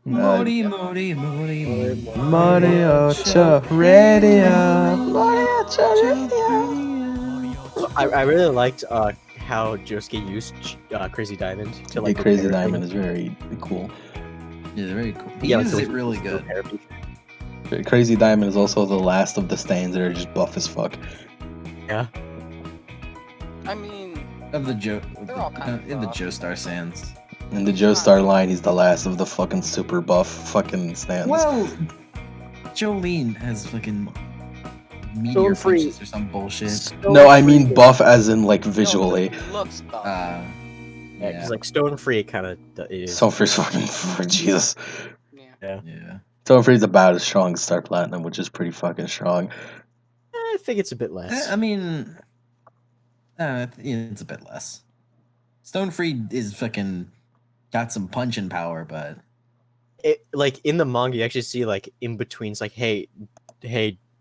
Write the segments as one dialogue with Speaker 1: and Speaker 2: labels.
Speaker 1: Mori.
Speaker 2: Moriocha Radio. Moriocha Radio.
Speaker 3: I really liked how Josuke used Crazy Diamond to like
Speaker 2: Crazy
Speaker 3: repair
Speaker 2: Diamond
Speaker 3: things.
Speaker 2: is very cool.
Speaker 1: Yeah, very cool. He
Speaker 3: Yeah,
Speaker 1: uses
Speaker 3: like,
Speaker 1: it really good.
Speaker 2: Crazy Diamond is also the last of the stands that are just buff as fuck.
Speaker 3: Yeah.
Speaker 4: I mean,
Speaker 1: Of the Joe,
Speaker 4: They're all kind of
Speaker 1: in the
Speaker 4: buff.
Speaker 1: Joestar Sands.
Speaker 2: In the Joestar line, he's the last of the fucking super buff fucking stands.
Speaker 1: Well, Jolene has fucking meteor
Speaker 3: Stone Free.
Speaker 1: punches or some bullshit.
Speaker 2: No, I mean buff as in like visually.
Speaker 4: No, he looks buff.
Speaker 3: Yeah,
Speaker 1: Yeah.
Speaker 3: because like Stone Free kind of is.
Speaker 2: Stone Free's fucking Jesus.
Speaker 4: Yeah.
Speaker 1: Yeah.
Speaker 2: Stone Free's about as strong as Star Platinum, which is pretty fucking strong.
Speaker 3: I think it's a bit less.
Speaker 1: I mean, it's a bit less. Stone Free is fucking got some punching power, but
Speaker 3: Like in the manga, you actually see like in between, it's like, hey,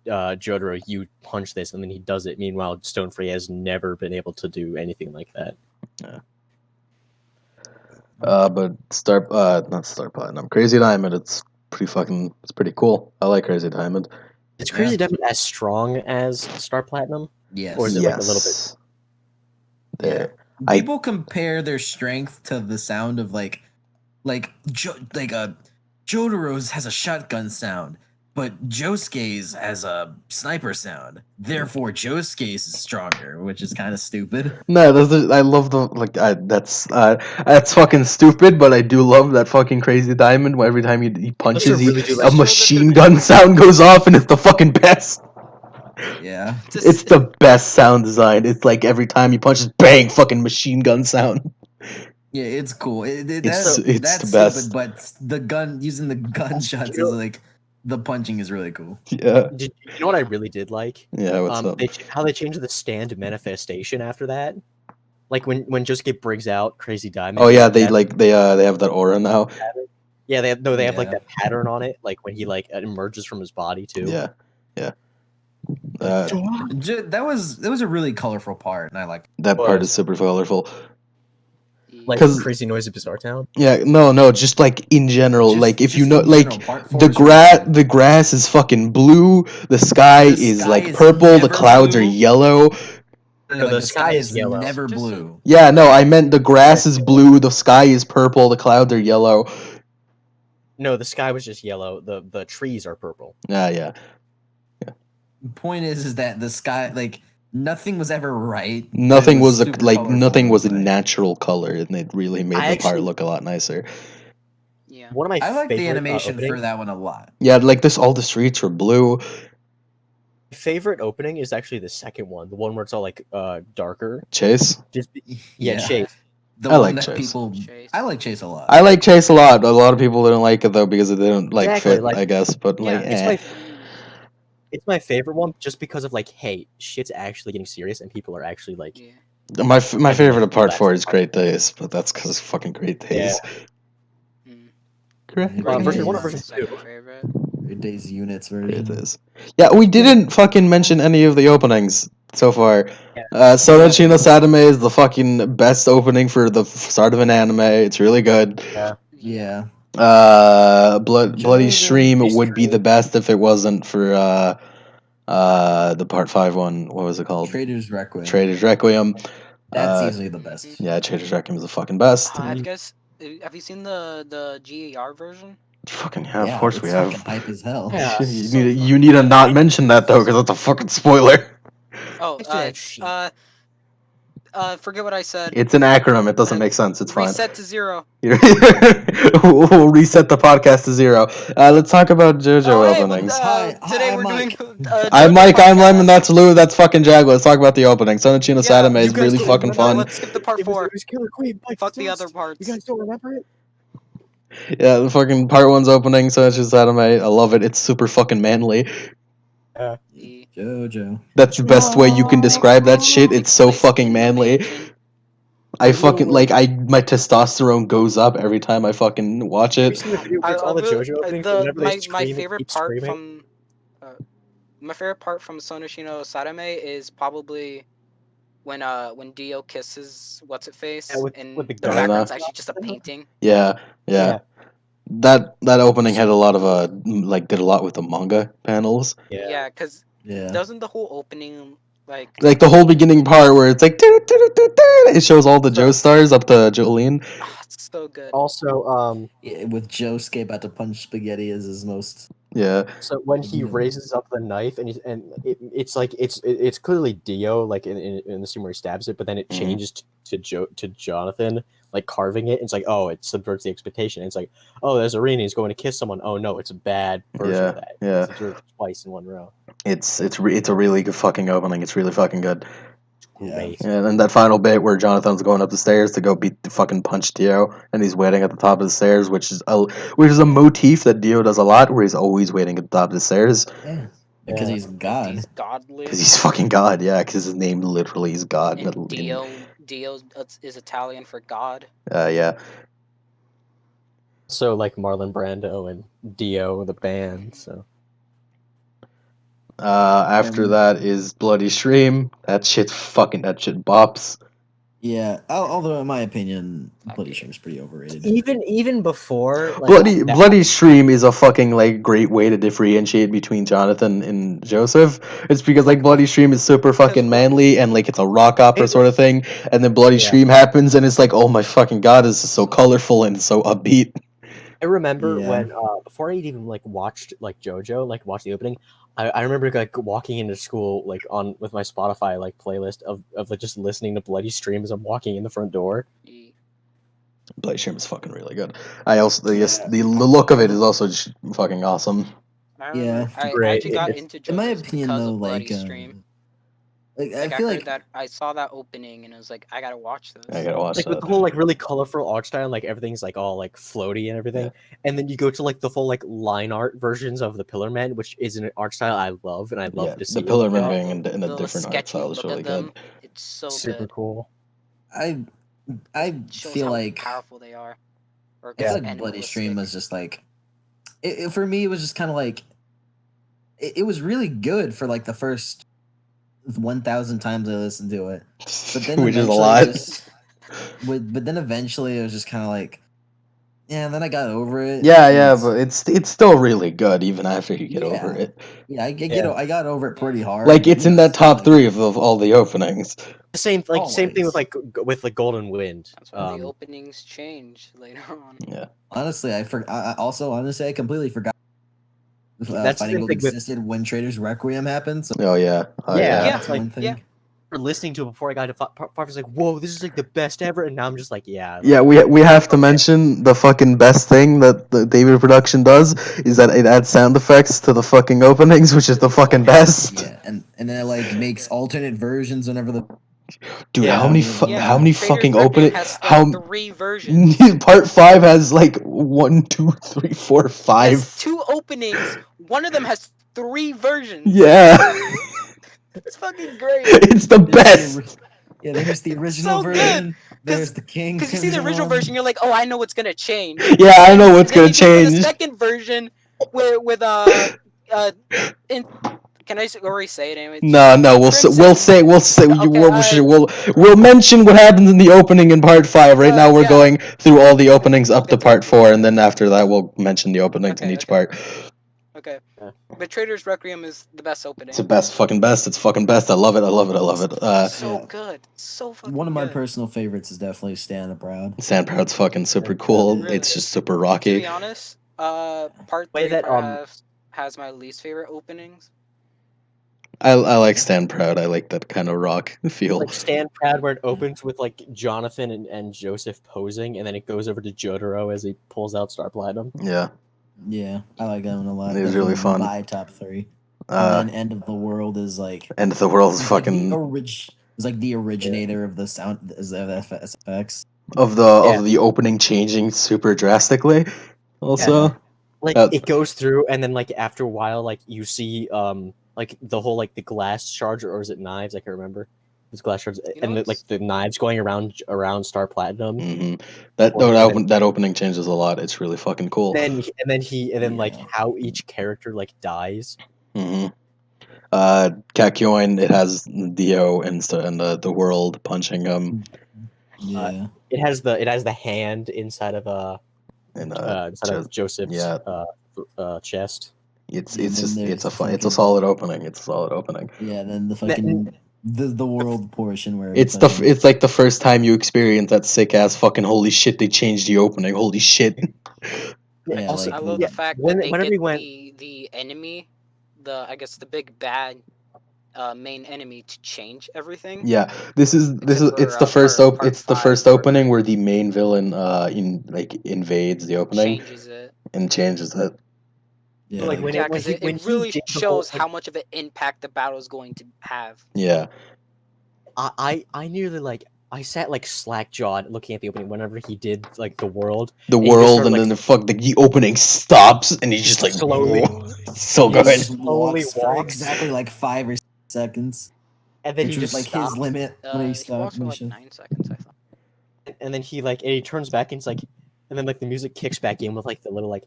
Speaker 3: Jotaro, you punch this, and then he does it. Meanwhile, Stone Free has never been able to do anything like that.
Speaker 2: Yeah. But not Star Platinum, Crazy Diamond. It's pretty cool. I like Crazy Diamond.
Speaker 3: Is Crazy Diamond as strong as Star Platinum?
Speaker 1: yes.
Speaker 3: Or is it like a little bit?
Speaker 2: There.
Speaker 1: People compare their strength to the sound of Jotaro's has a shotgun sound, but Josuke's has a sniper sound. Therefore, Josuke's is stronger, which is kind of stupid.
Speaker 2: No, I love that's fucking stupid, but I do love that fucking Crazy Diamond. Every time he punches,
Speaker 3: really do
Speaker 2: a
Speaker 3: like
Speaker 2: machine gun sound goes off, and it's the fucking best.
Speaker 1: Yeah.
Speaker 2: It's the best sound design. It's like every time he punches, bang, fucking machine gun sound.
Speaker 1: Yeah, it's cool.
Speaker 2: It's
Speaker 1: That's
Speaker 2: the best.
Speaker 1: stupid, but using the gunshots is like the punching is really cool.
Speaker 2: Yeah.
Speaker 3: You know what I really did like?
Speaker 2: Yeah. What's up?
Speaker 3: How they changed the stand manifestation after that. Like when Josuke brings out Crazy Diamond.
Speaker 2: Oh yeah, they have that aura now.
Speaker 3: Yeah, they have like that pattern on it, like when he like emerges from his body too.
Speaker 2: Yeah.
Speaker 1: That was a really colorful part, and I like
Speaker 2: that part is super colorful.
Speaker 3: Like Crazy Noise of Bizarre Town.
Speaker 2: Yeah, no, just like in general, like if you know, like
Speaker 1: the
Speaker 2: the grass is fucking blue, the sky is like purple, the clouds are yellow.
Speaker 3: No, the sky is yellow.
Speaker 1: Never blue.
Speaker 2: Yeah, no, I meant the grass is blue, the sky is purple, the clouds are yellow.
Speaker 3: No, the sky was just yellow. The trees are purple.
Speaker 2: Yeah.
Speaker 1: The point is that the sky, like, nothing was ever right.
Speaker 2: Nothing was a natural color, and it really made the part look a lot nicer.
Speaker 4: Yeah.
Speaker 3: One of my
Speaker 1: I like the animation
Speaker 3: openings
Speaker 1: for that one a lot.
Speaker 2: Yeah, like all the streets were blue.
Speaker 3: My favorite opening is actually the second one, the one where it's all like darker.
Speaker 2: Chase.
Speaker 3: Chase.
Speaker 2: I like Chase.
Speaker 1: I like Chase a lot.
Speaker 2: I like Chase a lot. A lot of people didn't like it though because it didn't fit, I guess. But
Speaker 3: it's my favorite one just because of like, hey, shit's actually getting serious and people are actually like.
Speaker 4: Yeah.
Speaker 2: My favorite of part 4 is Great Days, but that's because it's fucking Great Days.
Speaker 1: Correct.
Speaker 3: Version 1 or version 2?
Speaker 1: Great Days units version.
Speaker 2: It is. Yeah, we didn't fucking mention any of the openings so far. Sonochino Satame is the fucking best opening for the start of an anime. It's really good.
Speaker 1: Yeah.
Speaker 2: Bloody Stream would be the best if it wasn't for the part 5 one. What was it called?
Speaker 1: Trader's
Speaker 2: Requiem.
Speaker 1: That's easily the best.
Speaker 2: Yeah, Trader's Requiem is the fucking best.
Speaker 4: Have you seen the GAR version?
Speaker 2: Fucking yeah, of course we have.
Speaker 1: Fucking hype as hell.
Speaker 4: Yeah,
Speaker 2: you need to not mention that though, because that's a fucking spoiler.
Speaker 4: Oh, forget what I said.
Speaker 2: It's an acronym. It doesn't make sense. It's fine.
Speaker 4: Reset to 0.
Speaker 2: We'll reset the podcast to 0. Let's talk about JoJo openings.
Speaker 4: Today we're doing.
Speaker 2: I'm Mike. I'm Lemon. That's Lou. That's fucking Jaguar. Let's talk about the opening. Sonochino Satame is really fucking fun.
Speaker 4: Let's skip the part 4. Fuck the other parts.
Speaker 3: You guys don't remember it?
Speaker 2: Yeah, the fucking part 1's opening. Sonochino Satame. I love it. It's super fucking manly.
Speaker 1: JoJo.
Speaker 2: That's the best way you can describe that shit. It's so fucking manly. I fucking my testosterone goes up every time I fucking watch it.
Speaker 4: My favorite part from Sonoshino Satame is probably when Dio kisses what's it face and the background's actually just a painting.
Speaker 2: Yeah. That opening had a lot of did a lot with the manga panels.
Speaker 4: Yeah, because
Speaker 1: Yeah.
Speaker 4: doesn't the whole opening like
Speaker 2: Like the whole beginning part where it's like it shows all the Joestars up to Jolene.
Speaker 4: it's so good.
Speaker 3: Also,
Speaker 1: Yeah, with Josuke about to punch spaghetti as his most.
Speaker 2: Yeah.
Speaker 3: so when he
Speaker 1: Yeah.
Speaker 3: raises up the knife it's like it's clearly Dio like in the scene where he stabs it, but then it
Speaker 2: Mhm.
Speaker 3: changes to Jonathan like carving it. It's like, oh, it subverts the expectation. It's like, oh, there's Arena, he's going to kiss someone. Oh no, it's a bad version of that.
Speaker 2: Yeah.
Speaker 3: It's observed twice in one row.
Speaker 2: It's a really good fucking opening. It's really fucking good.
Speaker 3: Great.
Speaker 2: Yeah, and then that final bit where Jonathan's going up the stairs to go beat the fucking punch Dio, and he's waiting at the top of the stairs, which is a motif that Dio does a lot, where he's always waiting at the top of the stairs
Speaker 1: Yeah. Because
Speaker 3: Yeah.
Speaker 1: he's God.
Speaker 4: He's godly.
Speaker 2: because he's fucking God. Yeah, because his name literally is God.
Speaker 4: And Dio is Italian for God.
Speaker 2: Yeah.
Speaker 3: So like Marlon Brando and Dio the band. So
Speaker 2: After that is Bloody Stream. That shit bops.
Speaker 1: Yeah. Although, in my opinion, Bloody Shrimp's pretty overrated.
Speaker 3: even before like
Speaker 2: Bloody Stream is a fucking like great way to differentiate between Jonathan and Joseph. It's because like Bloody Stream is super fucking manly and like it's a rock opera sort of thing, and then Bloody
Speaker 3: Yeah.
Speaker 2: Stream happens and it's like, oh my fucking god, this is so colorful and so upbeat.
Speaker 3: I remember
Speaker 1: Yeah.
Speaker 3: when before I even like watched like JoJo, like watched the opening, I remember like walking into school like on with my Spotify like playlist of like just listening to Bloody Stream as I'm walking in the front door.
Speaker 2: Bloody Stream is fucking really good. I also the look of it is also just fucking awesome.
Speaker 4: I
Speaker 1: Yeah.
Speaker 4: remember I
Speaker 3: Great.
Speaker 4: actually got into JoJo's
Speaker 1: In my opinion,
Speaker 4: because
Speaker 1: though,
Speaker 4: of Bloody
Speaker 1: like,
Speaker 4: Stream.
Speaker 1: I
Speaker 4: Like I
Speaker 1: feel
Speaker 4: heard
Speaker 1: like
Speaker 4: that I saw that opening and I was like, I gotta watch this.
Speaker 2: I gotta watch
Speaker 3: Like with
Speaker 2: that.
Speaker 3: the whole like really colorful art style, like everything's like all like floaty and everything, and then you go to like the full like line art versions of the Pillar Men, which is an art style I love and I love
Speaker 2: Yeah,
Speaker 3: to see.
Speaker 2: the Pillar Men
Speaker 4: Oh,
Speaker 2: being in a
Speaker 4: the
Speaker 2: different art
Speaker 4: sketchy
Speaker 2: style is
Speaker 4: look
Speaker 2: really
Speaker 4: of them,
Speaker 2: good.
Speaker 4: it's so
Speaker 3: super
Speaker 4: good.
Speaker 3: cool.
Speaker 1: I
Speaker 4: Shows
Speaker 1: feel
Speaker 4: how
Speaker 1: like
Speaker 4: powerful they are. Or
Speaker 1: I feel like Bloody
Speaker 4: animalistic.
Speaker 1: Stream was just like, for me, it was just kind of like, it was really good for like the first 1,000 times I listened to it, but then
Speaker 2: Which is a
Speaker 1: eventually
Speaker 2: lot.
Speaker 1: but then eventually it was just kind of like, yeah. Then I got over it.
Speaker 2: Yeah,
Speaker 1: and-
Speaker 2: but it's still really good even after you get over
Speaker 1: Yeah.
Speaker 2: it.
Speaker 1: yeah, I
Speaker 3: Yeah.
Speaker 1: got over it pretty hard.
Speaker 2: Like
Speaker 1: but,
Speaker 2: it's
Speaker 1: you
Speaker 2: in
Speaker 1: know,
Speaker 2: that
Speaker 1: it's still
Speaker 2: top
Speaker 1: like-
Speaker 2: three of all the openings.
Speaker 3: Same thing with
Speaker 1: Always.
Speaker 3: with like Golden Wind.
Speaker 4: That's why the openings change later on.
Speaker 2: Yeah.
Speaker 1: Honestly, I completely forgot.
Speaker 3: That's the
Speaker 1: Fighting
Speaker 3: same
Speaker 1: Gold
Speaker 3: thing with-
Speaker 1: existed when Trader's Requiem happened. So
Speaker 2: Oh yeah. Oh,
Speaker 3: Yeah.
Speaker 2: yeah.
Speaker 1: that's
Speaker 3: like-
Speaker 1: one thing.
Speaker 4: yeah.
Speaker 3: For listening to it before I got to part, I was like, whoa, this is like the best ever, and now I'm just like, yeah.
Speaker 2: Yeah, we have to mention the fucking best thing that the David production does is that it adds sound effects to the fucking openings, which is the fucking best.
Speaker 1: Yeah, and then it like makes alternate versions whenever the
Speaker 2: Dude,
Speaker 3: Yeah.
Speaker 2: how many
Speaker 1: Yeah.
Speaker 2: how many
Speaker 4: Trader's
Speaker 2: fucking
Speaker 4: Requiem
Speaker 2: opening
Speaker 4: has like
Speaker 2: how
Speaker 4: 3 versions.
Speaker 2: part 5 has like 1, 2, 3, 4,
Speaker 4: It
Speaker 2: 5.
Speaker 4: has 2 openings. One of them has 3 versions.
Speaker 2: Yeah.
Speaker 4: It's fucking great.
Speaker 2: It's the best.
Speaker 1: there's the original
Speaker 4: so good,
Speaker 1: version. There's the King.
Speaker 4: Because you see the original
Speaker 1: one.
Speaker 4: version, you're like, oh, I know what's gonna change.
Speaker 2: Yeah, I know what's
Speaker 4: Then
Speaker 2: gonna
Speaker 4: you get to the
Speaker 2: change.
Speaker 4: second version with can I already say it anyway?
Speaker 2: No, we'll mention what happens in the opening in part 5. Right now we're
Speaker 4: yeah.
Speaker 2: going through all the openings
Speaker 4: We'll
Speaker 2: up to
Speaker 4: get to
Speaker 2: part
Speaker 4: it.
Speaker 2: 4, and then after that we'll mention the openings in
Speaker 4: Okay,
Speaker 2: each
Speaker 4: okay.
Speaker 2: part.
Speaker 4: Okay.
Speaker 3: Yeah.
Speaker 4: But Trader's Requiem is the best opening.
Speaker 2: It's the best. It's fucking best. I love it.
Speaker 4: So
Speaker 1: Yeah.
Speaker 4: good. So fucking
Speaker 1: One of my
Speaker 4: good.
Speaker 1: personal favorites is definitely Stand Up Proud.
Speaker 2: Sandproud's fucking super cool.
Speaker 4: Really
Speaker 2: It's
Speaker 4: good.
Speaker 2: just super
Speaker 4: To
Speaker 2: rocky.
Speaker 4: be honest, part
Speaker 3: Way
Speaker 4: 3
Speaker 3: that,
Speaker 4: perhaps has my least favorite openings.
Speaker 2: I like Stand Proud. I like that kind of rock feel.
Speaker 3: Like Stand Proud, where it opens with like Jonathan and Joseph posing, and then it goes over to Jotaro as he pulls out Star Platinum.
Speaker 2: Yeah.
Speaker 1: Yeah, I like that one a lot.
Speaker 2: It was really
Speaker 1: Definitely
Speaker 2: fun.
Speaker 1: My top 3.
Speaker 2: Uh,
Speaker 1: And then End of the World is like
Speaker 2: End of the World is
Speaker 1: it's like
Speaker 2: fucking
Speaker 1: it's like the originator of the sound of FX.
Speaker 2: of the opening changing super drastically. Also,
Speaker 3: Like
Speaker 2: Uh,
Speaker 3: it goes through, and then like after a while, like you see like the whole like the glass shards, or is it knives? I can't remember. It's glass shards,
Speaker 4: You know
Speaker 3: and
Speaker 4: what's-
Speaker 3: like the knives going around Star Platinum.
Speaker 2: mhm.
Speaker 3: Or-
Speaker 2: that opening changes a lot. It's really fucking cool.
Speaker 3: Then like
Speaker 1: Yeah.
Speaker 3: how each character like dies.
Speaker 2: Mm-hmm. Kakyoin, it has Dio and the world punching him.
Speaker 1: Yeah.
Speaker 3: It has the hand inside of
Speaker 2: And
Speaker 3: instead of Joseph's
Speaker 2: yeah.
Speaker 3: chest.
Speaker 2: It's
Speaker 1: And then
Speaker 2: just
Speaker 1: there's
Speaker 2: it's a
Speaker 1: the
Speaker 2: fun, it's a
Speaker 1: fucking-
Speaker 2: solid opening. It's a solid opening.
Speaker 1: Yeah, then the fucking the world portion where
Speaker 2: It's
Speaker 1: fucking,
Speaker 2: it's like the first time you experience that sick ass fucking holy shit, they changed the opening. Holy shit.
Speaker 1: yeah,
Speaker 3: Also,
Speaker 1: like
Speaker 4: I love
Speaker 1: the-
Speaker 4: the fact
Speaker 3: when-
Speaker 4: that they
Speaker 3: whenever
Speaker 4: get
Speaker 3: we went-
Speaker 4: the enemy, I guess the big bad main enemy to change everything.
Speaker 2: Yeah, this is
Speaker 4: Except
Speaker 2: it's
Speaker 4: for,
Speaker 2: the first
Speaker 4: part
Speaker 2: it's the
Speaker 4: 5
Speaker 2: first
Speaker 4: or
Speaker 2: opening
Speaker 4: 3
Speaker 2: where the main villain invades the opening
Speaker 4: changes it.
Speaker 2: and changes it.
Speaker 1: yeah,
Speaker 3: like,
Speaker 1: like,
Speaker 3: when
Speaker 4: Yeah,
Speaker 3: it when
Speaker 4: because
Speaker 3: he
Speaker 4: it
Speaker 3: when he
Speaker 4: really
Speaker 3: did the
Speaker 4: shows
Speaker 3: whole,
Speaker 4: how much of an impact the battle is going to have.
Speaker 2: Yeah.
Speaker 3: I nearly like I sat like slack jawed looking at the opening whenever he did like the world.
Speaker 2: The
Speaker 3: And he just
Speaker 2: world
Speaker 3: started,
Speaker 2: and
Speaker 3: like,
Speaker 2: then the opening stops and he's just like
Speaker 3: slowly-
Speaker 2: whoa. So
Speaker 3: Yeah,
Speaker 2: good.
Speaker 3: he
Speaker 1: just
Speaker 3: slowly
Speaker 1: walks for
Speaker 3: walks.
Speaker 1: exactly like 5 or 6 seconds,
Speaker 3: and then
Speaker 1: which
Speaker 3: he
Speaker 1: was
Speaker 3: just
Speaker 1: like
Speaker 3: stops,
Speaker 1: his limit when he
Speaker 4: He
Speaker 1: stopped.
Speaker 4: walks for
Speaker 1: when he
Speaker 4: like
Speaker 1: should-
Speaker 4: 9 seconds, I thought.
Speaker 3: and then he turns back and it's like, and then like the music kicks back in with like the little like,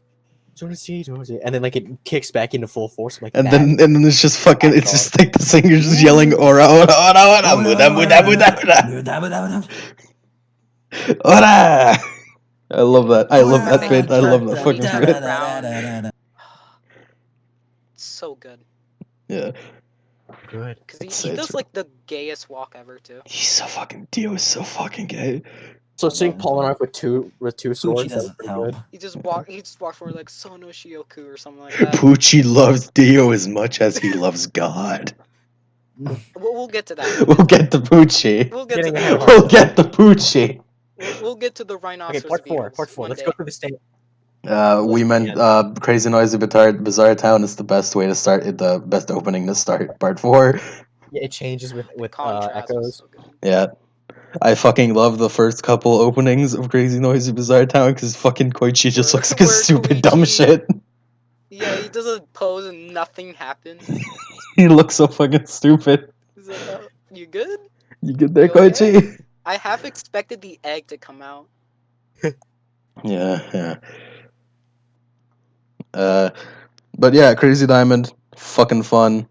Speaker 3: and then like it kicks back into full force. I'm like,
Speaker 2: And
Speaker 3: that,
Speaker 2: then it's just fucking it's
Speaker 3: That
Speaker 2: just like the singer's just yelling ora ora ora ora muda muda muda ora. Ora! I love that. I love that bit. I love that fucking bit.
Speaker 4: It's so good.
Speaker 2: Yeah.
Speaker 3: good.
Speaker 4: Because
Speaker 2: It's-
Speaker 4: he
Speaker 2: it's-
Speaker 4: does like the gayest walk ever too.
Speaker 2: He's so fucking Dio is so fucking gay.
Speaker 3: So seeing Polnareff with two
Speaker 1: Poochie
Speaker 3: swords, that was
Speaker 1: doesn't
Speaker 3: pretty
Speaker 1: help.
Speaker 3: good.
Speaker 4: He just walks forward like Sono Shioku or something like that.
Speaker 2: Poochie loves Dio as much as he loves God.
Speaker 4: We'll get to that.
Speaker 2: We'll get to Poochie.
Speaker 4: We'll get to
Speaker 3: Getting
Speaker 4: that.
Speaker 3: ahead of
Speaker 2: We'll get to Poochie.
Speaker 4: We'll get to the rhinoceros.
Speaker 3: Okay, part four.
Speaker 4: Beatles
Speaker 3: Part four.
Speaker 4: one
Speaker 3: Let's
Speaker 4: day.
Speaker 3: go through the state.
Speaker 2: We meant Crazy Noisy Bizarre Town is the best way to start it, the best opening to start part 4.
Speaker 3: Yeah, it changes with
Speaker 4: Contrast was
Speaker 3: echoes.
Speaker 4: so good.
Speaker 2: Yeah. I fucking love the first couple openings of Crazy Noisy Bizarre Town because fucking Koichi just
Speaker 4: Where-
Speaker 2: looks like a
Speaker 4: where
Speaker 2: stupid dumb
Speaker 4: Koichi-
Speaker 2: shit.
Speaker 4: Yeah, he does a pose and nothing happens.
Speaker 2: He looks so fucking stupid.
Speaker 4: He's like, you good?
Speaker 2: You get there,
Speaker 4: You okay?
Speaker 2: Koichi?
Speaker 4: I half expected the egg to come out.
Speaker 2: Yeah. But yeah, Crazy Diamond, fucking fun.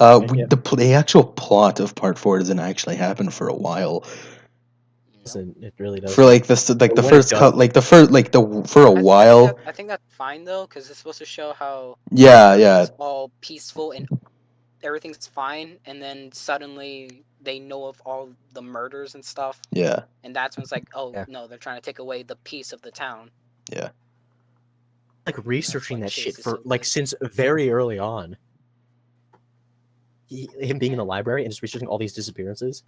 Speaker 3: Yeah.
Speaker 2: The actual plot of part 4 doesn't actually happen for a while.
Speaker 3: Listen, it really does.
Speaker 2: For like the
Speaker 3: But when it
Speaker 2: first cut,
Speaker 3: does-
Speaker 2: like the first like the for a while.
Speaker 4: I think that's fine though, because it's supposed to show how
Speaker 2: Yeah.
Speaker 4: everything's all peaceful and everything's fine, and then suddenly they know of all the murders and stuff,
Speaker 2: Yeah.
Speaker 4: and that's when it's like, oh
Speaker 3: Yeah.
Speaker 4: no, they're trying to take away the peace of the town.
Speaker 3: like researching
Speaker 4: like
Speaker 3: that shit
Speaker 4: chases
Speaker 3: for
Speaker 4: something.
Speaker 3: like since very early on. Him being in the library and just researching all these disappearances.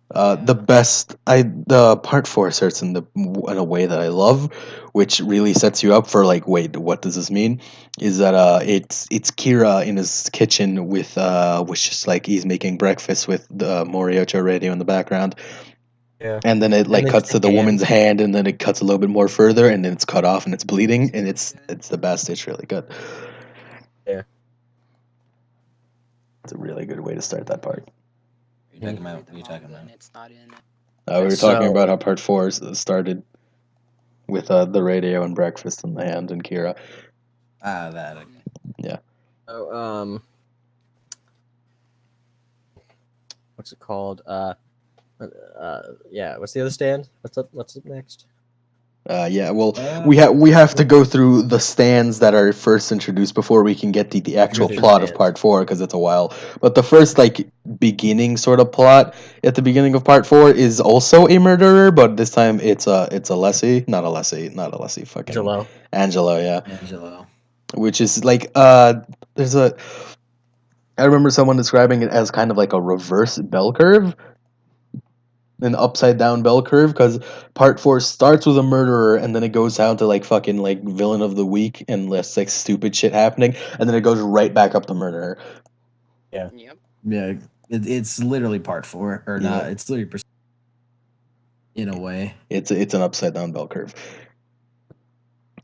Speaker 2: The part 4 starts in a way that I love, which really sets you up for like, wait, what does this mean? Is that it's Kira in his kitchen with which is like he's making breakfast with the Moriocho radio in the background.
Speaker 3: Yeah.
Speaker 2: And then it like
Speaker 3: then
Speaker 2: cuts
Speaker 3: just
Speaker 2: to the
Speaker 3: hand.
Speaker 2: woman's hand, and then it cuts a little bit more further, and then it's cut off, and it's bleeding, and it's the best. It's really good.
Speaker 3: Yeah.
Speaker 2: It's a really good way to start that part.
Speaker 1: What are you talking about? What are you talking about?
Speaker 4: And it's not in it.
Speaker 2: We were
Speaker 3: So-
Speaker 2: talking about how part 4 started with the radio and breakfast in the hand and Kira.
Speaker 1: That. Okay.
Speaker 3: So, what's it called? Yeah. What's the other stand? What's up next?
Speaker 2: Yeah, well, we have to go through the stands that are first introduced before we can get the actual
Speaker 3: through the
Speaker 2: plot of
Speaker 3: stands.
Speaker 2: part 4 because it's a while. But the first like beginning sort of plot at the beginning of part 4 is also a murderer, but this time it's a Alessi, not Alessi, fucking Angelo, yeah.
Speaker 1: Angelo.
Speaker 2: Which is like there's a I remember someone describing it as kind of like a reverse bell curve, an upside down bell curve, because part 4 starts with a murderer and then it goes down to like fucking like villain of the week and less like stupid shit happening, and then it goes right back up to murderer.
Speaker 4: Yep.
Speaker 1: Yeah, it's literally part 4 or
Speaker 2: Yeah.
Speaker 1: not. It's literally in a way.
Speaker 2: It's an upside down bell curve.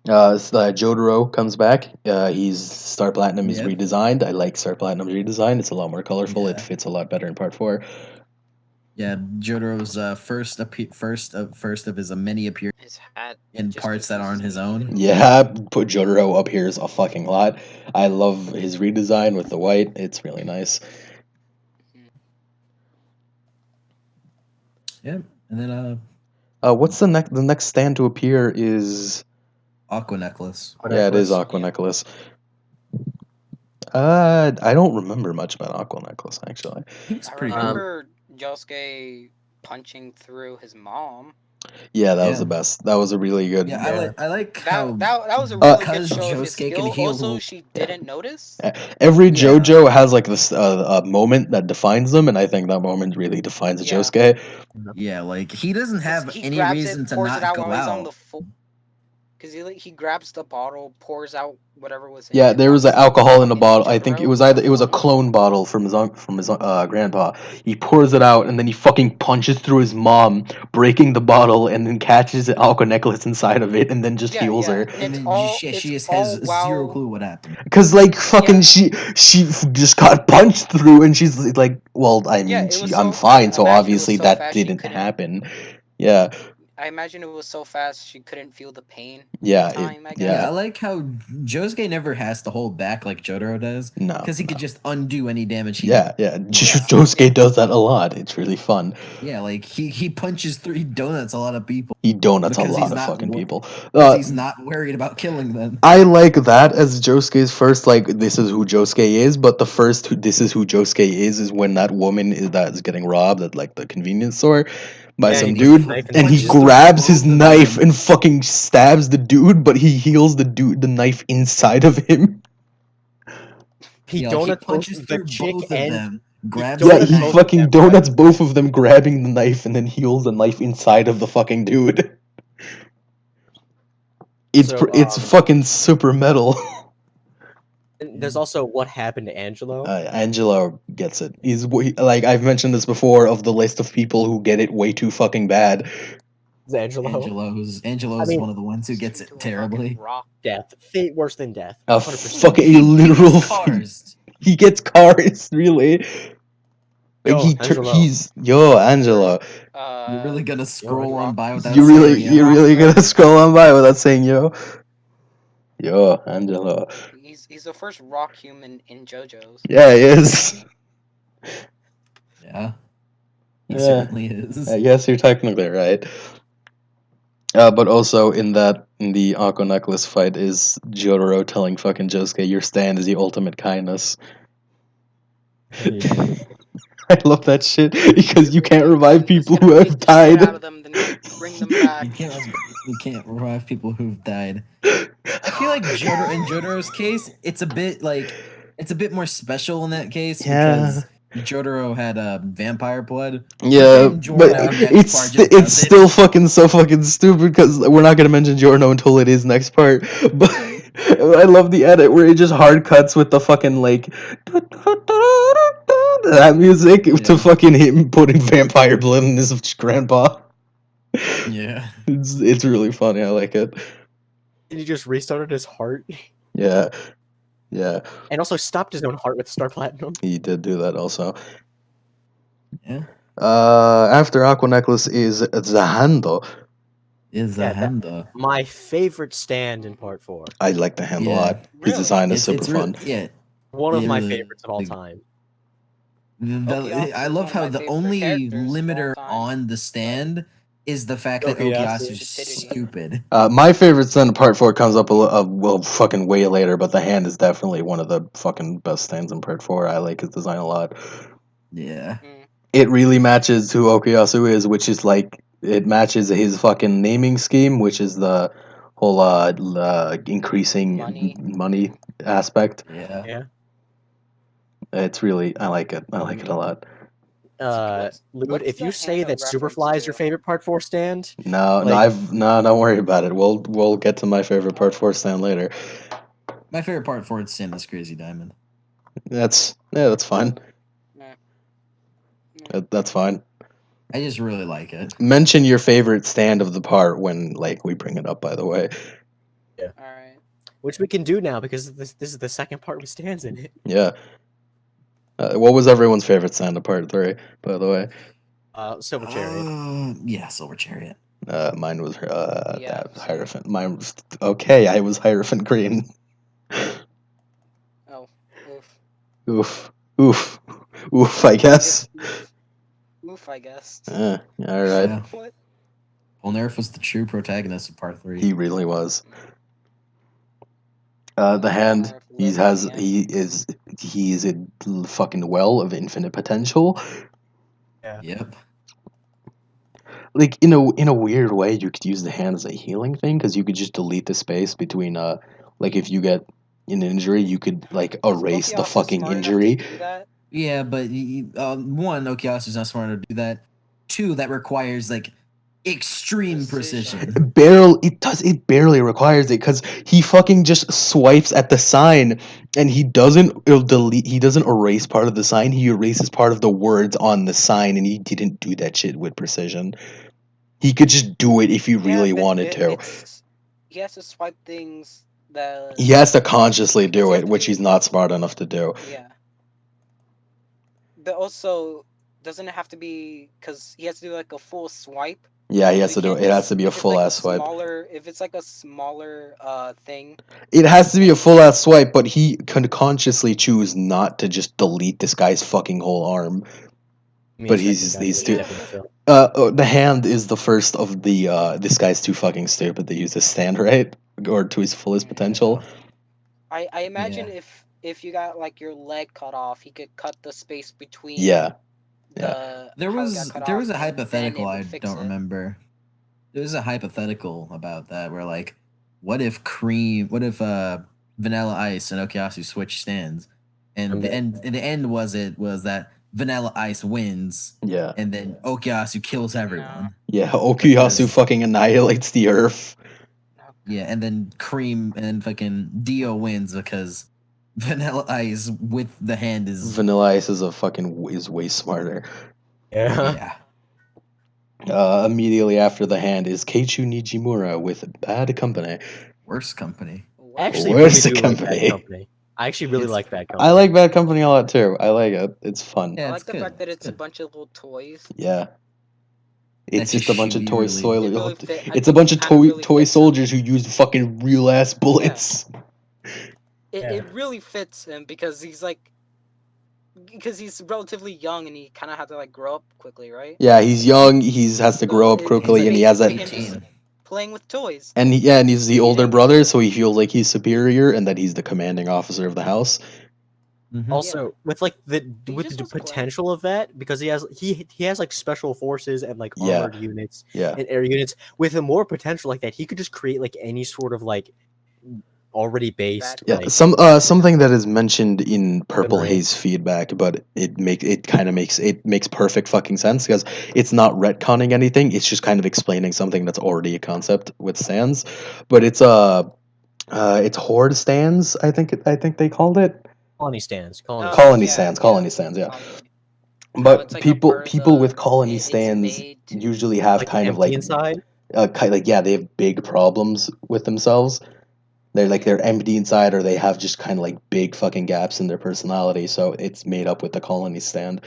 Speaker 2: Jotaro comes back. He's Star Platinum is
Speaker 1: Yep.
Speaker 2: redesigned. I like Star Platinum's redesign. It's a lot more colorful. It
Speaker 1: Yeah.
Speaker 2: fits a lot better in part 4.
Speaker 1: Yeah, Jotaro's first of his many appearances
Speaker 4: His hat
Speaker 1: in
Speaker 4: just
Speaker 1: parts that aren't his
Speaker 4: confuses me.
Speaker 1: own.
Speaker 2: Yeah, put Jotaro up here is a fucking lot. I love his redesign with the white. It's really nice.
Speaker 1: Yeah, and then
Speaker 2: What's the next stand to appear is
Speaker 1: Aqua necklace.
Speaker 2: yeah, it is
Speaker 3: Necklace.
Speaker 2: Aqua
Speaker 4: Yeah.
Speaker 2: Necklace. I don't remember much about Aqua Necklace actually.
Speaker 1: He was
Speaker 4: I
Speaker 1: pretty cool.
Speaker 4: remember Josuke punching through his mom.
Speaker 2: Yeah, that was
Speaker 1: Yeah.
Speaker 2: the best. That was a really good.
Speaker 1: Yeah,
Speaker 3: Yeah.
Speaker 1: I like how
Speaker 4: That was a really good
Speaker 1: because
Speaker 4: show of his
Speaker 1: Josuke can
Speaker 4: skill.
Speaker 1: heal.
Speaker 4: Also, she didn't notice.
Speaker 2: Every
Speaker 1: Yeah.
Speaker 2: JoJo has like this a moment that defines them, and I think that moment really defines
Speaker 4: Yeah.
Speaker 2: Josuke.
Speaker 1: Yeah, like he doesn't
Speaker 4: 'Cause
Speaker 1: have
Speaker 4: he
Speaker 1: any
Speaker 4: grabs
Speaker 1: reason
Speaker 4: it,
Speaker 1: to
Speaker 4: pours it
Speaker 1: not
Speaker 4: out
Speaker 1: go
Speaker 4: while he's on
Speaker 1: out.
Speaker 4: the full. Because he grabs the bottle, pours out whatever was in
Speaker 2: Yeah,
Speaker 4: it.
Speaker 2: there was
Speaker 4: That's
Speaker 2: alcohol in a
Speaker 4: fucking
Speaker 2: bottle. I think it
Speaker 4: Jotaro
Speaker 2: was
Speaker 4: so
Speaker 2: either it was a
Speaker 4: funny.
Speaker 2: clone bottle from his grandpa. He pours it out and then he fucking punches through his mom, breaking the bottle, and then catches an Aqua necklace inside of it, and then just
Speaker 4: Yeah,
Speaker 2: heals
Speaker 4: yeah,
Speaker 2: her.
Speaker 4: and
Speaker 1: And
Speaker 4: it's
Speaker 1: then
Speaker 4: all
Speaker 1: she just has zero clue what happened.
Speaker 2: Cause like fucking
Speaker 4: Yeah.
Speaker 2: she just got punched through, and she's like, well, I
Speaker 4: Yeah,
Speaker 2: mean,
Speaker 4: it was
Speaker 2: I'm
Speaker 4: so.
Speaker 2: fine, so
Speaker 4: Imagine it was
Speaker 2: obviously
Speaker 4: so
Speaker 2: that
Speaker 4: fast she
Speaker 2: didn't
Speaker 4: couldn't.
Speaker 2: happen. Yeah,
Speaker 4: I imagine it was so fast she couldn't feel the pain
Speaker 2: yeah,
Speaker 4: in time. I
Speaker 1: Yeah, I
Speaker 4: guess.
Speaker 1: like how Josuke never has to hold back like Jotaro does,
Speaker 2: no,
Speaker 1: because he could just undo any damage he
Speaker 2: yeah.
Speaker 1: wants.
Speaker 2: Josuke
Speaker 4: Yeah.
Speaker 2: does that a lot. It's really fun.
Speaker 1: Yeah, like he punches through, he donuts a lot of people
Speaker 2: He donuts a
Speaker 1: because he's
Speaker 2: lot of
Speaker 1: not
Speaker 2: fucking people.
Speaker 1: because he's not worried about killing them.
Speaker 2: I like that as Josuke's first, like, this is who Josuke is, but the first this is who Josuke is when that woman that is getting robbed at, like, the convenience store by
Speaker 3: Yeah,
Speaker 2: some
Speaker 3: he
Speaker 2: dude,
Speaker 3: puts a knife in
Speaker 2: and he
Speaker 3: his
Speaker 1: punches through
Speaker 2: grabs his
Speaker 1: both of
Speaker 2: knife
Speaker 1: them.
Speaker 2: and fucking stabs the dude, but he heals the knife inside of him.
Speaker 3: He
Speaker 1: Yeah, like he
Speaker 3: donuts both
Speaker 1: punches
Speaker 3: the
Speaker 1: through
Speaker 3: chick
Speaker 1: both of
Speaker 3: and
Speaker 1: them,
Speaker 3: he
Speaker 1: grabs
Speaker 2: Yeah,
Speaker 1: the
Speaker 3: donuts
Speaker 2: he
Speaker 3: both of
Speaker 1: knife.
Speaker 2: fucking
Speaker 3: them, right?
Speaker 2: donuts both of them, grabbing the knife, and then heals the knife inside of the fucking dude.
Speaker 3: So,
Speaker 2: It's fucking super metal.
Speaker 3: and there's also what happened to Angelo.
Speaker 2: Angelo gets it. Like I've mentioned this before of the list of people who get it way too fucking bad.
Speaker 3: It's Angelo.
Speaker 1: Angelo's
Speaker 3: I mean,
Speaker 1: one of the ones who gets
Speaker 4: Turns
Speaker 1: it
Speaker 4: into a fucking
Speaker 1: terribly.
Speaker 4: rock.
Speaker 3: Death. Fate worse than death.
Speaker 2: A
Speaker 3: 100%.
Speaker 2: fucking
Speaker 1: He
Speaker 2: literal.
Speaker 1: gets cars.
Speaker 2: He gets cars, really. Like
Speaker 3: Yo, Angelo.
Speaker 2: yo Angelo.
Speaker 1: You're really gonna scroll on
Speaker 4: rock.
Speaker 1: by without
Speaker 2: You really
Speaker 1: saying
Speaker 2: you're
Speaker 1: yo.
Speaker 2: really gonna scroll on by without saying yo Angelo.
Speaker 4: He's the first rock human in JoJo's.
Speaker 2: Yeah, he is.
Speaker 1: Yeah, he
Speaker 2: Yeah,
Speaker 1: certainly is.
Speaker 2: I guess you're technically right. But also in the Aqua Necklace fight is Jotaro telling fucking Josuke, your stand is the ultimate kindness.
Speaker 3: Yeah.
Speaker 2: I love that shit because you can't
Speaker 4: Ultimate
Speaker 2: revive
Speaker 4: kindness.
Speaker 2: people
Speaker 4: Gonna
Speaker 2: who
Speaker 4: beat
Speaker 2: have
Speaker 4: the shit out
Speaker 2: died.
Speaker 4: of them, then bring them back.
Speaker 1: You can't revive people who've died. I feel like Jotaro's case, it's a bit more special in that case
Speaker 2: Yeah,
Speaker 1: because Jotaro had vampire blood, but
Speaker 2: yeah,
Speaker 1: then
Speaker 2: but
Speaker 1: Giorno next part just
Speaker 2: it's
Speaker 1: does it.
Speaker 2: still fucking so fucking stupid because we're not gonna mention Giorno until it is next part. But I love the edit where it just hard cuts with the fucking like that music to
Speaker 1: Yeah.
Speaker 2: fucking him putting vampire blood in his grandpa.
Speaker 1: Yeah.
Speaker 2: It's really funny. I like it.
Speaker 3: And he just restarted his heart
Speaker 2: Yeah, yeah,
Speaker 3: and also stopped his own heart with Star Platinum.
Speaker 2: he did do that also.
Speaker 1: Yeah.
Speaker 2: After Aqua Necklace is Zahando.
Speaker 1: Is
Speaker 3: Yeah,
Speaker 1: a Henda.
Speaker 3: My favorite stand in part 4.
Speaker 2: I like the hand a
Speaker 1: Yeah.
Speaker 2: lot. His
Speaker 4: Really?
Speaker 2: design is super
Speaker 1: It's
Speaker 2: fun.
Speaker 1: really yeah.
Speaker 3: One of
Speaker 1: It
Speaker 3: my
Speaker 1: really-
Speaker 3: favorites of all time.
Speaker 4: Okuyasu
Speaker 1: I
Speaker 4: is
Speaker 1: love
Speaker 4: one of
Speaker 1: how
Speaker 4: my
Speaker 1: the
Speaker 4: favorite
Speaker 1: only
Speaker 4: characters of all
Speaker 1: limiter
Speaker 4: time.
Speaker 1: on the stand is the fact that
Speaker 3: Okuyasu.
Speaker 1: Okuyasu's
Speaker 4: Stupidity.
Speaker 1: stupid.
Speaker 2: My favorite stand in part 4 comes up well fucking way later, but the hand is definitely one of the fucking best stands in part 4. I like his design a lot.
Speaker 1: Yeah.
Speaker 2: It really matches who Okuyasu is, which is like it matches his fucking naming scheme, which is the whole increasing money aspect.
Speaker 1: Yeah.
Speaker 3: Yeah.
Speaker 2: It's really I like it. I like it a lot.
Speaker 3: Lude,
Speaker 4: what's
Speaker 3: if
Speaker 4: the
Speaker 3: you say
Speaker 4: hand a
Speaker 3: that
Speaker 4: reference
Speaker 3: Superfly is your
Speaker 4: to?
Speaker 3: favorite part 4 stand,
Speaker 2: No,
Speaker 3: like
Speaker 2: don't worry about it. We'll get to my favorite part 4 stand later.
Speaker 1: My favorite part for it's Stand is Crazy Diamond.
Speaker 2: That's fine.
Speaker 4: Yeah.
Speaker 2: That's fine.
Speaker 1: I just really like it.
Speaker 2: Mention your favorite stand of the part when like we bring it up. By the way,
Speaker 4: All right.
Speaker 3: which we can do now because this is the second part with stands in it.
Speaker 2: yeah. What was everyone's favorite stand of part 3? By the way,
Speaker 3: Silver Chariot.
Speaker 1: Yeah, Silver Chariot.
Speaker 2: mine was
Speaker 4: Yeah,
Speaker 2: that
Speaker 4: same.
Speaker 2: Hierophant. Mine was okay. I was Hierophant Green.
Speaker 4: Oh, oof.
Speaker 2: Oof, oof, oof. I guess.
Speaker 4: Oof, I guess.
Speaker 2: All right.
Speaker 1: Yeah.
Speaker 4: What?
Speaker 1: Polnareff was the true protagonist of Part 3.
Speaker 2: He really was. The hand, he is a fucking well of infinite potential.
Speaker 1: Yep.
Speaker 2: Like in a weird way, you could use the hand as a healing thing because you could just delete the space between like if you get an injury, you could like erase the fucking injury.
Speaker 4: Do that?
Speaker 1: Yeah, but one, Okuyasu's not smart enough to do that. Two, that requires like extreme precision.
Speaker 2: It barely requires it because he fucking just swipes at the sign and he doesn't erase part of the sign, he erases part of the words on the sign, and he didn't do that shit with precision. He could just do it if he really wanted to.
Speaker 4: He has to swipe things that
Speaker 2: He has to consciously
Speaker 4: because
Speaker 2: do
Speaker 4: you
Speaker 2: it,
Speaker 4: have to
Speaker 2: which he's not smart enough to do.
Speaker 4: Yeah. But also, doesn't it have to be because he has to do like a full swipe?
Speaker 2: Yeah, he has
Speaker 4: So
Speaker 2: to
Speaker 4: you
Speaker 2: do it.
Speaker 4: can't
Speaker 2: It has
Speaker 4: just-
Speaker 2: to be a
Speaker 4: if it's
Speaker 2: full
Speaker 4: like
Speaker 2: ass swipe.
Speaker 4: If it's like a smaller thing,
Speaker 2: It has to be a full ass swipe, but he can consciously choose not to just delete this guy's fucking whole arm. But he's too. The hand is the first of the this guy's too fucking stupid to use this stand, right? Or to his fullest potential.
Speaker 4: I imagine if you got like your leg cut off, he could cut the space between.
Speaker 2: Yeah.
Speaker 1: There was a hypothetical I don't remember. There was a hypothetical about that where like, what if Vanilla Ice and Okuyasu switch stands, and the end was that Vanilla Ice wins.
Speaker 2: Yeah.
Speaker 1: And then Okuyasu kills everyone.
Speaker 2: Yeah, Okuyasu fucking annihilates the earth.
Speaker 1: Yeah, and then fucking Dio wins because Vanilla Ice with the hand is
Speaker 2: Vanilla Ice is way smarter.
Speaker 1: Yeah.
Speaker 2: Immediately after the hand is Keiichu Nijimura with Bad Company.
Speaker 1: Worst Company.
Speaker 3: I actually
Speaker 2: Worst
Speaker 3: really do
Speaker 2: company.
Speaker 3: like Bad Company. I actually really like Bad Company.
Speaker 2: I like Bad Company a lot too. I like it. It's fun.
Speaker 4: I like the fact that it's a bunch of little toys.
Speaker 2: Yeah. It's just a bunch of toy soldiers.
Speaker 4: It really
Speaker 2: It's a bunch of toy soldiers who use fucking real ass bullets.
Speaker 4: It really fits him because he's relatively young and he kind of had to like grow up quickly, right?
Speaker 2: Yeah, he's young. He has to grow up quickly, and he has that.
Speaker 4: Playing with toys.
Speaker 2: And he's the older brother, so he feels like he's superior and that he's the commanding officer of the house.
Speaker 3: Also, with like the potential of that, because he has like special forces and like armored units and air units, with a more potential like that, he could just create like any sort of like already based.
Speaker 2: Yeah,
Speaker 3: like,
Speaker 2: something that is mentioned in Purple Haze feedback, but it makes perfect fucking sense because it's not retconning anything. It's just kind of explaining something that's already a concept with stands. But it's horde stands. I think they called it
Speaker 3: colony stands.
Speaker 2: Colony stands. Yeah. But people with colony stands usually have
Speaker 3: like
Speaker 2: kind of like
Speaker 3: inside.
Speaker 2: They have big problems with themselves. They're empty inside, or they have just kind of like big fucking gaps in their personality. So it's made up with the colony stand.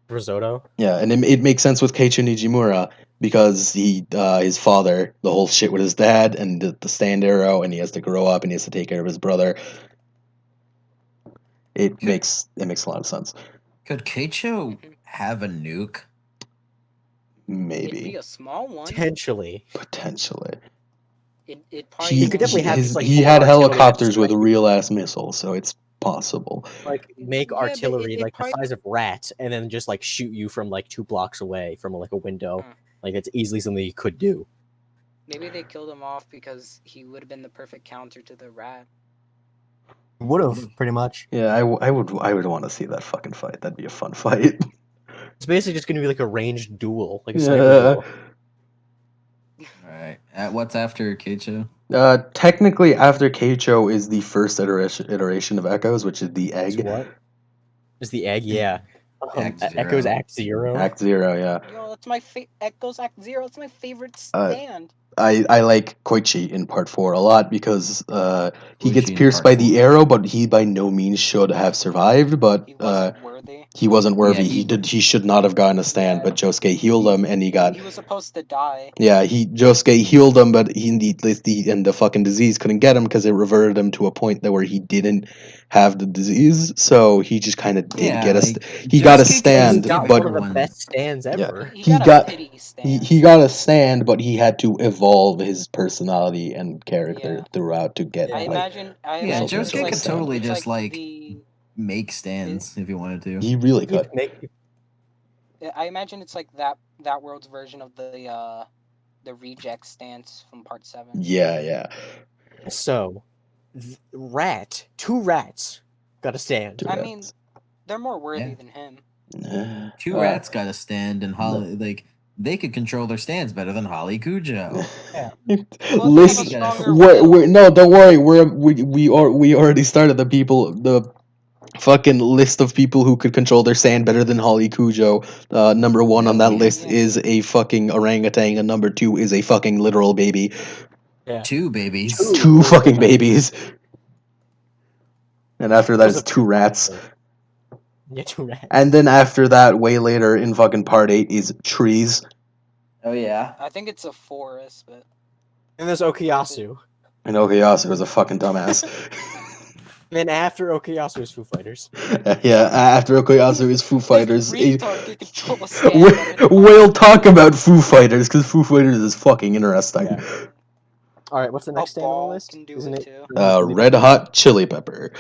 Speaker 3: Risotto.
Speaker 2: Yeah, and it makes sense with Keiichu Nijimura because his father, the whole shit with his dad and the stand arrow, and he has to grow up and he has to take care of his brother. It makes a lot of sense.
Speaker 1: Could Keiichu have a nuke?
Speaker 2: Maybe.
Speaker 4: It'd be a small one.
Speaker 3: Potentially.
Speaker 4: It probably
Speaker 3: he could definitely have just, like,
Speaker 2: he had helicopters with real ass missiles, so it's possible.
Speaker 3: Like make artillery like the size of rats, and then just like shoot you from like 2 blocks away from like a window. Like it's easily something you could do.
Speaker 4: Maybe they killed him off because he would have been the perfect counter to the rat.
Speaker 3: Would have pretty much.
Speaker 2: Yeah, I would want to see that fucking fight. That'd be a fun fight.
Speaker 3: It's basically just gonna be like a ranged duel, like a sniper duel.
Speaker 1: Alright. What's after Keiichu?
Speaker 2: Technically, after Keiichu is the first iteration of Echoes, which is the egg.
Speaker 3: It's what? Is the egg? Yeah.
Speaker 1: Echoes
Speaker 3: Act 0.
Speaker 2: Act 0, yeah.
Speaker 4: Yo, that's my Echoes Act 0. It's my favorite stand.
Speaker 2: I like Koichi in part 4 a lot because he gets
Speaker 1: Koichi in
Speaker 2: pierced
Speaker 1: part
Speaker 2: by the
Speaker 1: 4.
Speaker 2: arrow, but he by no means should have survived. But
Speaker 4: He wasn't worthy.
Speaker 2: he wasn't worthy.
Speaker 1: Yeah,
Speaker 2: He should not have gotten a stand.
Speaker 4: Yeah.
Speaker 2: But Josuke healed him, and he got.
Speaker 4: He was supposed to die.
Speaker 2: Yeah, Josuke healed him, but the fucking disease couldn't get him because it reverted him to a point that where he didn't have the disease. So he just kind of did
Speaker 1: yeah,
Speaker 2: get
Speaker 1: like
Speaker 2: he got a
Speaker 1: Josuke
Speaker 3: He
Speaker 2: stand,
Speaker 1: give
Speaker 3: got one
Speaker 2: but
Speaker 3: of the
Speaker 1: everyone.
Speaker 3: best stands ever.
Speaker 4: He
Speaker 2: he
Speaker 4: got a
Speaker 2: got
Speaker 4: pity stand.
Speaker 2: he got a stand, but he had to evolve his personality and character
Speaker 4: Yeah.
Speaker 2: throughout to get
Speaker 3: Yeah.
Speaker 4: I
Speaker 2: like
Speaker 4: imagine
Speaker 1: Yeah,
Speaker 4: it's
Speaker 2: Josuke
Speaker 1: Josuke
Speaker 4: like
Speaker 1: could
Speaker 2: stand.
Speaker 1: totally
Speaker 4: it's
Speaker 1: just like
Speaker 4: the
Speaker 1: make stands if he wanted to.
Speaker 2: He really
Speaker 3: He'd
Speaker 2: could.
Speaker 3: make
Speaker 4: I imagine it's like that world's version of the reject stance from part 7.
Speaker 2: Yeah.
Speaker 3: so two rats got a stand.
Speaker 2: Two
Speaker 4: I
Speaker 2: rats.
Speaker 4: mean, they're more worthy
Speaker 1: Yeah.
Speaker 4: than him.
Speaker 1: Two rats got a stand, and Holly like they could control their stands better than Holly Cujo.
Speaker 3: Yeah.
Speaker 4: Well, they have a
Speaker 2: Listen,
Speaker 4: stronger
Speaker 2: we're,
Speaker 4: will.
Speaker 2: no, don't worry. We already started the fucking list of people who could control their sand better than Holly Cujo. Number 1 on
Speaker 1: Hell
Speaker 2: that
Speaker 1: yeah.
Speaker 2: list is a fucking orangutan, and number 2 is a fucking literal baby.
Speaker 3: Yeah.
Speaker 1: Two babies.
Speaker 2: Two fucking babies. And after that,
Speaker 3: Those
Speaker 2: it's
Speaker 3: are
Speaker 2: 2 rats.
Speaker 3: Yeah, two rats.
Speaker 2: And then after that, way later in fucking part 8 is trees.
Speaker 1: Oh yeah.
Speaker 4: I think it's a forest, but
Speaker 3: And there's Okuyasu.
Speaker 2: And Okuyasu was a fucking dumbass.
Speaker 3: And then after Okuyasu is Foo Fighters.
Speaker 2: Yeah, after Okuyasu is Foo Fighters.
Speaker 4: This retard can control a stand better than
Speaker 2: We'll talk about Foo Fighters, because Foo Fighters is fucking interesting.
Speaker 3: Yeah. Alright, what's the next stand on the
Speaker 4: Ball
Speaker 3: list?
Speaker 4: can do
Speaker 3: Isn't
Speaker 4: it
Speaker 3: it?
Speaker 4: too.
Speaker 2: Red Hot Chili Pepper.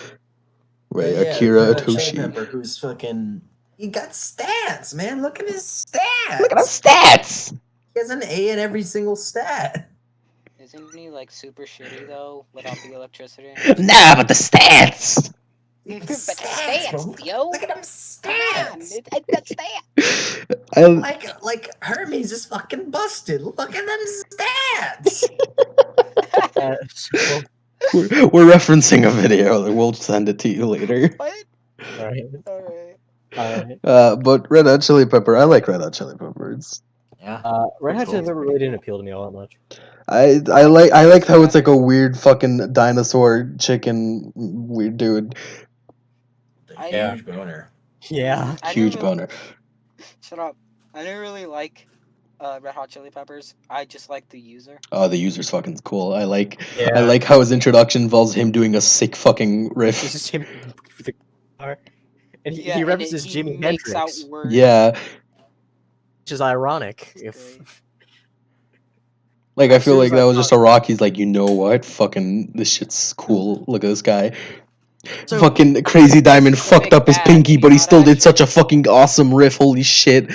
Speaker 2: Right, Akira
Speaker 1: Red Hot Chili
Speaker 2: Itoshi.
Speaker 1: Pepper, who's fucking. He got stats, man. Look at his stats.
Speaker 2: Look at his stats!
Speaker 1: He has an A in every single stat.
Speaker 4: Isn't he like super shitty though, without the electricity?
Speaker 2: Nah, but the stats!
Speaker 4: But the stats, yo.
Speaker 1: Look at them stats.
Speaker 4: It's got stats.
Speaker 1: Like Hermes is fucking busted. Look at them stats.
Speaker 3: So,
Speaker 2: We're referencing a video. We'll send it to you later.
Speaker 4: What?
Speaker 3: alright.
Speaker 4: Alright.
Speaker 2: But Red Hot Chili Pepper, I like Red Hot Chili Peppers.
Speaker 1: Yeah.
Speaker 3: Red Hot Chili Pepper really didn't appeal to me all that much.
Speaker 2: I like how it's like a weird fucking dinosaur chicken weird dude.
Speaker 1: The huge boner.
Speaker 3: Yeah.
Speaker 2: Huge boner.
Speaker 4: Shut up. I didn't really like Red Hot Chili Peppers. I just like the user.
Speaker 2: Oh, the user's fucking cool. I like
Speaker 3: Yeah.
Speaker 2: how his introduction involves him doing a sick fucking
Speaker 3: It's
Speaker 2: riff.
Speaker 3: just him with the guitar. And
Speaker 4: Yeah,
Speaker 3: he
Speaker 4: and
Speaker 3: references
Speaker 4: he
Speaker 3: Jimi
Speaker 4: makes
Speaker 3: Hendrix,
Speaker 4: out words.
Speaker 2: Yeah.
Speaker 3: which is ironic.
Speaker 4: It's
Speaker 3: If
Speaker 4: great.
Speaker 2: Like, I
Speaker 3: As
Speaker 2: feel
Speaker 3: soon
Speaker 2: like
Speaker 3: as I
Speaker 2: that was
Speaker 3: thought-
Speaker 2: just a rock. He's like, you know what? Fucking, this shit's cool. Look at this guy.
Speaker 3: So-
Speaker 2: Fucking Crazy Diamond
Speaker 4: He's a
Speaker 2: fucked
Speaker 4: big
Speaker 2: up his
Speaker 4: bad,
Speaker 2: pinky, but he
Speaker 4: not
Speaker 2: still did
Speaker 4: actually.
Speaker 2: such a fucking awesome riff. Holy shit.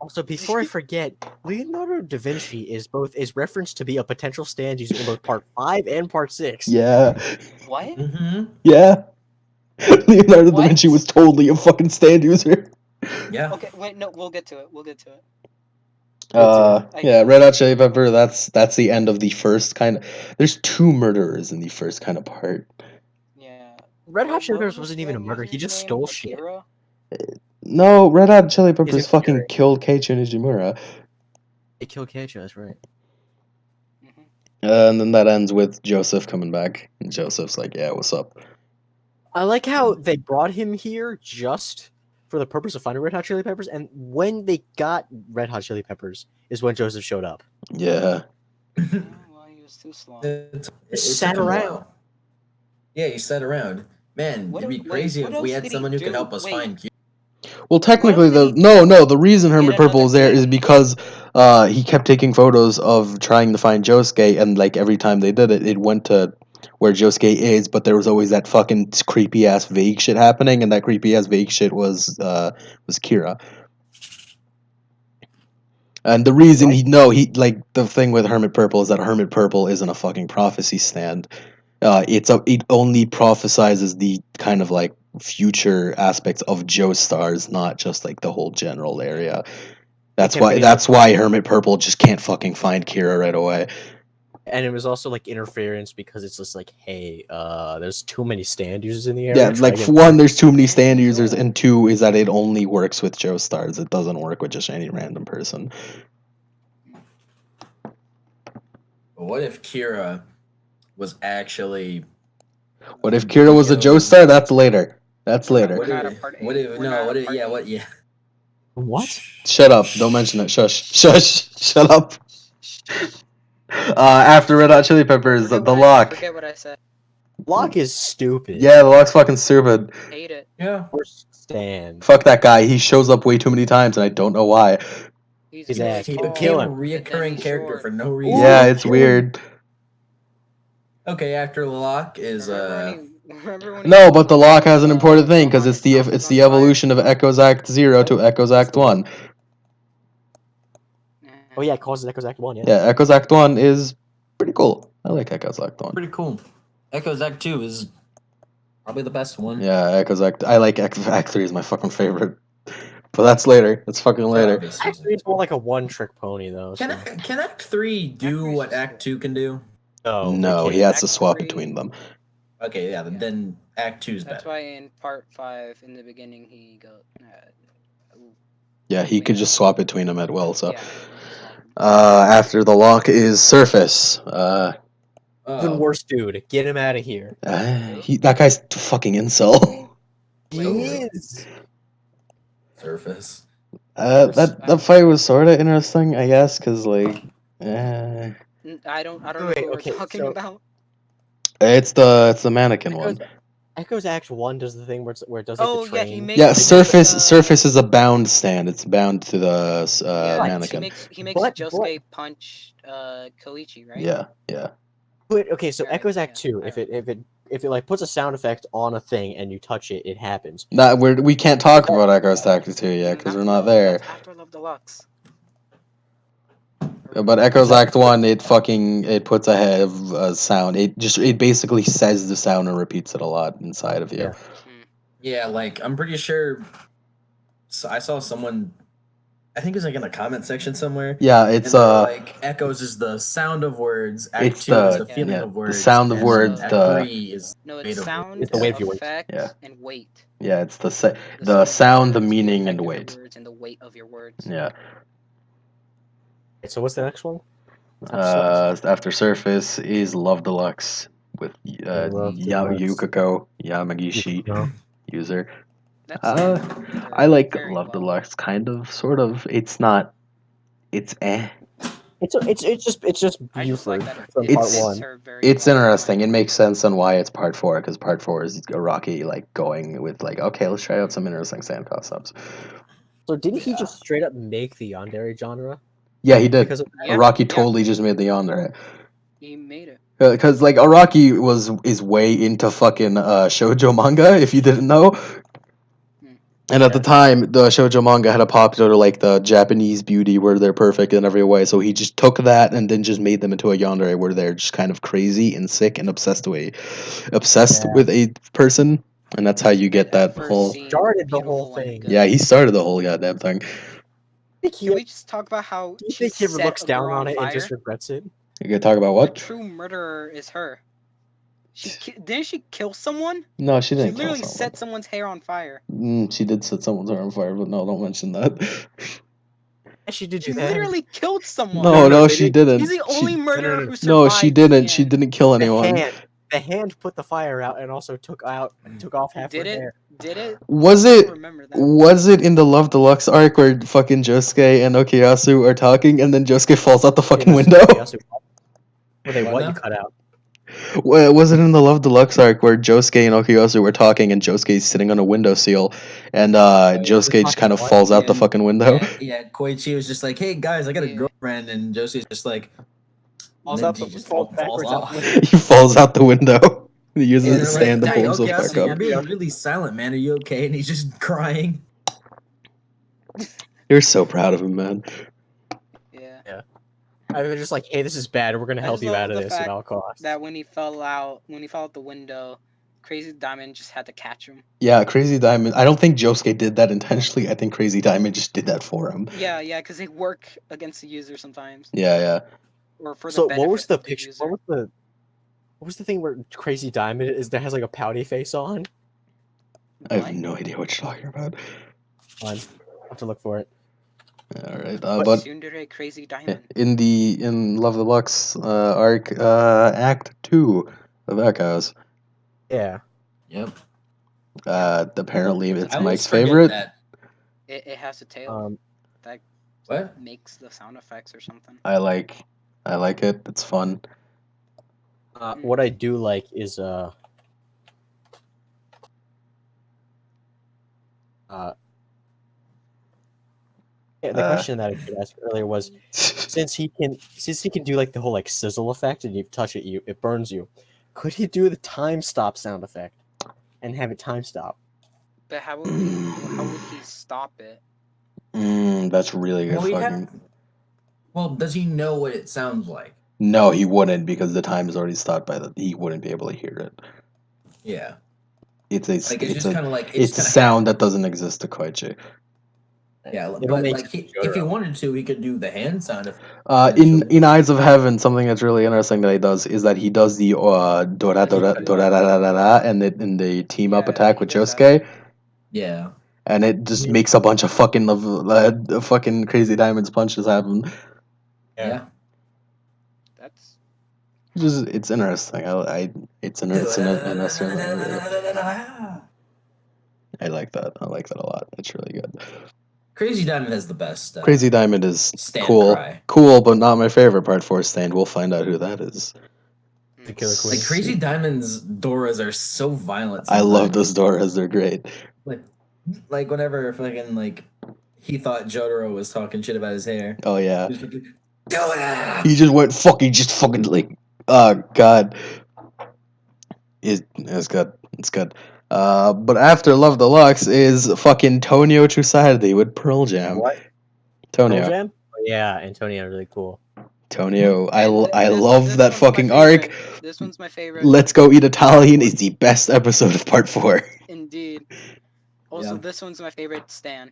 Speaker 3: Also, before I forget, Leonardo da Vinci is referenced to be a potential stand user in both Part 5 and Part 6.
Speaker 2: Yeah.
Speaker 4: What?
Speaker 1: Mm-hmm.
Speaker 2: Yeah. Leonardo da
Speaker 4: What?
Speaker 2: Vinci was totally a fucking stand user.
Speaker 1: Yeah.
Speaker 4: Okay, wait, no, we'll get to it. We'll get to it.
Speaker 2: Yeah, Red Hot Chili Pepper, that's the end of the first kind of. There's 2 murderers in the first kind of part.
Speaker 4: Yeah.
Speaker 3: Red Hot Chili
Speaker 4: What
Speaker 3: Peppers
Speaker 4: was
Speaker 3: wasn't
Speaker 4: the
Speaker 3: even a murder. He
Speaker 4: user's
Speaker 3: just
Speaker 4: name?
Speaker 3: stole shit.
Speaker 4: Akira?
Speaker 2: No, Red Hot Chili Peppers
Speaker 3: He's a
Speaker 2: fucking
Speaker 3: parent.
Speaker 2: killed Keiichi Nijimura.
Speaker 3: They killed Keiichi, that's right.
Speaker 4: Mhm.
Speaker 2: And then that ends with Joseph coming back. And Joseph's like, yeah, what's up?
Speaker 3: I like how they brought him here just for the purpose of finding Red Hot Chili Peppers, and when they got Red Hot Chili Peppers is when Joseph showed up.
Speaker 2: Yeah.
Speaker 4: Oh, well, he was too slow.
Speaker 1: It
Speaker 3: Sat
Speaker 1: took a
Speaker 3: around.
Speaker 1: while. Yeah, you sat around. Man,
Speaker 4: What
Speaker 1: it'd be
Speaker 4: wait,
Speaker 1: crazy
Speaker 4: what
Speaker 1: if we
Speaker 4: else
Speaker 1: had
Speaker 4: did he
Speaker 1: someone who could
Speaker 4: do?
Speaker 1: help us
Speaker 4: Wait.
Speaker 1: find Q.
Speaker 2: Well, technically,
Speaker 4: did he
Speaker 2: the reason Hermit
Speaker 4: Get
Speaker 2: Purple
Speaker 4: another
Speaker 2: is there is
Speaker 4: kid?
Speaker 2: because he kept taking photos of trying to find Josuke, and like every time they did it, it went to where Josuke is, but there was always that fucking creepy ass vague shit happening, and that creepy ass vague shit was Kira. And the reason he like the thing with Hermit Purple is that Hermit Purple isn't a fucking prophecy stand. It only prophesizes the kind of like future aspects of Joestar's, not just like the whole general area. That's why Hermit Purple just can't fucking find Kira right away.
Speaker 3: And it was also like interference because it's just like, hey, there's too many stand users in the area.
Speaker 2: Yeah, like for one, there's too many stand users, and 2 is that it only works with Joestars. It doesn't work with just any random person.
Speaker 1: What if Kira was actually
Speaker 2: What if Kira was a Joestar? That's later. That's later.
Speaker 1: What
Speaker 4: not
Speaker 1: if,
Speaker 4: a part
Speaker 1: what
Speaker 4: eight.
Speaker 1: if
Speaker 4: We're
Speaker 1: no,
Speaker 4: not
Speaker 1: what
Speaker 4: a
Speaker 1: if,
Speaker 4: part
Speaker 1: yeah,
Speaker 4: eight.
Speaker 1: what, yeah.
Speaker 3: What?
Speaker 2: Shut up. Don't mention it. Shush. Shush. Shut up. After Red Hot Chili Peppers, the Lock.
Speaker 4: Forget what I said.
Speaker 3: Lock is stupid.
Speaker 2: Yeah, the Lock's fucking stupid.
Speaker 4: Hate it.
Speaker 1: Yeah.
Speaker 3: Worst stand.
Speaker 2: Fuck that guy. He shows up way too many times, and I don't know why.
Speaker 4: He's
Speaker 3: His
Speaker 4: really
Speaker 3: ass.
Speaker 1: He
Speaker 3: Kill
Speaker 1: became a
Speaker 3: him.
Speaker 1: reoccurring
Speaker 4: he's
Speaker 1: character
Speaker 4: short.
Speaker 1: for no
Speaker 3: Ooh,
Speaker 1: reason.
Speaker 2: Yeah, it's
Speaker 3: kill him.
Speaker 2: weird.
Speaker 1: Okay, after Lock is
Speaker 4: Remember when he
Speaker 2: No,
Speaker 4: told,
Speaker 2: but the Lock has an important thing
Speaker 4: Rohan
Speaker 2: because it's
Speaker 4: his house was
Speaker 2: it's
Speaker 4: on
Speaker 2: the
Speaker 4: fire?
Speaker 2: evolution of Echoes Act 0 to Echoes Act 1.
Speaker 3: Oh yeah, it causes Echoes Act 1, yeah.
Speaker 2: Yeah, Echoes Act 1 is pretty cool. I like Echoes Act 1.
Speaker 1: pretty cool. Echoes Act 2 is probably the best one.
Speaker 2: Yeah, Echoes Act. I like Act 3 is my fucking favorite. But that's later. That's fucking
Speaker 1: For
Speaker 2: later.
Speaker 1: obvious
Speaker 3: Act
Speaker 1: reasons.
Speaker 3: 3 is more like a one-trick pony, though.
Speaker 1: Can,
Speaker 3: So.
Speaker 1: can Act 3 do
Speaker 4: Act
Speaker 1: what
Speaker 4: 3's
Speaker 1: Act 2 can do?
Speaker 2: No,
Speaker 3: it
Speaker 2: he
Speaker 3: can't.
Speaker 2: has to
Speaker 4: Act
Speaker 2: swap
Speaker 4: 3
Speaker 2: between them.
Speaker 1: Okay, yeah,
Speaker 4: Yeah.
Speaker 1: then Act 2 is
Speaker 4: That's
Speaker 1: better.
Speaker 4: why in part 5, in the beginning, he goes.
Speaker 2: Yeah, he could just swap between them at will. So,
Speaker 4: Yeah, he just swapped them.
Speaker 2: after the Lock is Surface.
Speaker 3: Even worse, dude. Get him out of here.
Speaker 2: That guy's fucking incel.
Speaker 3: He
Speaker 1: Wait.
Speaker 3: is.
Speaker 1: Surface.
Speaker 2: That fight was sort of interesting, I guess, because like,
Speaker 4: I don't know
Speaker 3: Wait,
Speaker 4: what
Speaker 3: okay,
Speaker 4: we're talking
Speaker 3: so-
Speaker 4: about.
Speaker 2: it's the mannequin
Speaker 3: Echoes,
Speaker 2: one.
Speaker 3: Echoes Act 1 does the thing where it does
Speaker 4: Oh,
Speaker 3: like the
Speaker 4: yeah,
Speaker 3: train.
Speaker 4: he makes.
Speaker 2: Yeah,
Speaker 4: he
Speaker 2: Surface
Speaker 4: makes,
Speaker 2: Surface is a bound stand. It's bound to the
Speaker 4: yeah,
Speaker 2: mannequin.
Speaker 4: He makes
Speaker 3: But-
Speaker 4: Josuke punch Koichi, right?
Speaker 2: Yeah.
Speaker 3: But, okay, so
Speaker 4: Right,
Speaker 3: Echoes Act
Speaker 4: yeah,
Speaker 3: 2,
Speaker 4: I
Speaker 3: if it like puts a sound effect on a thing and you touch it, it happens.
Speaker 2: We can't talk about Echoes Act 2 yet because we're not there.
Speaker 4: That's after Love Deluxe.
Speaker 2: But Echoes Act 1, it puts a sound. It basically says the sound and repeats it a lot inside of you.
Speaker 3: Yeah.
Speaker 1: Yeah, like I'm pretty sure. So I saw someone. I think it was like in the comment section somewhere.
Speaker 2: Yeah, it's
Speaker 1: and they're like Echoes is the sound of words. Act
Speaker 2: it's
Speaker 1: 2 is the
Speaker 2: the
Speaker 1: feeling
Speaker 2: yeah,
Speaker 1: of words.
Speaker 2: the sound of
Speaker 1: and
Speaker 2: words.
Speaker 1: Act
Speaker 2: The
Speaker 1: 3 is
Speaker 4: No,
Speaker 1: weight
Speaker 4: it's
Speaker 1: of
Speaker 4: sound,
Speaker 3: It's the weight of your words.
Speaker 4: effect,
Speaker 2: Yeah.
Speaker 4: and weight.
Speaker 2: yeah, it's the
Speaker 4: sound
Speaker 2: sound, the
Speaker 4: of words,
Speaker 2: meaning,
Speaker 4: effect
Speaker 2: and
Speaker 4: of your
Speaker 2: weight.
Speaker 4: words, and the weight of your words.
Speaker 2: Yeah.
Speaker 3: So what's the next one?
Speaker 2: After Surface is Love Deluxe with
Speaker 3: Love Deluxe.
Speaker 2: Yukiko Yamagishi
Speaker 3: No.
Speaker 2: user.
Speaker 4: That's
Speaker 2: I like
Speaker 4: very
Speaker 2: Love
Speaker 4: well.
Speaker 2: Deluxe, kind of, sort of. It's not. It's eh.
Speaker 3: It's just
Speaker 4: I just
Speaker 3: Buford
Speaker 4: like that
Speaker 3: from
Speaker 4: it
Speaker 3: part
Speaker 4: fits
Speaker 3: 1.
Speaker 4: her very
Speaker 2: It's
Speaker 4: well.
Speaker 2: interesting. It makes sense on why it's part 4 because part 4 is Rocky like going with like, okay, let's try out some interesting sand concepts.
Speaker 3: So didn't he just straight up make the yandere genre?
Speaker 2: Yeah, he did.
Speaker 3: Because of
Speaker 4: Yeah,
Speaker 2: Rocky
Speaker 4: yeah.
Speaker 2: totally just made the yandere.
Speaker 4: He made it.
Speaker 2: Because like Araki is way into fucking shoujo manga. If you didn't know, and at the time the shoujo manga had a popular like the Japanese beauty where they're perfect in every way. So he just took that and then just made them into a yandere where they're just kind of crazy and sick and obsessed with a person, and that's how you get that
Speaker 4: First
Speaker 2: whole.
Speaker 4: scene,
Speaker 3: Started the
Speaker 4: beautiful
Speaker 3: whole
Speaker 4: and
Speaker 3: thing.
Speaker 4: good.
Speaker 2: Yeah, he started the whole goddamn thing.
Speaker 4: Can we just talk about how
Speaker 3: Do you
Speaker 4: she
Speaker 3: think he ever
Speaker 4: set
Speaker 3: looks
Speaker 4: a
Speaker 3: down
Speaker 4: girl
Speaker 3: on it
Speaker 4: fire?
Speaker 3: and just regrets it?
Speaker 2: You gonna talk about
Speaker 4: The
Speaker 2: what?
Speaker 4: true murderer is her. Didn't she kill someone?
Speaker 2: No, she
Speaker 4: She
Speaker 2: didn't kill
Speaker 4: literally
Speaker 2: someone.
Speaker 4: set someone's hair on fire.
Speaker 2: She did set someone's hair on fire, but no, don't mention that.
Speaker 3: Yeah, she did
Speaker 4: She
Speaker 3: do that.
Speaker 4: literally killed someone.
Speaker 2: No,
Speaker 3: they
Speaker 2: she
Speaker 3: didn't.
Speaker 2: didn't.
Speaker 4: She's the only murderer
Speaker 3: no.
Speaker 4: who survived.
Speaker 2: No, she
Speaker 4: in the
Speaker 2: didn't. She
Speaker 4: end.
Speaker 2: didn't kill anyone.
Speaker 3: The hand put the fire out and also took off half her hair.
Speaker 4: Did it?
Speaker 2: Was
Speaker 4: I
Speaker 2: it?
Speaker 4: don't remember that.
Speaker 2: Was it in the Love Deluxe arc where fucking Josuke and Okuyasu are talking and then Josuke falls out the fucking window?
Speaker 3: Were they
Speaker 1: What
Speaker 3: what
Speaker 1: now?
Speaker 3: you cut out?
Speaker 2: Was it in the Love Deluxe arc where Josuke and Okuyasu were talking and Josuke's sitting on a windowsill and Josuke just kind of
Speaker 3: What?
Speaker 2: falls out the
Speaker 1: And-
Speaker 2: fucking window?
Speaker 1: Yeah, Koichi was just like, "Hey guys, I got a
Speaker 4: Yeah.
Speaker 1: girlfriend," and Josie's just like,
Speaker 3: Falls
Speaker 1: and then
Speaker 3: out
Speaker 1: he
Speaker 3: the-
Speaker 1: just
Speaker 3: falls
Speaker 1: falls
Speaker 3: backwards out
Speaker 1: off.
Speaker 3: the window.
Speaker 2: He falls out the window. He uses
Speaker 1: And
Speaker 2: the
Speaker 1: they're like,
Speaker 2: stand to
Speaker 1: "Hey,
Speaker 2: pull himself
Speaker 1: okay,
Speaker 2: back
Speaker 1: so you're
Speaker 2: up.
Speaker 1: being really silent, man. Are you okay?" And he's just crying.
Speaker 2: You're so proud of him, man.
Speaker 4: Yeah.
Speaker 3: I mean, they're just like, hey, this is bad. We're gonna
Speaker 4: I
Speaker 3: help
Speaker 4: just
Speaker 3: you
Speaker 4: love
Speaker 3: out of
Speaker 4: the
Speaker 3: this at
Speaker 4: fact
Speaker 3: all costs.
Speaker 4: That when he fell out the window, Crazy Diamond just had to catch him.
Speaker 2: Yeah, Crazy Diamond. I don't think Josuke did that intentionally. I think Crazy Diamond just did that for him.
Speaker 4: Yeah, because they work against the user sometimes.
Speaker 2: Yeah.
Speaker 4: Or for the
Speaker 3: So
Speaker 4: benefit
Speaker 3: what was the
Speaker 4: of the
Speaker 3: picture?
Speaker 4: user.
Speaker 3: What was the thing where Crazy Diamond is that has like a pouty face on?
Speaker 2: I have
Speaker 4: What?
Speaker 2: no idea what you're talking about.
Speaker 3: Fine. I'll have to look for it.
Speaker 2: All right,
Speaker 3: But-
Speaker 2: but
Speaker 4: Tsundere Crazy Diamond.
Speaker 2: in Love the Lux arc, Act 2 of Echoes.
Speaker 3: Yeah.
Speaker 1: Yep.
Speaker 2: Apparently it's
Speaker 1: I always
Speaker 2: Mike's
Speaker 1: forget
Speaker 2: favorite.
Speaker 1: that.
Speaker 4: It has a tail that
Speaker 1: What?
Speaker 4: makes the sound effects or something.
Speaker 2: I like it. It's fun.
Speaker 3: What I do like is the question that I did ask earlier was, since he can do like the whole like sizzle effect, and you touch it, it burns you. Could he do the time stop sound effect and have it time stop?
Speaker 4: But how would he stop it?
Speaker 2: That's really good.
Speaker 1: Well, well, does he know what it sounds like?
Speaker 2: No, he wouldn't, because the time is already stopped by he wouldn't be able to hear it.
Speaker 1: Yeah.
Speaker 2: It's
Speaker 1: It's
Speaker 2: a sound that doesn't exist to Koichi.
Speaker 1: Yeah,
Speaker 3: It'll
Speaker 1: but
Speaker 3: make
Speaker 1: like
Speaker 3: sense to
Speaker 1: if he
Speaker 3: Jotaro.
Speaker 1: wanted to, he could do the hand sound.
Speaker 2: In Eyes of Heaven, something that's really interesting that he does is that he does the dora dora dora da da da da, and the team up attack with
Speaker 4: he does
Speaker 2: Josuke,
Speaker 1: Yeah.
Speaker 2: and it just makes a bunch of fucking Crazy Diamonds punches happen.
Speaker 1: Yeah.
Speaker 4: That's
Speaker 2: It's interesting. It's an interesting thing. I like that. I like that a lot. It's really good.
Speaker 1: Crazy Diamond has the best.
Speaker 2: Crazy Diamond is
Speaker 1: stand cry.
Speaker 2: cool, but not my favorite Part 4 stand. We'll find out who that is.
Speaker 3: The Killer Queen.
Speaker 1: Like Crazy Diamond's Doras are so violent.
Speaker 2: I love
Speaker 1: sometimes.
Speaker 2: those Doras. They're great.
Speaker 1: Like whenever fucking like he thought Jotaro was talking shit about his hair.
Speaker 2: Oh yeah.
Speaker 1: He was like, Dora!
Speaker 2: He just went fucking like, oh god. It's good. It's good. But after Love Deluxe is fucking Tonio Trusadity with Pearl Jam.
Speaker 3: What?
Speaker 2: Tonio.
Speaker 3: Pearl Jam? Oh, yeah, Antonio, really cool.
Speaker 2: Tonio, I
Speaker 4: this
Speaker 2: love that
Speaker 4: one's my
Speaker 2: fucking arc.
Speaker 4: favorite. This one's my favorite.
Speaker 2: Let's Go Eat Italian is the best episode of Part 4.
Speaker 4: Indeed. Also,
Speaker 1: Yeah.
Speaker 4: this one's my favorite stan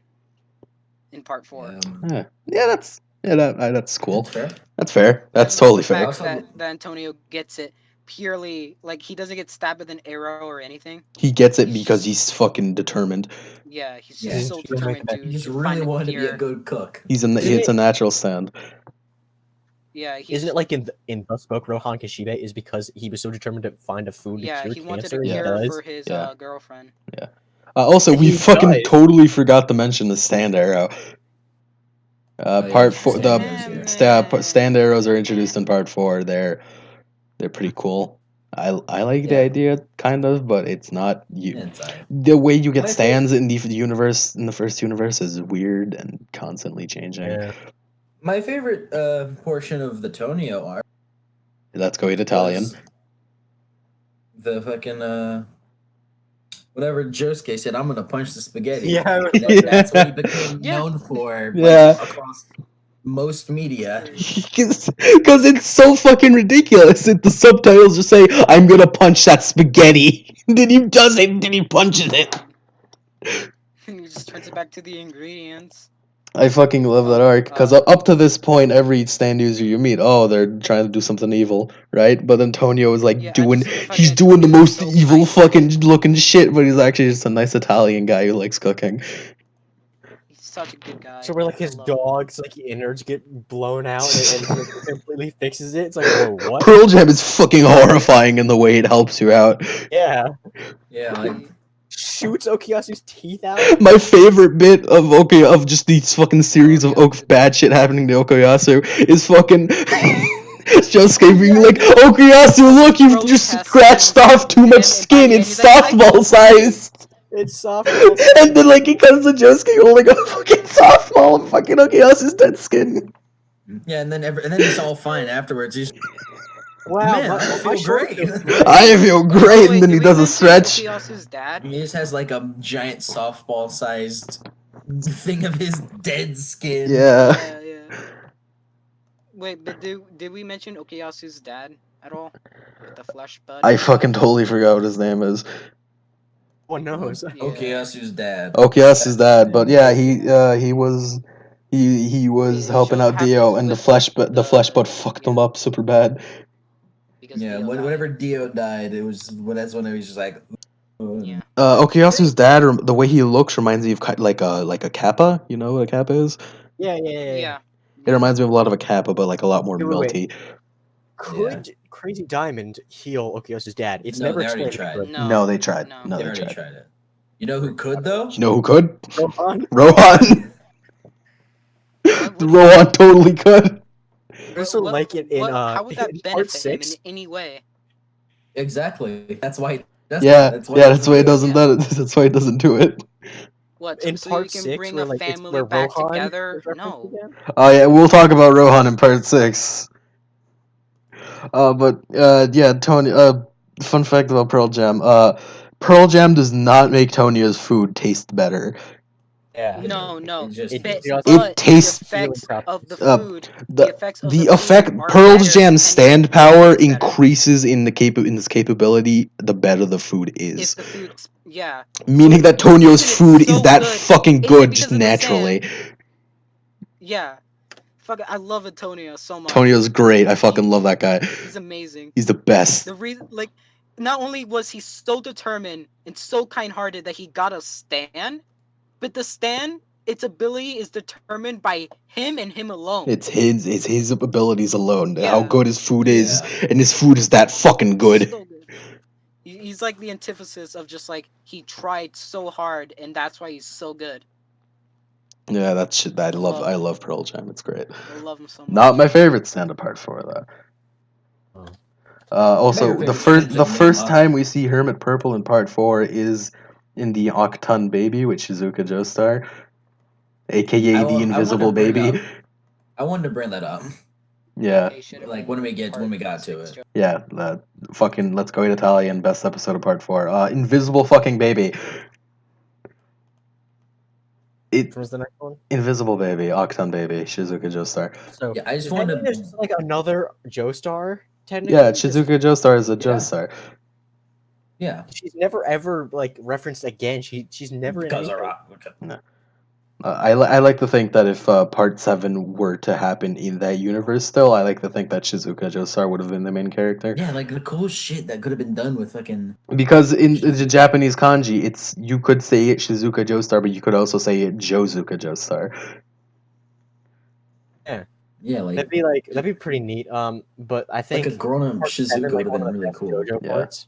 Speaker 4: in Part 4.
Speaker 2: That's cool.
Speaker 1: That's fair.
Speaker 2: That's fair. That's
Speaker 4: And
Speaker 2: totally
Speaker 4: the
Speaker 2: fair.
Speaker 4: fact that Antonio gets it purely, like, he doesn't get stabbed with an arrow or anything.
Speaker 2: He gets it because he's fucking determined.
Speaker 4: Yeah, he's
Speaker 1: Yeah.
Speaker 4: just so determined to
Speaker 1: He just
Speaker 4: to
Speaker 1: really
Speaker 4: find a
Speaker 1: wanted to be a
Speaker 4: cure.
Speaker 1: good cook.
Speaker 2: It's a natural stand.
Speaker 4: Yeah,
Speaker 3: Isn't it like in the book Rohan Kashibe is because he was so determined to find a food to cure
Speaker 4: he wanted
Speaker 3: cancer?
Speaker 4: a
Speaker 3: He
Speaker 4: cure
Speaker 3: does.
Speaker 4: for his
Speaker 2: Yeah.
Speaker 4: girlfriend.
Speaker 2: Also,
Speaker 3: And
Speaker 2: we
Speaker 3: he
Speaker 2: fucking
Speaker 3: dies.
Speaker 2: totally forgot to mention the stand arrow. Part 4, the stand arrows are introduced in Part 4. They're pretty cool. I like the idea, kind of, but it's not the way you get stands in the universe, in the first universe, is weird and constantly changing.
Speaker 3: Yeah.
Speaker 1: My favorite portion of the Tonio arc.
Speaker 2: Let's Go Eat Italian.
Speaker 1: The fucking whatever Josuke said, I'm gonna punch the spaghetti.
Speaker 3: Yeah,
Speaker 1: That's what he became known for.
Speaker 2: Yeah.
Speaker 1: Across most media.
Speaker 2: Because it's so fucking ridiculous. The subtitles just say, "I'm gonna punch that spaghetti." Then he does it. Then he punches it.
Speaker 4: And he just turns it back to the ingredients.
Speaker 2: I fucking love that arc, because up to this point, every stand user you meet, they're trying to do something evil, right? But Antonio is like he's doing the most evil fucking looking shit, but he's actually just a nice Italian guy who likes cooking.
Speaker 4: He's such a good guy.
Speaker 3: So where like his dog's like innards get blown out and he like, completely fixes it. It's like, whoa, what?
Speaker 2: Pearl Jam is fucking horrifying in the way it helps you out.
Speaker 3: Yeah.
Speaker 1: Yeah, like
Speaker 3: shoots Okuyasu's teeth out.
Speaker 2: My favorite bit of just these fucking series of bad shit happening to Okuyasu is fucking Josuke being like, Okuyasu, look, you've just scratched off too much skin. It's softball sized.
Speaker 3: It's softball.
Speaker 2: And then like he comes to Josuke holding a fucking softball of fucking Okuyasu's dead skin.
Speaker 1: Yeah, and then it's all fine afterwards. He's
Speaker 3: wow,
Speaker 1: man, I feel great.
Speaker 2: I feel great, and then he does a stretch.
Speaker 4: Okuyasu's dad?
Speaker 1: He just has like a giant softball-sized thing of his dead skin.
Speaker 2: Yeah.
Speaker 4: Wait, but did we mention Okuyasu's dad at all? With the flesh bud?
Speaker 2: I fucking totally forgot what his name is.
Speaker 3: One knows.
Speaker 1: Okuyasu's dad.
Speaker 2: Okuyasu's dad, but yeah, he was helping out Dio, and the flesh bud fucked him up super bad.
Speaker 1: Yeah, whenever Dio died, that's when it was just like.
Speaker 4: Yeah.
Speaker 2: Okuyasu's dad, the way he looks reminds me of like a kappa. You know what a kappa is?
Speaker 3: Yeah.
Speaker 4: Yeah.
Speaker 2: It reminds me of a lot of a Kappa, but like a lot more
Speaker 3: Wait.
Speaker 2: melty.
Speaker 3: Could Crazy Diamond heal Okio's dad? It's
Speaker 1: No,
Speaker 3: never
Speaker 1: they already
Speaker 3: explained.
Speaker 1: tried.
Speaker 2: No, they tried.
Speaker 4: No.
Speaker 2: No,
Speaker 1: They
Speaker 2: they
Speaker 1: already
Speaker 2: tried.
Speaker 1: tried it. You know who could though?
Speaker 2: You know who could?
Speaker 3: Rohan?
Speaker 2: Rohan.
Speaker 4: What?
Speaker 2: Rohan totally could.
Speaker 3: I also like it in
Speaker 4: how would that
Speaker 3: in part
Speaker 4: benefit him in
Speaker 3: 6.
Speaker 4: any way?
Speaker 1: Exactly. That's why. That's
Speaker 2: That's why it doesn't.
Speaker 4: Yeah.
Speaker 2: That's why it doesn't do it.
Speaker 4: What?
Speaker 3: In
Speaker 4: So you
Speaker 3: part
Speaker 4: can
Speaker 3: 6,
Speaker 4: bring
Speaker 3: where
Speaker 4: a
Speaker 3: like it's
Speaker 4: family
Speaker 3: where
Speaker 4: back
Speaker 3: Rohan
Speaker 4: together?
Speaker 3: is referenced
Speaker 4: No.
Speaker 3: again.
Speaker 2: Oh yeah, we'll talk about Rohan in part 6. Yeah, Tony. Fun fact about Pearl Jam. Pearl Jam does not make Tonya's food taste better.
Speaker 3: Yeah.
Speaker 4: No.
Speaker 1: It just
Speaker 3: It
Speaker 1: tastes.
Speaker 3: just
Speaker 4: But
Speaker 2: tastes-
Speaker 4: the effects of the
Speaker 2: uh,
Speaker 4: food,
Speaker 2: the
Speaker 4: food
Speaker 2: effect
Speaker 4: are
Speaker 2: Pearl
Speaker 4: better
Speaker 2: Jam's
Speaker 4: depending
Speaker 2: stand
Speaker 4: on what
Speaker 2: power
Speaker 4: tastes better.
Speaker 2: increases in its capability the better the food is.
Speaker 4: If the food's
Speaker 2: Meaning that
Speaker 4: the
Speaker 2: Tonyo's
Speaker 4: reason it's
Speaker 2: food is
Speaker 4: so
Speaker 2: that
Speaker 4: good
Speaker 2: fucking
Speaker 4: isn't
Speaker 2: good just
Speaker 4: because of the
Speaker 2: naturally.
Speaker 4: sand. Yeah. Fuck, I love Antonio so much.
Speaker 2: Tonyo's great. I fucking love that guy.
Speaker 4: He's amazing.
Speaker 2: He's the best.
Speaker 4: The reason, like, not only was he so determined and so kind-hearted that he got a stand, but the stand, its ability is determined by him and him alone.
Speaker 2: It's his abilities alone.
Speaker 4: Yeah.
Speaker 2: How good his food is,
Speaker 1: Yeah.
Speaker 2: and his food is that fucking good.
Speaker 4: So good. He's like the antithesis of just like he tried so hard and that's why he's so good.
Speaker 2: Yeah, that shit. I
Speaker 4: Love
Speaker 2: love Pearl Jam. It's great.
Speaker 4: I love him so much.
Speaker 2: Not my favorite stand apart for that. Also,
Speaker 1: Favorite
Speaker 2: the
Speaker 1: stand's like
Speaker 2: first
Speaker 1: name up.
Speaker 2: time we see Hermit Purple in part 4 is in the Octon Baby with Shizuka Joestar, aka the Invisible Baby.
Speaker 1: I wanted to bring that up.
Speaker 2: Yeah.
Speaker 4: Okay, should have
Speaker 1: Like
Speaker 4: been
Speaker 1: when we got to
Speaker 4: 6,
Speaker 1: it.
Speaker 4: Joe.
Speaker 2: Yeah, fucking Let's Go Italian, best episode of part 4. Invisible fucking Baby.
Speaker 3: Which was the next one?
Speaker 2: Invisible Baby, Octon Baby, Shizuka Joestar.
Speaker 3: So
Speaker 1: Yeah, I just
Speaker 3: wanted
Speaker 1: wanted
Speaker 3: there's just like another Joestar technically.
Speaker 2: Yeah, Shizuka Joestar is a
Speaker 1: Yeah.
Speaker 2: Joestar.
Speaker 1: Yeah.
Speaker 3: She's never ever like referenced again. She's never
Speaker 1: Because
Speaker 3: in
Speaker 1: of
Speaker 3: anything.
Speaker 1: rock.
Speaker 2: I like to think that if part 7 were to happen in that universe still, I like to think that Shizuka Joestar would have been the main character.
Speaker 1: Yeah, like the cool shit that could have been done with fucking.
Speaker 2: Because in the
Speaker 1: Shizuka.
Speaker 2: Japanese kanji, you could say it Shizuka Joestar, but you could also say it Jozuka Joestar.
Speaker 1: Yeah,
Speaker 3: That'd be pretty neat. But I think
Speaker 1: like a grown up
Speaker 3: part
Speaker 1: Shizuka
Speaker 3: 7,
Speaker 1: would have
Speaker 3: one
Speaker 1: been
Speaker 3: of the
Speaker 1: really
Speaker 3: best
Speaker 1: cool.
Speaker 3: JoJo
Speaker 2: Yeah.
Speaker 3: parts.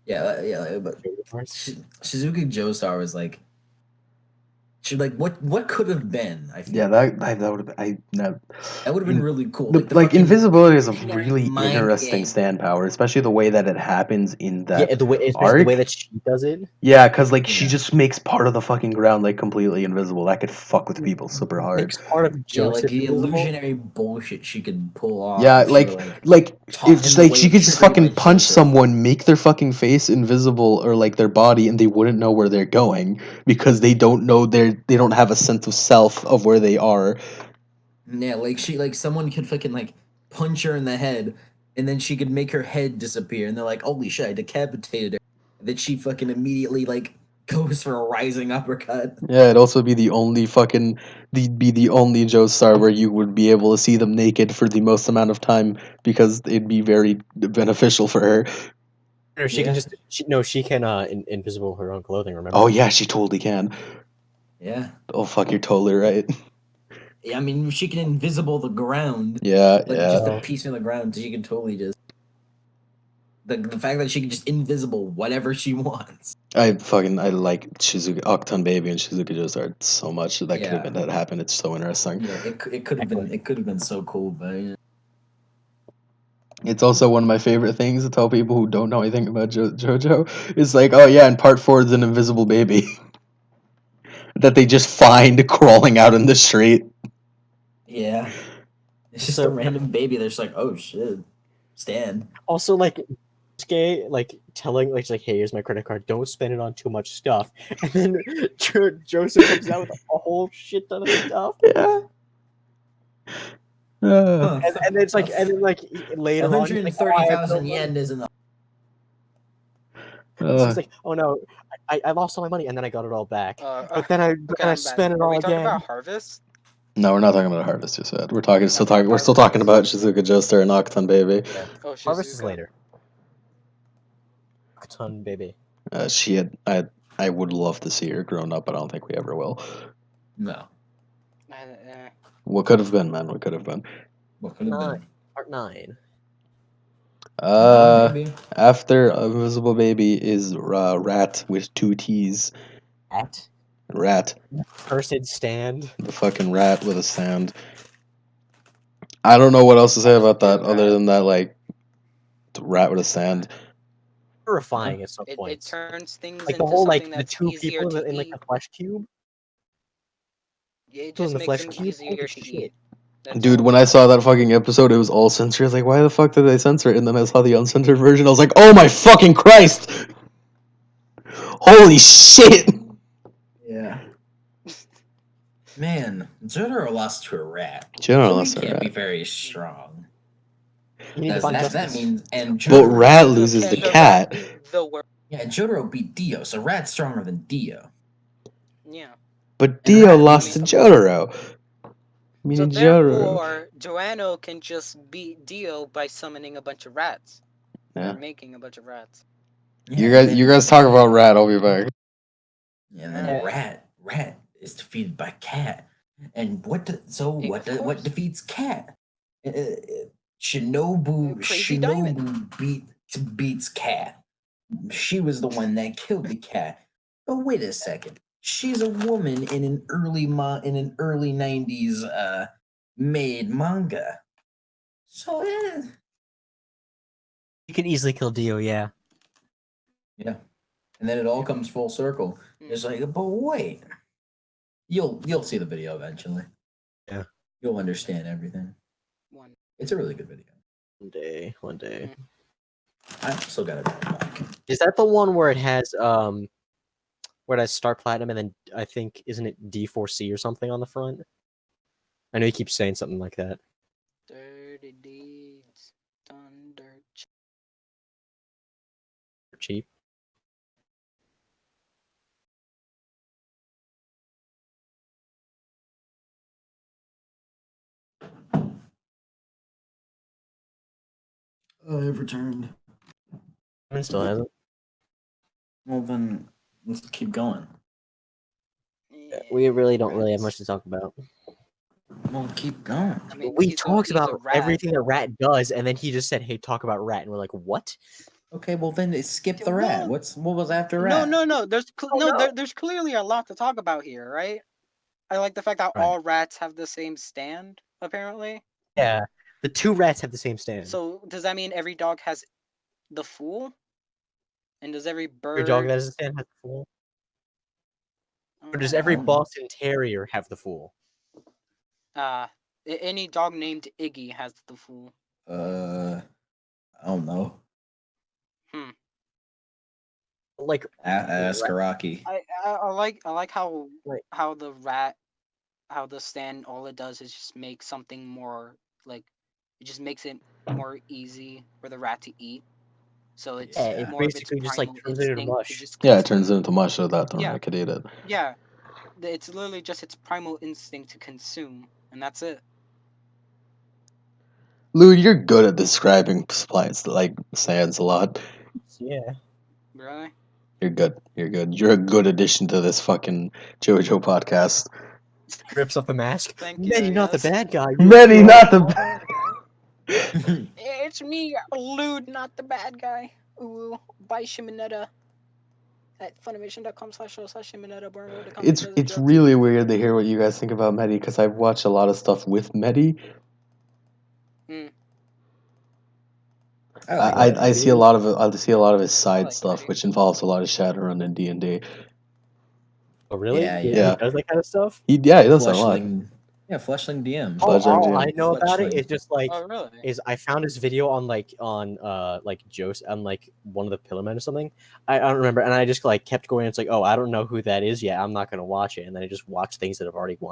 Speaker 1: Yeah, but
Speaker 3: JoJo parts.
Speaker 1: Shizuka Joestar was like. What could have been? I feel
Speaker 2: Yeah, that would have
Speaker 1: that would have been really cool.
Speaker 2: The,
Speaker 1: the
Speaker 2: like
Speaker 1: fucking
Speaker 2: invisibility is a
Speaker 1: peanut
Speaker 2: really
Speaker 1: mind
Speaker 2: interesting
Speaker 1: game.
Speaker 2: stand power, especially the way that it happens in that
Speaker 3: Yeah, the way
Speaker 2: arc.
Speaker 3: that she does it.
Speaker 2: Yeah, because like she
Speaker 1: Yeah.
Speaker 2: just makes part of the fucking ground like completely invisible. That could fuck with people super hard.
Speaker 3: Makes part of
Speaker 1: Yeah, like
Speaker 3: Joseph
Speaker 1: the
Speaker 3: invisible.
Speaker 1: illusionary bullshit she could pull off.
Speaker 2: Yeah,
Speaker 1: if she were, taught
Speaker 2: it's
Speaker 1: him
Speaker 2: just
Speaker 1: the
Speaker 2: like
Speaker 1: way
Speaker 2: she
Speaker 1: of
Speaker 2: could just
Speaker 1: trickery
Speaker 2: fucking
Speaker 1: by
Speaker 2: punch
Speaker 1: Joseph.
Speaker 2: someone, make their fucking face invisible or like their body, and they wouldn't know where they're going because they don't know they don't have a sense of self of where they are.
Speaker 1: Yeah, someone could fucking punch her in the head, and then she could make her head disappear, and they're like, "Holy shit, I decapitated her." And then she fucking immediately goes for a rising uppercut.
Speaker 2: Yeah, it'd also be the only Joestar where you would be able to see them naked for the most amount of time because it'd be very beneficial for her.
Speaker 3: Or she can she can invisible her own clothing. Remember?
Speaker 2: Oh yeah, she totally can.
Speaker 1: Yeah.
Speaker 2: Oh fuck, you're totally right.
Speaker 1: Yeah, I mean, she can invisible the ground.
Speaker 2: Yeah,
Speaker 1: Just a piece of the ground, so she can totally just the fact that she can just invisible whatever she wants.
Speaker 2: I like Shizuka Octon Baby and Shizuka Joestar so much that could have been that happened. It's so interesting.
Speaker 1: Yeah, it could have been so cool, but yeah.
Speaker 2: It's also one of my favorite things to tell people who don't know anything about JoJo. It's like, oh yeah, in part 4 is an invisible baby that they just find crawling out in the street.
Speaker 1: Yeah. It's just a random baby. They're just like, oh shit, Stan.
Speaker 3: Also, telling she's like, hey, here's my credit card. Don't spend it on too much stuff. And then Joseph comes out with a whole shit ton of stuff.
Speaker 2: Yeah.
Speaker 3: And it's like, later on,
Speaker 1: 130,000 yen isn't the.
Speaker 3: He's like, oh no, I lost all my money and then I got it all back. But then I spent it all again.
Speaker 4: Are we talking about Harvest?
Speaker 2: No, we're not talking about Harvest just yet. We're still talking about Shizuka Joestar and Octon Baby.
Speaker 3: Yeah.
Speaker 4: Oh,
Speaker 3: Harvest is later. Octon Baby.
Speaker 2: I would love to see her grown up, but I don't think we ever will.
Speaker 1: No.
Speaker 2: What could have been, man? What could have been?
Speaker 1: What could have been?
Speaker 3: Part 9.
Speaker 1: Maybe.
Speaker 2: After Invisible Baby is Rat with 2 T's. Rat.
Speaker 3: Cursed stand.
Speaker 2: The fucking rat with a sound. I don't know what else to say about that other than that, like, the rat with a sand.
Speaker 3: Terrifying at some
Speaker 4: It
Speaker 3: points.
Speaker 4: turns things
Speaker 3: Like the
Speaker 4: into
Speaker 3: whole
Speaker 4: something
Speaker 3: the
Speaker 4: that's
Speaker 3: 2
Speaker 4: easier
Speaker 3: people
Speaker 4: to
Speaker 3: in like
Speaker 4: eat.
Speaker 3: the flesh cube.
Speaker 4: Yeah, it
Speaker 3: People
Speaker 4: just
Speaker 3: in the
Speaker 4: makes
Speaker 3: flesh
Speaker 4: them
Speaker 3: cube.
Speaker 4: easier
Speaker 3: Holy
Speaker 4: to
Speaker 3: shit.
Speaker 4: eat. That's
Speaker 2: Dude,
Speaker 4: all.
Speaker 2: when I saw that fucking episode, it was all censored. I was like, why the fuck did they censor it? And then I saw the uncensored version. I was like, oh my fucking Christ! Holy shit!
Speaker 1: Yeah. Man, Jotaro lost to a rat.
Speaker 2: Jotaro
Speaker 1: So he
Speaker 2: lost to a
Speaker 1: can't be
Speaker 2: rat.
Speaker 1: very strong.
Speaker 3: You need to find
Speaker 1: That
Speaker 3: justice.
Speaker 1: means and
Speaker 2: But
Speaker 1: Jotaro
Speaker 2: Rat
Speaker 1: beat
Speaker 2: loses
Speaker 1: Dio.
Speaker 2: the
Speaker 4: Can
Speaker 2: cat.
Speaker 4: rat beat the world?
Speaker 1: Yeah, Jotaro beat Dio, so Rat's stronger than Dio.
Speaker 4: Yeah.
Speaker 2: But
Speaker 1: And
Speaker 2: Dio
Speaker 1: Rat
Speaker 2: lost to
Speaker 1: needs-
Speaker 2: Jotaro.
Speaker 4: So
Speaker 2: Meaning Jotaro.
Speaker 4: therefore, Joanno can just beat Dio by summoning a bunch of rats.
Speaker 2: Yeah.
Speaker 4: Or making a bunch of rats.
Speaker 1: Yeah,
Speaker 2: You guys talk about Rat. I'll be back.
Speaker 1: And then Rat is defeated by Cat. And what defeats Cat?
Speaker 4: Crazy Diamond.
Speaker 1: Shinobu beats Cat. She was the one that killed the cat. But wait a second. She's a woman in an early 90s made manga. So
Speaker 3: You can easily kill Dio, yeah.
Speaker 1: yeah. And then it all comes full circle. It's like, but wait. You'll see the video eventually.
Speaker 3: Yeah.
Speaker 1: You'll understand everything. It's a really good video.
Speaker 3: One day.
Speaker 1: I still got it back.
Speaker 3: Is that the one where it has Star Platinum and then I think isn't it D4C or something on the front? I know you keep saying something like that.
Speaker 4: Dirty deeds done dirt
Speaker 3: Cheap.
Speaker 1: I've returned.
Speaker 3: It still hasn't.
Speaker 1: Well then, let's keep going.
Speaker 3: We really don't really have much to talk about.
Speaker 1: Well, keep going.
Speaker 4: I mean,
Speaker 3: We
Speaker 4: he's
Speaker 3: talked
Speaker 4: a
Speaker 3: about
Speaker 4: rat.
Speaker 3: everything that Rat does, and then he just said, "Hey, talk about Rat," and we're like, "What?"
Speaker 1: Okay, well then skip the rat.
Speaker 4: Well,
Speaker 1: What was after rat?
Speaker 4: No. There's
Speaker 3: no.
Speaker 4: there's clearly a lot to talk about here, right? I like the fact that
Speaker 3: Right.
Speaker 4: all rats have the same stand, apparently.
Speaker 3: Yeah, the 2 rats have the same stand.
Speaker 4: So does that mean every dog has the fool? And does every bird?
Speaker 3: Every dog that has a stand has the fool. Or does every Boston Terrier have the fool?
Speaker 4: Any dog named Iggy has the fool.
Speaker 1: I don't know.
Speaker 3: Like
Speaker 1: ask Araki.
Speaker 4: I like how
Speaker 3: Right.
Speaker 4: how the stand, all it does is just make something more like, it just makes it more easy for the rat to eat. So it's
Speaker 3: it
Speaker 4: more
Speaker 3: basically
Speaker 4: of its
Speaker 3: just like
Speaker 4: primal
Speaker 3: turns it into
Speaker 4: instinct to
Speaker 3: mush.
Speaker 4: just
Speaker 2: Yeah, it
Speaker 4: consume.
Speaker 2: turns it into mush so that the
Speaker 4: Yeah.
Speaker 2: rat could eat it.
Speaker 4: Yeah, it's literally just its primal instinct to consume, and that's it.
Speaker 2: Lou, you're good at describing supplies like sands a lot.
Speaker 3: Yeah.
Speaker 4: Really?
Speaker 2: You're good. You're a good addition to this fucking JoJo podcast.
Speaker 3: Rips off the mask.
Speaker 4: Thank you.
Speaker 3: Many, not the bad guy.
Speaker 2: Many, not the bad.
Speaker 4: It's me, Lude, not the bad guy. Ooh, buy Shimonetta at funimation.com/Shimonetta.
Speaker 2: It's really weird to hear what you guys think about Medi because I've watched a lot of stuff with Medi. I see a lot of his side stuff, which involves a lot of Shadowrun and D&D.
Speaker 3: Oh really?
Speaker 1: Yeah.
Speaker 3: He does that kind of stuff.
Speaker 2: He does that a lot.
Speaker 1: Yeah, Fleshling DM.
Speaker 3: All I know about it is just like
Speaker 4: Oh, really?
Speaker 3: is I found his video on Joe's on like one of the Pillarmen or something. I don't remember, and I just like kept going. It's like, oh, I don't know who that is yet. I'm not gonna watch it, and then I just watched things that I've already I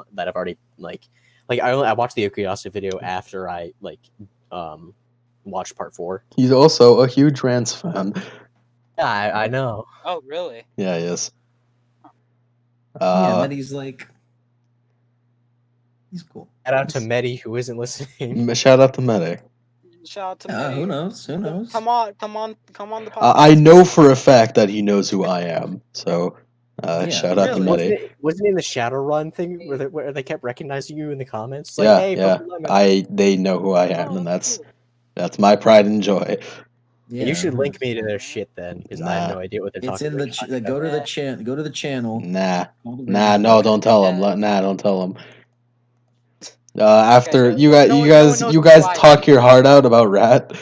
Speaker 3: watched the Okuyasa video after I watched part 4.
Speaker 2: He's also a huge Rance fan.
Speaker 3: Yeah, I know.
Speaker 4: Oh, really?
Speaker 2: Yeah, he is.
Speaker 1: Yeah, Medi's like, he's cool.
Speaker 3: Shout out to Medi who isn't listening.
Speaker 2: Shout out to Medi.
Speaker 4: Shout out to Medi.
Speaker 1: Who knows?
Speaker 4: Come on the podcast.
Speaker 2: I know for a fact that he knows who I am. So Shout out to Nutty.
Speaker 3: Wasn't it in the Shadowrun thing where they kept recognizing you in the comments? It's like, hey,
Speaker 2: yeah. They know who I am, and that's my pride and joy.
Speaker 3: Yeah. You should link me to their shit then, because I have no idea what they're talking about.
Speaker 1: It's in the go to the channel.
Speaker 2: No, don't tell them. Don't tell them. After you guys talk your heart out about Rat.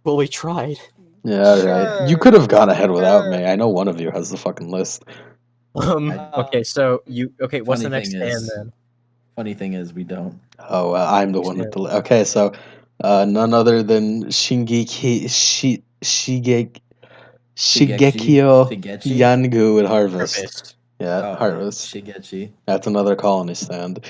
Speaker 3: Well, we tried.
Speaker 2: Yeah, right. You could have gone ahead without me. I know one of you has the fucking list.
Speaker 3: Okay, so what's the next stand then?
Speaker 1: Funny thing is, we don't.
Speaker 2: Oh, I'm the one with the. Okay, so none other than Shigekio Yangu at Harvest. Yeah, Harvest.
Speaker 1: Shigechi.
Speaker 2: That's another colony stand.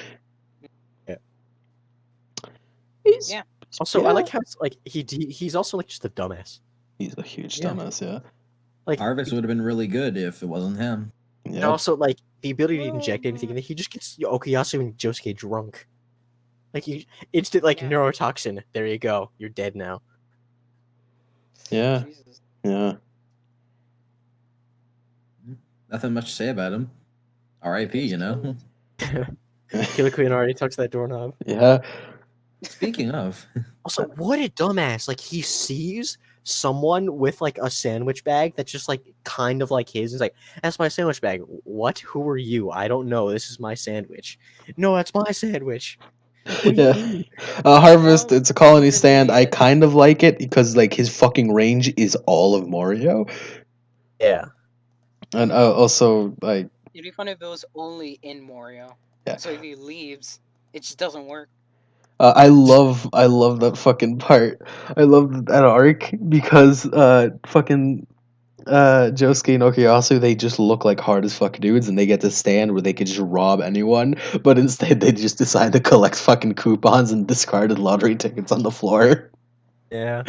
Speaker 4: Yeah.
Speaker 3: Also, I like how it's like he's also like just a dumbass.
Speaker 2: He's a huge dumbass, yeah.
Speaker 1: Like Harvest would have been really good if it wasn't him.
Speaker 2: Yep.
Speaker 3: And also, like, the ability to inject anything, and he just gets Okuyasu and Josuke drunk. Like, instant, like, neurotoxin. There you go. You're dead now.
Speaker 2: Yeah. Jesus. Yeah.
Speaker 1: Nothing much to say about him. R.I.P., you know?
Speaker 3: Killer Queen already talks to that doorknob.
Speaker 2: Yeah.
Speaker 1: Speaking of.
Speaker 3: Also, what a dumbass. Like, he sees someone with, like, a sandwich bag that's just, like, kind of like his. He's like, that's my sandwich bag. What? Who are you? I don't know. This is my sandwich. No, that's my sandwich. What do you mean?
Speaker 2: Harvest, it's a colony stand. I kind of like it because, like, his fucking range is all of Mario.
Speaker 3: Yeah.
Speaker 2: And also, like...
Speaker 4: It'd be fun if it was only in Mario.
Speaker 2: Yeah.
Speaker 4: So if he leaves, it just doesn't work.
Speaker 2: I love that fucking part. I love that arc because fucking Josuke and Okuyasu, they just look like hard as fuck dudes, and they get to stand where they could just rob anyone, but instead they just decide to collect fucking coupons and discarded lottery tickets on the floor.
Speaker 3: Yeah.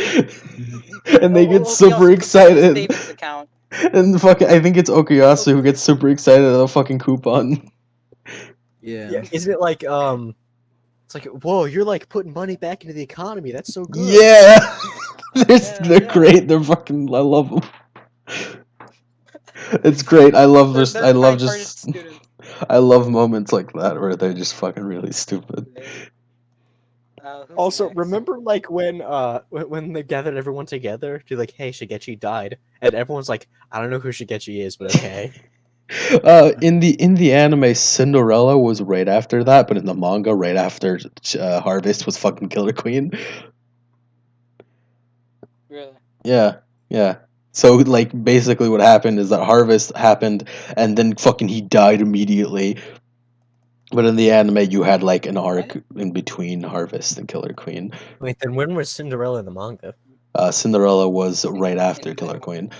Speaker 2: And they get super excited. Savings account. And fucking, I think it's Okuyasu who gets super excited at a fucking coupon.
Speaker 3: Yeah. Isn't it like it's like, whoa, you're like putting money back into the economy. That's so good.
Speaker 2: Yeah. They're great. They're fucking, I love them. It's great. I love this. I love moments like that where they're just fucking really stupid.
Speaker 3: Also, remember like when they gathered everyone together to like, hey, Shigechi died, and everyone's like, I don't know who Shigechi is, but okay.
Speaker 2: In the anime, Cinderella was right after that, but in the manga, right after Harvest was fucking Killer Queen.
Speaker 4: Really?
Speaker 2: Yeah. So, like, basically what happened is that Harvest happened, and then fucking he died immediately. But in the anime, you had, like, an arc in between Harvest and Killer Queen.
Speaker 3: Wait, then when was Cinderella in the manga?
Speaker 2: Cinderella was right after Killer Queen.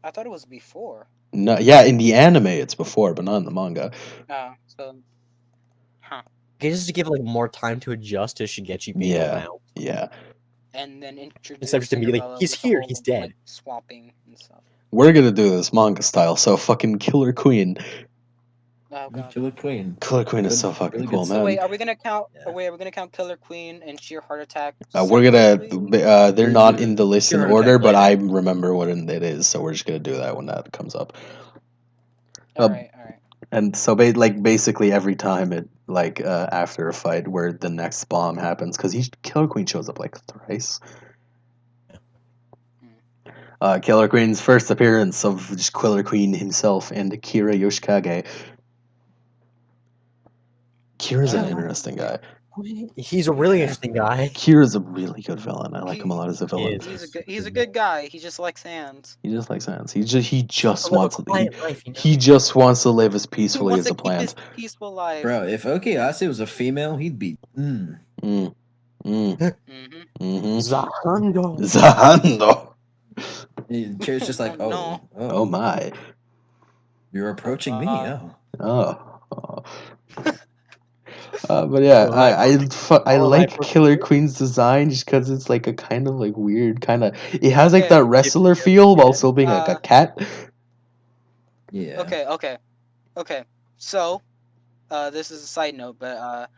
Speaker 4: I thought it was before.
Speaker 2: No, yeah, in the anime it's before, but not in the manga.
Speaker 3: Just to give, like, more time to adjust to Shigechi being around.
Speaker 2: Yeah.
Speaker 4: And then introduce
Speaker 3: instead of just immediately, he's here, he's dead.
Speaker 4: Like, swapping and stuff.
Speaker 2: We're gonna do this manga style, so fucking Killer Queen.
Speaker 4: Oh, God.
Speaker 1: Killer Queen.
Speaker 2: Killer Queen is so fucking
Speaker 1: really
Speaker 2: cool, man.
Speaker 4: So wait, are we gonna count? Wait, are we gonna count Killer Queen and Sheer Heart Attack?
Speaker 2: We're gonna. They're not in the list in order, but I remember what it is, so we're just gonna do that when that comes up.
Speaker 4: All right.
Speaker 2: And so, basically every time it after a fight where the next bomb happens, because Killer Queen shows up like thrice. Killer Queen's first appearance of just Killer Queen himself and Kira Yoshikage. Kira's an interesting guy.
Speaker 3: He's a really interesting guy.
Speaker 2: Kira's a really good villain. I like him a lot as a villain.
Speaker 4: He's a good guy. He just likes hands.
Speaker 2: He just wants to live as peacefully as a plant.
Speaker 4: Peaceful life.
Speaker 1: Bro, if Okuyasu was a female, he'd be
Speaker 2: Zahando.
Speaker 1: Kira's just like,
Speaker 2: oh my.
Speaker 1: You're approaching me,
Speaker 2: but yeah, I like Killer Queen's design just because it's like a kind of like weird kind of. It has like that wrestler feel while still being like a cat.
Speaker 1: Yeah.
Speaker 4: Okay. So, this is a side note, but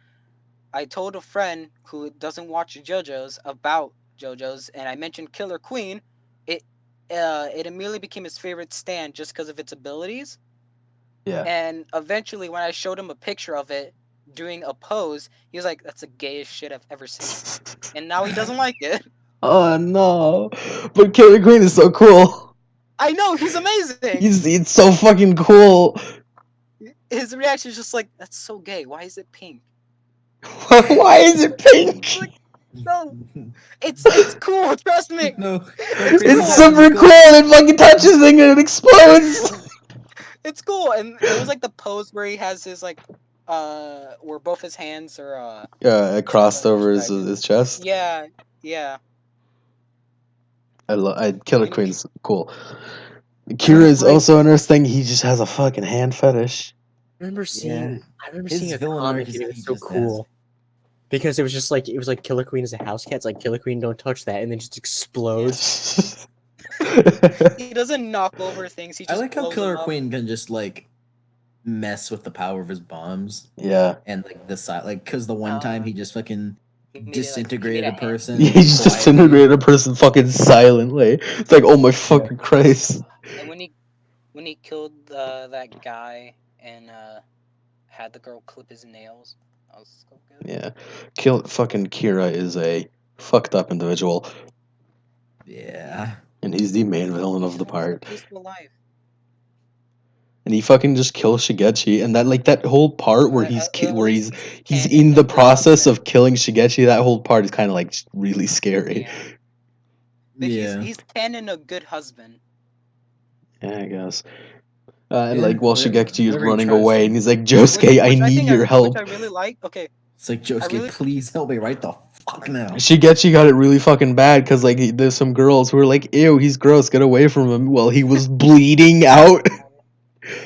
Speaker 4: I told a friend who doesn't watch JoJo's about JoJo's, and I mentioned Killer Queen. it immediately became his favorite stand just because of its abilities.
Speaker 2: Yeah.
Speaker 4: And eventually, when I showed him a picture of it doing a pose, he was like, "That's the gayest shit I've ever seen," and now he doesn't like it.
Speaker 2: Oh no! But Killer Queen is so cool.
Speaker 4: I know, he's amazing.
Speaker 2: It's so fucking cool.
Speaker 4: His reaction is just like, "That's so gay. Why is it pink?"
Speaker 2: Why is it pink?
Speaker 4: Like, no, it's cool. Trust me.
Speaker 1: No,
Speaker 4: It's
Speaker 1: Crazy
Speaker 2: It's
Speaker 4: cool.
Speaker 1: Taxi
Speaker 2: super cool. It fucking touches thing and it explodes.
Speaker 4: It's cool, and it was like the pose where he has his like, where both his hands are
Speaker 2: Yeah, it
Speaker 4: trying
Speaker 2: crossed
Speaker 4: to
Speaker 2: over
Speaker 4: describe it.
Speaker 2: his chest.
Speaker 4: Yeah, yeah.
Speaker 2: Killer
Speaker 4: And
Speaker 2: Queen's cool.
Speaker 1: So
Speaker 2: Kira is
Speaker 1: like,
Speaker 2: also another thing. He just has a fucking hand fetish.
Speaker 3: I remember
Speaker 1: yeah,
Speaker 3: seeing
Speaker 1: his
Speaker 3: a
Speaker 1: villain arc
Speaker 3: comment
Speaker 1: is
Speaker 3: and it
Speaker 1: that
Speaker 3: was
Speaker 1: he
Speaker 3: so
Speaker 1: just
Speaker 3: cool. Because it was like Killer Queen is a house cat. It's like Killer Queen, don't touch that, and then just explodes.
Speaker 4: He doesn't knock over things. He
Speaker 1: I
Speaker 4: just
Speaker 1: like how
Speaker 4: blows them
Speaker 1: Killer
Speaker 4: up.
Speaker 1: Queen can just like mess with the power of his bombs
Speaker 2: Yeah.
Speaker 1: and like the side, like because the one time he just fucking
Speaker 4: He made
Speaker 1: disintegrated
Speaker 4: a
Speaker 1: a
Speaker 4: hand.
Speaker 1: person.
Speaker 2: He just
Speaker 1: quietly.
Speaker 2: disintegrated a person fucking silently. It's like, oh my fucking Christ.
Speaker 4: And when he killed that guy and had the girl clip his nails, that was so good.
Speaker 2: Yeah. Fucking Kira is a fucked up individual.
Speaker 1: Yeah.
Speaker 2: And he's the main villain
Speaker 4: He
Speaker 2: of the
Speaker 4: just wants a
Speaker 2: part.
Speaker 4: peaceful life.
Speaker 2: And he fucking just kills Shigechi, and that whole part where
Speaker 4: At
Speaker 2: where
Speaker 4: least
Speaker 2: he's
Speaker 4: canon
Speaker 2: in
Speaker 4: a
Speaker 2: the
Speaker 4: good
Speaker 2: process
Speaker 4: husband.
Speaker 2: of killing Shigechi. That whole part is kind of like really scary.
Speaker 4: Yeah, but
Speaker 1: Yeah.
Speaker 4: he's canon a good husband.
Speaker 2: Yeah, I guess. And
Speaker 1: Yeah,
Speaker 2: like while Shigechi is
Speaker 1: whatever he
Speaker 2: running
Speaker 1: tries
Speaker 2: away,
Speaker 1: to.
Speaker 2: and he's like, Josuke, I need your
Speaker 4: Which I
Speaker 2: help.
Speaker 4: really like. Okay,
Speaker 1: It's like
Speaker 4: I
Speaker 1: Josuke,
Speaker 4: really
Speaker 1: please help me right the fuck now.
Speaker 2: Shigechi got it really fucking bad because like there's some girls who were like, ew, he's gross, get away from him. While he was bleeding out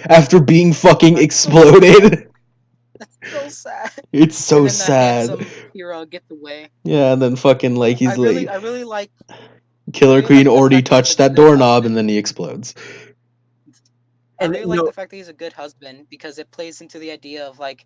Speaker 2: after being fucking
Speaker 4: that's so sad.
Speaker 2: exploded.
Speaker 4: That's so sad.
Speaker 2: It's so
Speaker 4: And then the
Speaker 2: sad.
Speaker 4: handsome hero gets away.
Speaker 2: Yeah, and then fucking like he's like,
Speaker 4: I really like
Speaker 2: Killer Queen
Speaker 4: the
Speaker 2: already
Speaker 4: fact that he's a
Speaker 2: touched that
Speaker 4: good
Speaker 2: doorknob, and
Speaker 4: husband.
Speaker 2: then he explodes.
Speaker 4: I
Speaker 3: And
Speaker 4: really like
Speaker 3: no,
Speaker 4: the fact that he's a good husband because it plays into the idea of like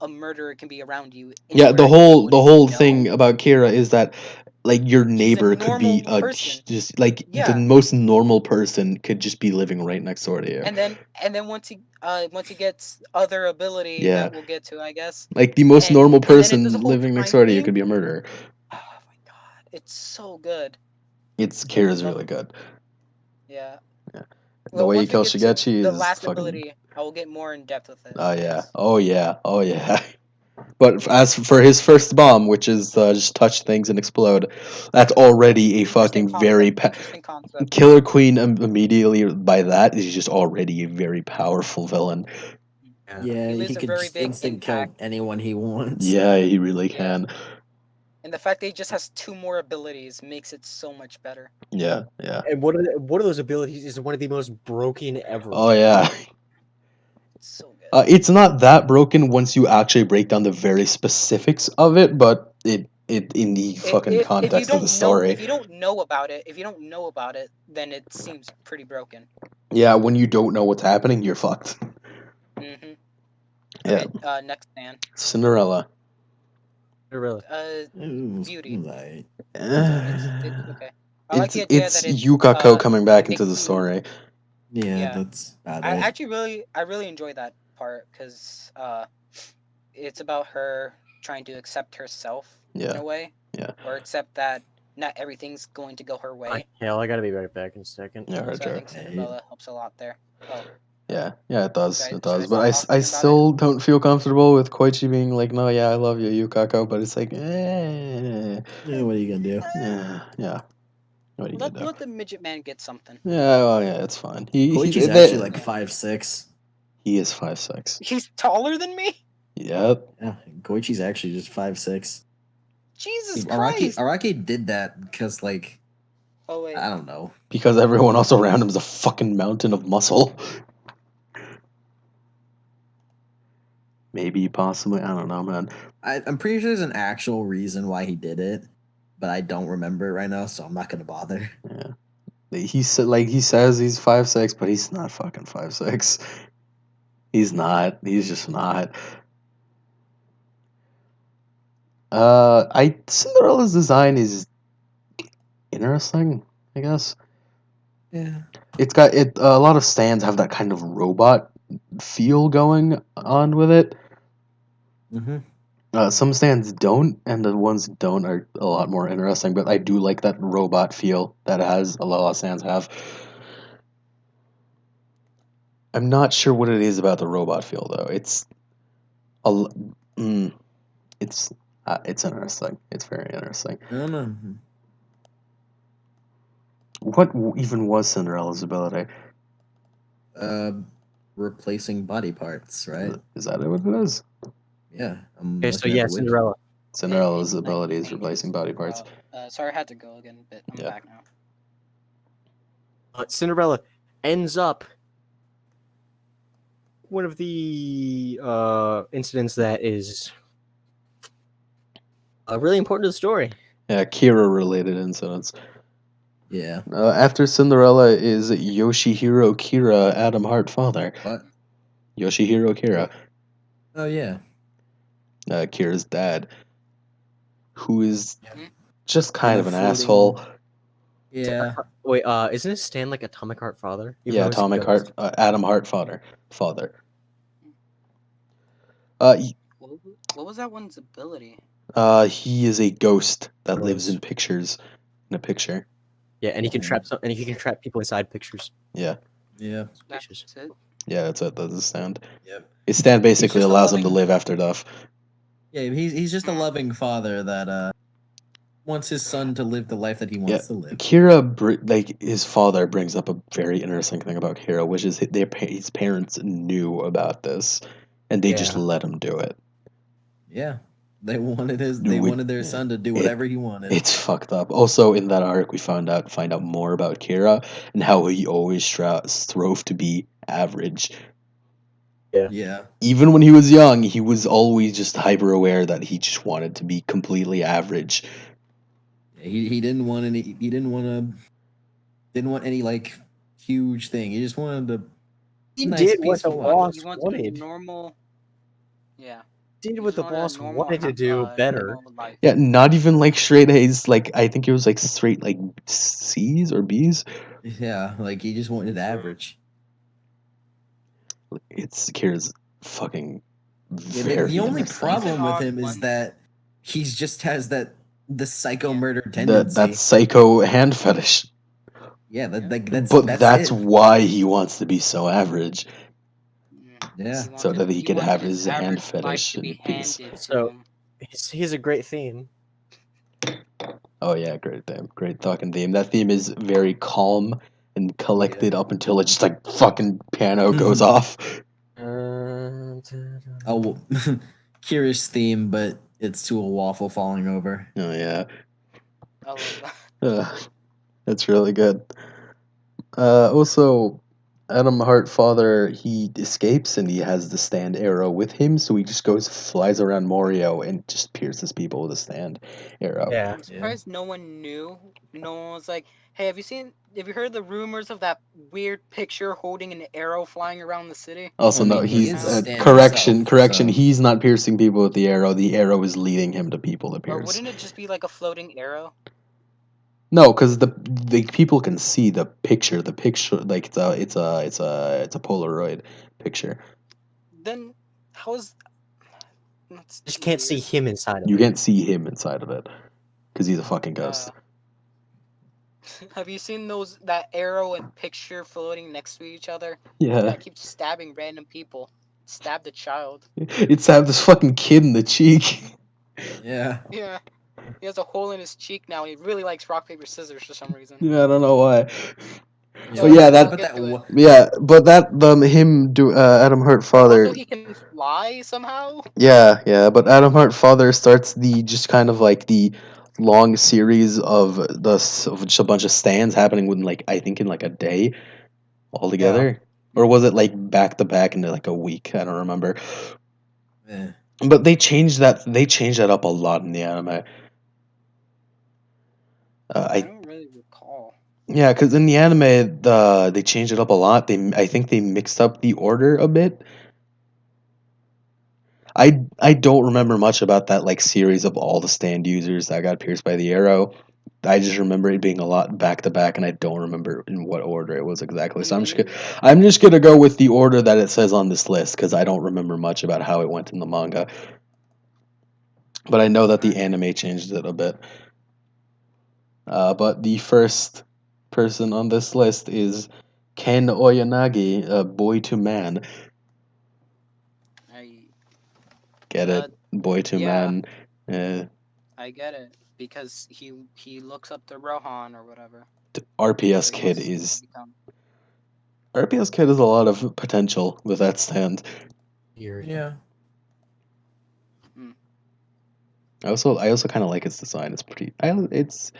Speaker 4: a murderer can be around you
Speaker 2: Yeah,
Speaker 4: anywhere and you
Speaker 2: the
Speaker 4: wouldn't
Speaker 2: whole
Speaker 4: even
Speaker 2: thing
Speaker 4: know.
Speaker 2: about Kira is that like your
Speaker 4: He's a
Speaker 2: neighbor could be
Speaker 4: normal person.
Speaker 2: just like the
Speaker 4: Yeah.
Speaker 2: most normal person could just be living right next door to you.
Speaker 4: And then once he gets other ability
Speaker 2: Yeah,
Speaker 4: that we'll get to, I guess.
Speaker 2: like the most normal
Speaker 4: And then it does a
Speaker 2: person
Speaker 4: whole
Speaker 2: living next
Speaker 4: time
Speaker 2: door to you
Speaker 4: thing.
Speaker 2: could be a murderer.
Speaker 4: Oh my god, it's so good.
Speaker 2: Kira's
Speaker 4: Love
Speaker 2: really
Speaker 4: it.
Speaker 2: good.
Speaker 4: Yeah.
Speaker 2: Yeah, the
Speaker 4: Well,
Speaker 2: way he
Speaker 4: once we
Speaker 2: kills
Speaker 4: get to
Speaker 2: Shigechi
Speaker 4: the
Speaker 2: is
Speaker 4: last
Speaker 2: fucking.
Speaker 4: ability, I will get more in depth with it.
Speaker 2: Oh yeah,
Speaker 4: 'Cause-
Speaker 2: oh yeah, oh yeah. But as for his first bomb, which is just touch things and explode, that's already a
Speaker 4: interesting
Speaker 2: fucking very
Speaker 4: concept. Interesting concept.
Speaker 2: Killer Queen immediately by that is just already a very powerful villain.
Speaker 1: Yeah,
Speaker 4: He
Speaker 1: he
Speaker 4: leaves a
Speaker 1: could
Speaker 4: very
Speaker 1: just
Speaker 4: big
Speaker 1: instant kill
Speaker 4: impact.
Speaker 1: anyone he wants.
Speaker 2: Yeah, he really
Speaker 4: Yeah.
Speaker 2: can.
Speaker 4: And the fact that he just has 2 more abilities makes it so much better.
Speaker 2: Yeah, yeah.
Speaker 3: and one of those abilities is one of the most broken ever.
Speaker 2: Oh yeah.
Speaker 4: It's so good.
Speaker 2: It's not that broken once you actually break down the very specifics of it, but it in the fucking
Speaker 4: If you
Speaker 2: context of the
Speaker 4: don't know
Speaker 2: story.
Speaker 4: if you don't know about it, then it seems pretty broken.
Speaker 2: Yeah, when you don't know what's happening, you're fucked.
Speaker 4: Mm-hmm.
Speaker 2: Yeah.
Speaker 4: Okay, next man.
Speaker 2: Cinderella.
Speaker 3: Really.
Speaker 4: Beauty.
Speaker 1: Like,
Speaker 4: It's okay. I like the idea
Speaker 2: It's
Speaker 4: that it's
Speaker 2: Yukako coming back into the
Speaker 4: Nikki.
Speaker 2: story.
Speaker 1: yeah,
Speaker 4: Yeah.
Speaker 1: that's about
Speaker 4: I
Speaker 1: it.
Speaker 4: actually really enjoy that part because it's about her trying to accept herself in a way,
Speaker 2: Yeah.
Speaker 4: or accept that not everything's going to go her way.
Speaker 3: Hell, I gotta be right back in a second.
Speaker 2: Yeah, right,
Speaker 4: So I
Speaker 2: sure.
Speaker 4: think Cinderella helps a lot there. Oh,
Speaker 2: Yeah, it does.
Speaker 4: should
Speaker 2: It
Speaker 4: I
Speaker 2: does. But
Speaker 4: stop
Speaker 2: I
Speaker 4: talking about it?
Speaker 2: still don't feel comfortable with Koichi being like, no, yeah, I love you, Yukako. But it's like, eh.
Speaker 1: Yeah, what are you gonna do?
Speaker 2: Yeah. What are you gonna do?
Speaker 4: Let the midget man get something.
Speaker 2: Yeah, well, yeah, it's fine.
Speaker 1: Koichi's actually like 5'6".
Speaker 2: He is 5'6".
Speaker 4: He's taller than me.
Speaker 2: Yep.
Speaker 1: Yeah, Koichi's actually just 5'6".
Speaker 4: Jesus
Speaker 1: Araki
Speaker 4: Christ!
Speaker 1: Araki did that because like
Speaker 4: Oh wait,
Speaker 1: I don't know.
Speaker 2: Because everyone else around him is a fucking mountain of muscle. Maybe, possibly, I don't know, man.
Speaker 1: I'm pretty sure there's an actual reason why he did it, but I don't remember it right now, so I'm not gonna bother.
Speaker 2: Yeah. He said, like he says, he's 5'6", but he's not fucking 5'6". He's not. He's just not. Cinderella's design is interesting, I guess.
Speaker 1: Yeah.
Speaker 2: It's got it. A lot of stands have that kind of robot feel going on with it.
Speaker 1: Mm-hmm.
Speaker 2: Some stands don't, and the ones that don't are a lot more interesting. But I do like that robot feel that a lot of stands have. I'm not sure what it is about the robot feel though. A, l- mm, it's interesting. It's very interesting.
Speaker 1: I don't know.
Speaker 2: What even was Cinderella's ability?
Speaker 1: Uh, replacing body parts, right?
Speaker 2: Is that what it is?
Speaker 1: Yeah, I'm
Speaker 3: Okay, so
Speaker 1: looking at
Speaker 3: yeah,
Speaker 1: the wiki.
Speaker 3: Cinderella.
Speaker 2: Cinderella's
Speaker 4: In
Speaker 2: ability is
Speaker 4: 1990s.
Speaker 2: replacing body parts.
Speaker 4: Sorry, I had to go again, but I'm
Speaker 2: Yeah.
Speaker 4: back now.
Speaker 3: Cinderella ends up one of the incidents that is really important to the story.
Speaker 2: Yeah, Kira related incidents.
Speaker 1: Yeah.
Speaker 2: After Cinderella is Yoshihiro Kira, Adam Hart father.
Speaker 1: What?
Speaker 2: Yoshihiro Kira,
Speaker 1: Oh yeah.
Speaker 2: Kira's dad, who is
Speaker 1: Yeah.
Speaker 2: just kind
Speaker 1: In a
Speaker 2: of an
Speaker 1: floating-
Speaker 2: asshole.
Speaker 1: Yeah.
Speaker 3: Wait, isn't his stand like Atomic Heart father? Even
Speaker 2: Yeah,
Speaker 3: though he's a
Speaker 2: Atomic
Speaker 3: ghost?
Speaker 2: Heart, Adam Hart father.
Speaker 4: What was that one's ability?
Speaker 2: He is a ghost that lives
Speaker 3: Rose.
Speaker 2: in pictures, in a picture.
Speaker 3: Yeah, and he can trap people inside pictures.
Speaker 2: Yeah,
Speaker 1: Yeah.
Speaker 4: That's it.
Speaker 2: yeah, that's it. That's his stand.
Speaker 1: Yep.
Speaker 2: His stand basically
Speaker 1: just a
Speaker 2: allows him to
Speaker 1: loving-
Speaker 2: live after death.
Speaker 1: Yeah, he's just a loving father that wants his son to live the life that he
Speaker 2: Yeah,
Speaker 1: wants to live.
Speaker 2: Kira, like his father, brings up a very interesting thing about Kira, which is his parents knew about this, and they just
Speaker 3: Yeah.
Speaker 2: let him do it.
Speaker 1: Yeah. They wanted their son to do
Speaker 2: it-
Speaker 1: whatever he wanted.
Speaker 2: It's fucked up. Also, in that arc, we find out more about Kira and how he always strove to be average.
Speaker 1: Yeah.
Speaker 2: Even when he was young, he was always just hyper aware that he just wanted to be completely average.
Speaker 1: He didn't want any like huge thing. He just wanted to
Speaker 3: He
Speaker 1: nice,
Speaker 3: did what the
Speaker 1: peaceful life.
Speaker 3: boss
Speaker 4: You wanted
Speaker 3: wanted.
Speaker 4: a normal. Yeah.
Speaker 3: Did
Speaker 4: You
Speaker 3: what
Speaker 4: just
Speaker 3: the
Speaker 4: wanted a
Speaker 3: boss
Speaker 4: normal
Speaker 3: wanted to do better.
Speaker 4: normal life.
Speaker 2: Yeah, not even like straight A's. Like I think it was like straight like C's or B's.
Speaker 1: Yeah, like he just wanted average.
Speaker 2: It's Kira's fucking
Speaker 1: Yeah,
Speaker 2: very
Speaker 1: the only
Speaker 2: interesting.
Speaker 1: problem with
Speaker 4: odd
Speaker 1: him is
Speaker 4: one.
Speaker 1: that he's just has the psycho
Speaker 4: Yeah.
Speaker 1: murder tendency.
Speaker 2: That psycho hand fetish.
Speaker 1: Yeah,
Speaker 2: But that's
Speaker 1: it.
Speaker 2: why he wants to be so average,
Speaker 1: Yeah.
Speaker 2: so that he could have
Speaker 4: wanted
Speaker 2: his
Speaker 4: average
Speaker 2: hand
Speaker 4: life
Speaker 2: fetish
Speaker 4: to be
Speaker 2: in peace.
Speaker 4: handed to
Speaker 3: So
Speaker 4: him.
Speaker 3: he's a great theme.
Speaker 2: Oh yeah, great theme, great fucking theme. That theme is very calm and collected up until it just like fucking piano goes off.
Speaker 3: Uh,
Speaker 1: Oh, curious theme, but it's to a waffle falling over.
Speaker 2: Oh yeah,
Speaker 4: I love that.
Speaker 2: that's really good. Also, Adam Hart father, he escapes and he has the stand arrow with him, so he just flies around Morio and just pierces people with a stand arrow.
Speaker 3: Yeah.
Speaker 4: I'm surprised no one knew. No one was like, "Hey, have you heard the rumors of that weird picture holding an arrow flying around the city?"
Speaker 2: Also,
Speaker 1: Well, I
Speaker 2: no,
Speaker 1: mean, he
Speaker 2: he's
Speaker 1: is a stand
Speaker 2: correction.
Speaker 1: himself, so-
Speaker 2: He's not piercing people with the arrow. The arrow is leading him to people to
Speaker 4: Or
Speaker 2: pierce.
Speaker 4: wouldn't it just be like a floating arrow?
Speaker 2: No, because the people can see the picture. The picture, like it's a Polaroid picture.
Speaker 4: Then how is? That's
Speaker 3: Just can't see
Speaker 4: weird.
Speaker 3: him inside of
Speaker 2: You
Speaker 3: it.
Speaker 2: can't see him inside of it because he's a fucking ghost.
Speaker 4: Have you seen that arrow and picture floating next to each other?
Speaker 2: Yeah.
Speaker 4: It keeps stabbing random people. Stabbed a child.
Speaker 2: It stabbed this fucking kid in the cheek.
Speaker 1: Yeah.
Speaker 4: Yeah. He has a hole in his cheek now. And he really likes rock paper scissors for some reason.
Speaker 2: Yeah, I don't know why.
Speaker 1: Yeah,
Speaker 2: But yeah,
Speaker 4: we'll
Speaker 2: that
Speaker 4: get to it.
Speaker 2: yeah, but that him do Adam Hart father.
Speaker 4: Also, he can fly somehow.
Speaker 2: Yeah, but Adam Hart father starts the just kind of like the long series of of just a bunch of stands happening within like I think in like a day altogether. Or was it like back to back into like a week? I don't remember.
Speaker 1: Yeah.
Speaker 2: But they changed that up a lot in the anime.
Speaker 4: I don't really recall.
Speaker 2: Yeah, because in the anime, they changed it up a lot. I think they mixed up the order a bit. I don't remember much about that like series of all the stand users that got pierced by the arrow. I just remember it being a lot back to back, and I don't remember in what order it was exactly. So
Speaker 4: Mhm.
Speaker 2: I'm just gonna go with the order that it says on this list because I don't remember much about how it went in the manga. But I know that the anime changed it a bit. But the first person on this list is Ken Oyanagi, Boy to Man.
Speaker 4: I
Speaker 2: Get it? Boy to
Speaker 4: yeah,
Speaker 2: Man.
Speaker 4: I get it because he looks up to Rohan or whatever.
Speaker 2: RPS
Speaker 4: What he
Speaker 2: Kid
Speaker 4: wants to
Speaker 2: is
Speaker 4: become.
Speaker 2: RPS Kid has a lot of potential with that stand.
Speaker 1: Yeah.
Speaker 2: I also kind of like its design. It's pretty. It's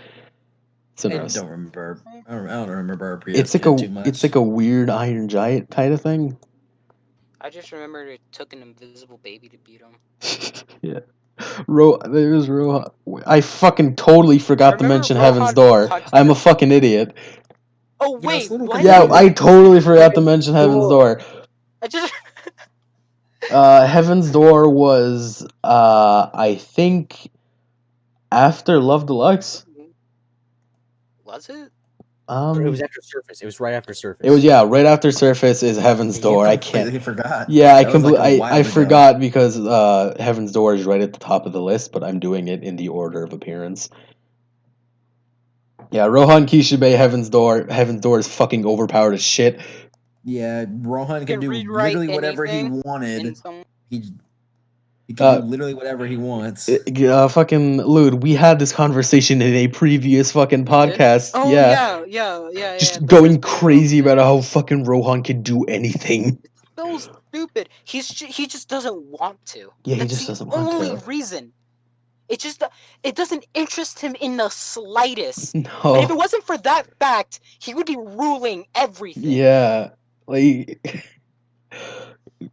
Speaker 1: I
Speaker 2: interesting.
Speaker 1: don't remember. I don't remember RPS
Speaker 2: It's like
Speaker 1: Kid too much.
Speaker 2: it's like a weird Iron Giant kind of thing.
Speaker 4: I just remember it took an invisible baby to beat him.
Speaker 2: Yeah. There's Rohan. I fucking totally forgot to
Speaker 4: Remember
Speaker 2: mention
Speaker 4: Rohan
Speaker 2: Heaven's Door.
Speaker 4: punched
Speaker 2: I'm a
Speaker 4: him?
Speaker 2: fucking idiot.
Speaker 4: Oh
Speaker 1: Yeah, it's
Speaker 4: wait,
Speaker 1: a little
Speaker 4: what?
Speaker 2: Yeah, I
Speaker 1: confusing.
Speaker 2: totally forgot to mention Heaven's Door.
Speaker 4: I just
Speaker 2: Heaven's Door was I think after Love Deluxe.
Speaker 4: was it?
Speaker 3: It was after Surface. It was right after Surface.
Speaker 2: It was right after Surface is Heaven's Door. I
Speaker 1: completely forgot.
Speaker 2: Yeah,
Speaker 1: That was like a while
Speaker 2: I
Speaker 1: ago.
Speaker 2: forgot because Heaven's Door is right at the top of the list, but I'm doing it in the order of appearance. Yeah, Rohan Kishibe, Heaven's Door. Heaven's Door is fucking overpowered as shit.
Speaker 1: Yeah, Rohan could do
Speaker 4: rewrite
Speaker 1: literally whatever he
Speaker 4: anything in
Speaker 1: wanted.
Speaker 4: some.
Speaker 1: He can do literally whatever he wants.
Speaker 2: Fucking Lude, we had this conversation in a previous fucking podcast.
Speaker 4: Oh yeah.
Speaker 2: Just
Speaker 4: The
Speaker 2: going
Speaker 4: first video
Speaker 2: crazy
Speaker 4: thing.
Speaker 2: about how fucking Rohan can do anything.
Speaker 4: It's so stupid. He just doesn't want to.
Speaker 2: Yeah, he
Speaker 4: That's
Speaker 2: just
Speaker 4: the
Speaker 2: doesn't want
Speaker 4: only
Speaker 2: to.
Speaker 4: reason. It doesn't interest him in the slightest.
Speaker 2: No.
Speaker 4: And if it wasn't for that fact, he would be ruling everything.
Speaker 2: Yeah, like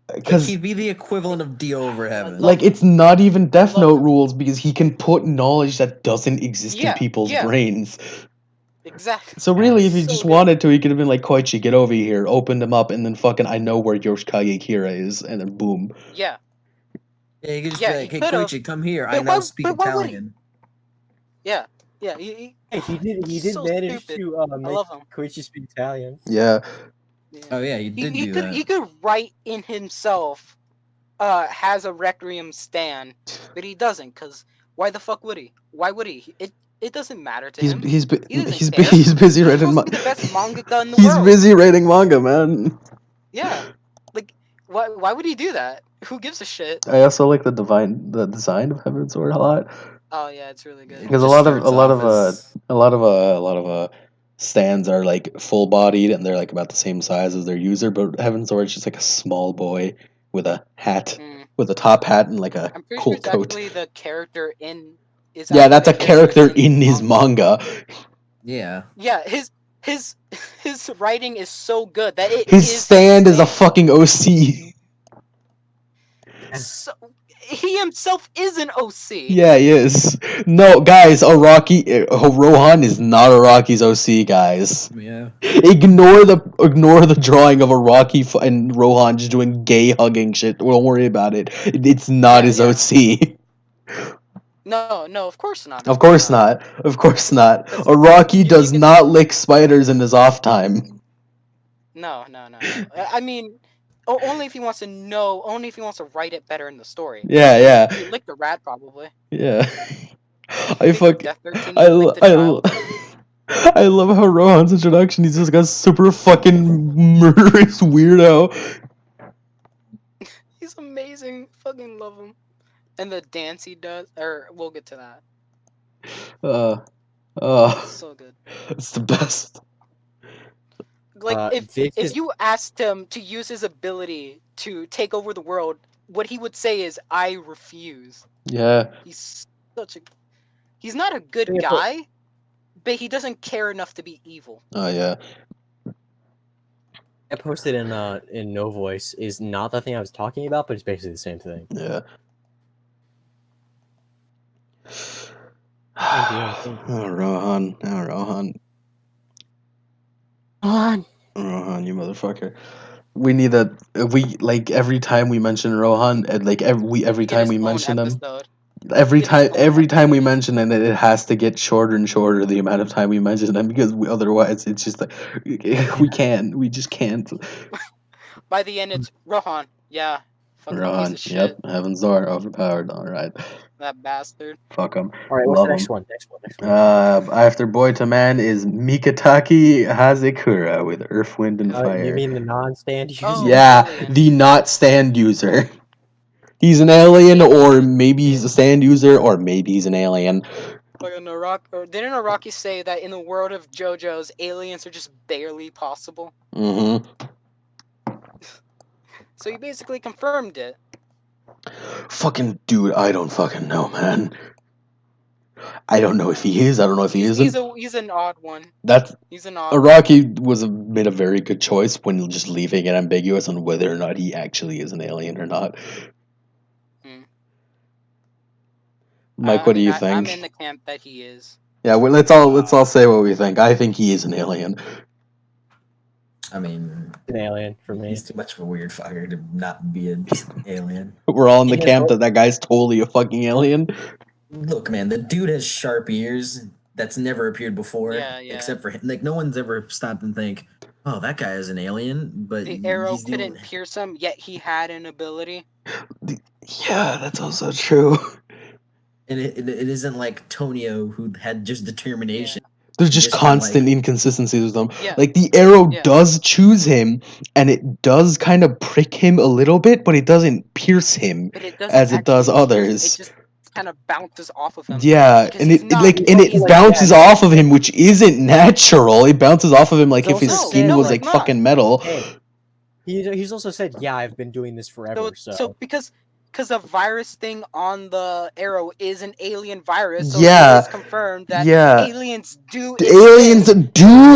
Speaker 1: Like he'd be the equivalent of Dio over Heaven.
Speaker 2: like it's not even Death Note rules because he can put knowledge that doesn't exist in people's brains.
Speaker 4: Exactly.
Speaker 2: So really, if he
Speaker 4: So
Speaker 2: just
Speaker 4: good.
Speaker 2: wanted to, he could have been like, Koichi, get over here, opened him up, and then fucking, I know where Yoshikage Kira is, and then boom.
Speaker 4: Yeah.
Speaker 1: Yeah, he could just be like, hey, Koichi, come here.
Speaker 4: But
Speaker 1: I now speak Italian.
Speaker 4: Yeah. He
Speaker 3: did
Speaker 4: so
Speaker 3: manage
Speaker 4: stupid.
Speaker 3: to
Speaker 4: I
Speaker 3: make
Speaker 4: love him.
Speaker 3: Koichi speak Italian.
Speaker 2: Yeah.
Speaker 1: Oh yeah, he did do that.
Speaker 4: He could write in himself has a Requiem stand, but he doesn't, because why the fuck would he? Why would he? It doesn't matter to him.
Speaker 2: He's
Speaker 4: He doesn't
Speaker 2: busy
Speaker 4: care.
Speaker 2: writing.
Speaker 4: He's supposed to be the best mangaka in the
Speaker 2: He's
Speaker 4: world.
Speaker 2: busy writing manga, man.
Speaker 4: Yeah, like why would he do that? Who gives a shit?
Speaker 2: I also like the design of Heaven's Sword a lot.
Speaker 4: Oh yeah, it's really good.
Speaker 2: Because a lot of stands are like full bodied and they're like about the same size as their user, but Heaven's Sword is just like a small boy with a hat, with a top hat and like a
Speaker 4: I'm pretty
Speaker 2: cool
Speaker 4: sure it's
Speaker 2: coat.
Speaker 4: actually the character in.
Speaker 2: Yeah, that's a character in his manga.
Speaker 1: Yeah.
Speaker 4: Yeah, his writing is so good that
Speaker 2: his stand is a fucking OC.
Speaker 4: So, he himself is an OC.
Speaker 2: Yeah, he is. No, guys, Rohan is not Araki's OC, guys.
Speaker 1: Yeah.
Speaker 2: Ignore the drawing of Araki and Rohan just doing gay hugging shit. Don't worry about it. It's not his OC.
Speaker 4: No, of course not.
Speaker 2: Of course not. Araki does not lick spiders in his off time.
Speaker 4: No. I mean, only if he wants to know. Only if he wants to write it better in the story.
Speaker 2: Yeah.
Speaker 4: He licked a rat, probably.
Speaker 2: Yeah.
Speaker 4: I
Speaker 2: love how Rohan's introduction, he's just got super fucking murderous weirdo.
Speaker 4: He's amazing. Fucking love him. And the dance he does, or we'll get to that. It's so good.
Speaker 2: It's the best.
Speaker 4: Like if you asked him to use his ability to take over the world, what he would say is, "I refuse."
Speaker 2: Yeah.
Speaker 4: He's not a good guy, but he doesn't care enough to be evil.
Speaker 2: Oh yeah.
Speaker 3: I posted in No Voice is not the thing I was talking about, but it's basically the same thing.
Speaker 2: Yeah. Rohan. Rohan, you motherfucker. We need that. Every time we mention Rohan, and every time we mention him. every time we mention it, it has to get shorter and shorter the amount of time we mention it because otherwise it's just like we just can't.
Speaker 4: By the end, it's Rohan. Yeah, fucking
Speaker 2: Ron,
Speaker 4: piece of
Speaker 2: yep,
Speaker 4: shit.
Speaker 2: Heaven's Door, overpowered. All right,
Speaker 4: That bastard.
Speaker 2: fuck him.
Speaker 3: All right, what's the next one? Next one.
Speaker 2: After Boy to Man is Mikataki Hazekura with Earth, Wind, and Fire.
Speaker 3: You mean the non-stand user?
Speaker 4: Oh,
Speaker 2: Yeah,
Speaker 4: alien.
Speaker 2: the not stand user. He's an alien, or maybe he's a stand user, or maybe he's an alien.
Speaker 4: Like didn't Araki say that in the world of JoJo's, aliens are just barely possible?
Speaker 2: Mm-hmm.
Speaker 4: So he basically confirmed it.
Speaker 2: Fucking dude, I don't fucking know, man. I don't know if he is. I don't know if he isn't.
Speaker 4: He's an odd one. He's an odd
Speaker 2: Araki made a very good choice when just leaving it ambiguous on whether or not he actually is an alien or not. Mike, what do you think?
Speaker 4: I'm in the camp that he is.
Speaker 2: Yeah, well, let's all say what we think. I think he is an alien.
Speaker 1: I mean,
Speaker 3: an alien for me.
Speaker 1: He's too much of a weird fucker to not be an alien.
Speaker 2: We're all in the camp that guy's totally a fucking alien.
Speaker 1: Look, man, the dude has sharp ears that's never appeared before.
Speaker 4: Yeah.
Speaker 1: Except for him. Like, no one's ever stopped and think, oh, that guy is an alien. But
Speaker 4: the arrow couldn't pierce him, yet he had an ability.
Speaker 2: Yeah, that's also true.
Speaker 1: And it isn't like Tonio, who had just determination.
Speaker 2: Yeah. There's just constant inconsistencies with them.
Speaker 4: Yeah.
Speaker 2: Like, the arrow does choose him, and it does kind of prick him a little bit, but it doesn't pierce him as it does others.
Speaker 4: It just kind of bounces off of him.
Speaker 2: Yeah, and it bounces off of him, which isn't natural. It bounces off of him like if his skin was like fucking metal.
Speaker 3: Hey, he's also said, yeah, I've been doing this forever. So
Speaker 4: because the virus thing on the arrow is an alien virus, so it's confirmed that aliens do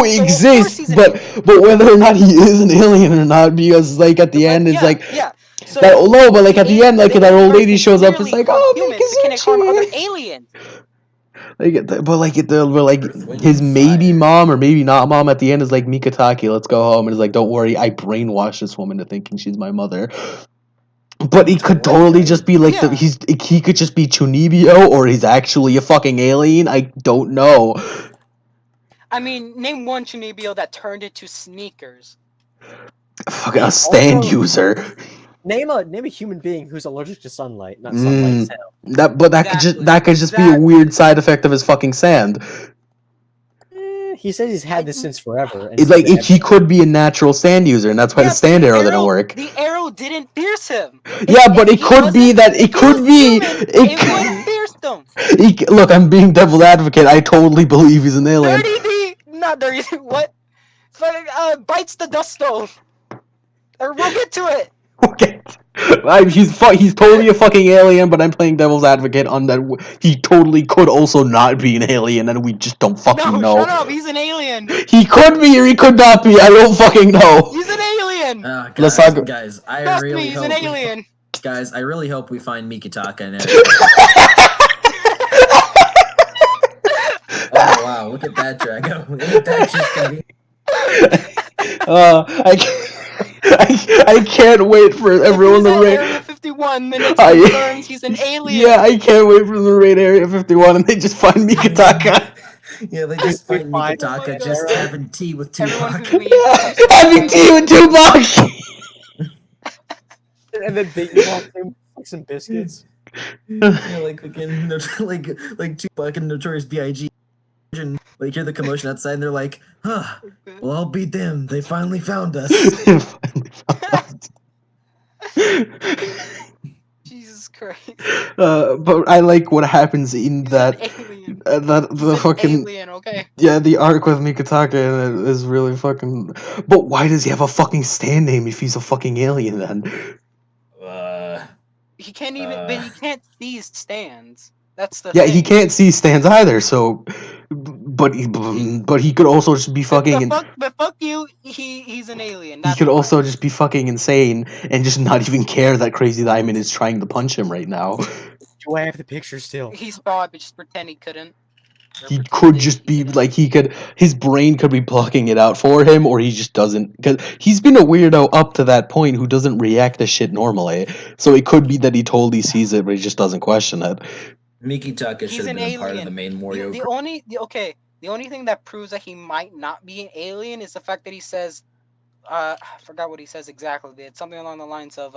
Speaker 2: exist, but whether or not he is an alien or not, because like at the end it's like so that but like at the end, like that old lady shows up, it's like, oh,
Speaker 4: humans can harm other aliens.
Speaker 2: But his maybe mom or maybe not mom at the end is like, Mikataki, let's go home, and is like, don't worry, I brainwashed this woman to thinking she's my mother. But he could totally just be like he could just be Chunibyo, or he's actually a fucking alien. I don't know.
Speaker 4: I mean, name one Chunibyo that turned into sneakers.
Speaker 2: Fucking a stand user.
Speaker 3: Name a human being who's allergic to sunlight, not sunlight.
Speaker 2: That could just be a weird side effect of his fucking sand.
Speaker 3: He says he's had this since forever.
Speaker 2: It's like he could be a natural stand user, and that's why the stand arrow didn't work.
Speaker 4: The arrow didn't pierce him.
Speaker 2: But it could be that it could be.
Speaker 4: It would have pierced him.
Speaker 2: Look, I'm being devil's advocate. I totally believe he's an alien.
Speaker 4: Not dirty. What? Bites the dust stove. Or we'll get to it.
Speaker 2: Okay. He's totally a fucking alien, but I'm playing devil's advocate on that. He totally could also not be an alien, and we just don't fucking know.
Speaker 4: Shut up! He's an alien.
Speaker 2: He could be or he could not be. I don't fucking know.
Speaker 4: He's an alien.
Speaker 1: Guys, I really
Speaker 4: hope he's an alien.
Speaker 1: Guys, I really hope we find Mikitaka now. Oh wow! Look at that, Drago. That's just gonna be.
Speaker 2: I can't wait for everyone to raid
Speaker 4: Area 51. Then it confirms he's an alien.
Speaker 2: Yeah, I can't wait for them to raid Area 51, and they just find Mikitaka.
Speaker 1: Yeah, they just find Mikitaka just having tea with Tupac.
Speaker 2: Having tea with Tupac.
Speaker 3: And then they eat like some biscuits.
Speaker 1: Yeah, like Tupac and Notorious B.I.G. And like hear the commotion outside, and they're like, "Huh, well, I'll beat them. They finally found us."
Speaker 4: Jesus Christ.
Speaker 2: But I like what happens in that the fucking
Speaker 4: alien, okay.
Speaker 2: Yeah, the arc with Mikitaka is really fucking. But why does he have a fucking stand name if he's a fucking alien then?
Speaker 4: He can't even. But he can't see stands. That's the.
Speaker 2: Yeah,
Speaker 4: thing.
Speaker 2: he can't see stands either. So, but he could also just be fucking.
Speaker 4: But fuck you, he's an alien.
Speaker 2: He could also just be fucking insane and just not even care that Crazy Diamond is trying to punch him right now.
Speaker 3: Do I have the picture still?
Speaker 4: He's probably just pretend he couldn't.
Speaker 2: He could just be like his brain could be blocking it out for him, or he just doesn't, because he's been a weirdo up to that point who doesn't react to shit normally. So it could be that he totally sees it, but he just doesn't question it.
Speaker 1: Mikitaka should
Speaker 4: He's
Speaker 1: have
Speaker 4: an
Speaker 1: been a part of the
Speaker 4: alien.
Speaker 1: main Morio.
Speaker 4: The only thing that proves that he might not be an alien is the fact that he says, I forgot what he says exactly. It's something along the lines of